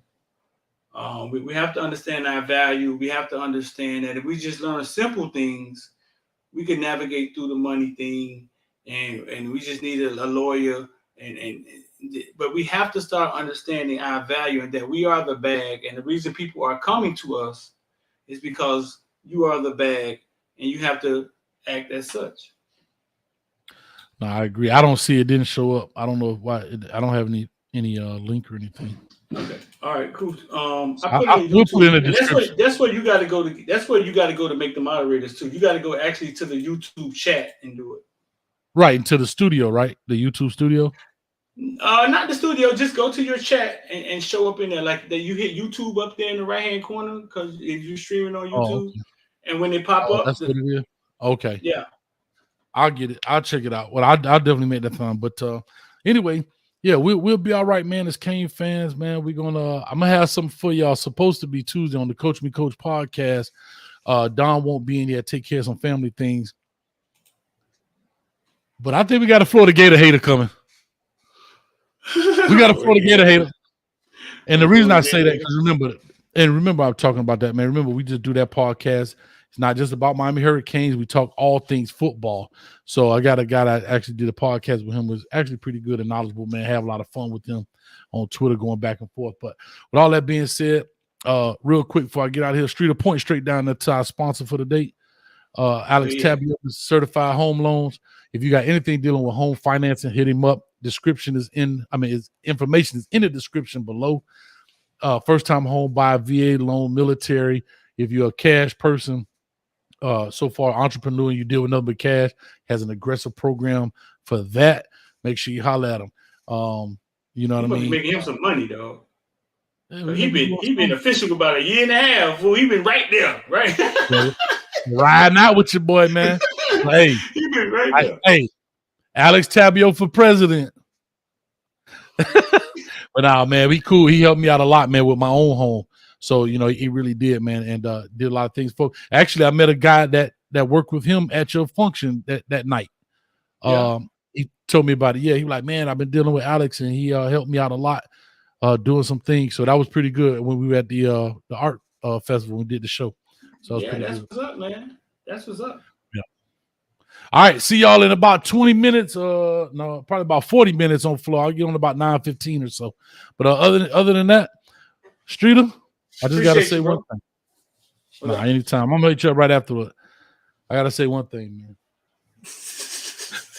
We have to understand our value. We have to understand that if we just learn simple things, we can navigate through the money thing, and we just need a lawyer. But we have to start understanding our value and that we are the bag. And the reason people are coming to us is because you are the bag, and you have to act as such. No, I agree. I don't see it. Didn't show up. I don't know why. I don't have any link or anything. Okay. All right. Cool. We'll put in a description. That's where you got to go to. That's where you got to go to make the moderators too. You got to go actually to the YouTube chat and do it. Right, into the studio, right? The YouTube studio. Not the studio. Just go to your chat and show up in there. Like that, you hit YouTube up there in the right hand corner because if you're streaming on YouTube, okay. And when they pop up, that's what it is. Okay. Yeah. I'll get it. I'll check it out. Well, I'll definitely make that fun. But anyway, yeah, we'll be all right, man. As Kane fans, man, I'm gonna have something for y'all. Supposed to be Tuesday on the Coach Me Coach podcast. Don won't be in here. Take care of some family things. But I think we got a Florida Gator hater coming. We got a Florida Gator hater. And the reason I say that, because remember, And remember, I'm talking about that, man. Remember, we just do that podcast. It's not just about Miami Hurricanes. We talk all things football. So I got a guy that actually did a podcast with him, was actually pretty good and knowledgeable, man. Have a lot of fun with him on Twitter, going back and forth. But with all that being said, real quick before I get out of here, Streeter, point straight down to our sponsor for the day. Alex Tabio is certified home loans. If you got anything dealing with home financing, hit him up. Information is in the description below. First time home buyer, VA loan, military. If you're a cash person, so far entrepreneur, you deal with nothing but cash, has an aggressive program for that. Make sure you holler at him. You know what I mean? Making him some money, though. He been official about a year and a half. Well, he been right there, right? Riding out with your boy, man. Hey, he been right there. Hey, Alex Tabio for president. But nah, man, we cool. He helped me out a lot, man, with my own home. So, you know, he really did, man, and did a lot of things for. Actually, I met a guy that worked with him at your function that night. Yeah. He told me about it. Yeah, he was like, man, I've been dealing with Alex, and he helped me out a lot, doing some things. So that was pretty good when we were at the art festival. We did the show. So yeah, that's good. What's up, man. That's what's up. Yeah. All right, see y'all in about 20 minutes. No, probably about 40 minutes on floor. I'll get on about 9:15 or so. But other than that, Streeter, I just gotta say one thing. Nah, anytime. I'm gonna hit you up right after it. I gotta say one thing, man.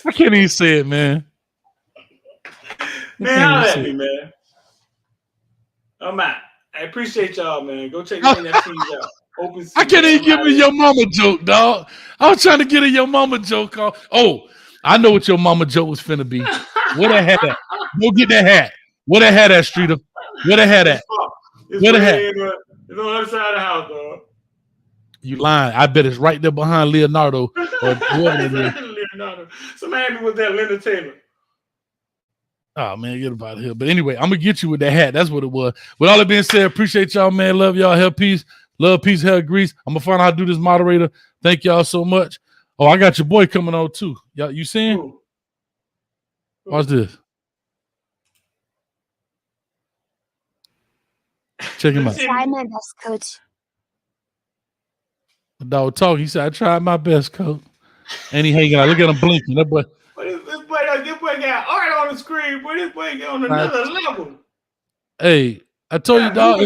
I can't even say it, man. Man, holla at me, man. I'm out. I appreciate y'all, man. Go check the NFTs out. Open I can't even give me your mama joke, dog. I was trying to get a your mama joke on. Oh, I know what your mama joke was finna be. Where the hat at? Go get that hat. Where the hat at, Streeter? Where the hat at? Where the hat? It's on the other side of the house, dog. You lying. I bet it's right there behind Leonardo. Or Leonardo. Somebody with that Linda Taylor. Oh, man, get about here. But anyway, I'm going to get you with that hat. That's what it was. With all that being said, appreciate y'all, man. Love y'all. Hell, peace. Love, peace, hell, grease. I'm going to find out how to do this moderator. Thank y'all so much. Oh, I got your boy coming on, too. Y'all, you seeing? Ooh. Watch this. Check him out. Try my best, coach. The dog talk. He said, I tried my best, coach. And he hanging out. Look at him blinking. That boy. This boy got art on the screen, but this boy got on another level. Hey, I told you, dog.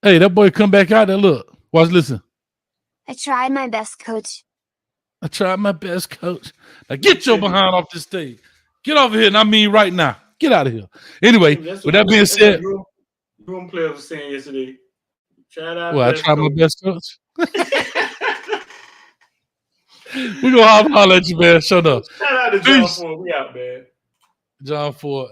Hey, that boy come back out there. Look. Watch, listen. I tried my best, coach. I tried my best, coach. Now get your behind off this stage. Get over here, and I mean right now. Get out of here. Anyway, with that being said. Room player was saying yesterday. I tried my best, coach. We're going to holler at you, man. Shut up. Shout out to Jon Ford. We out, man. Jon Ford.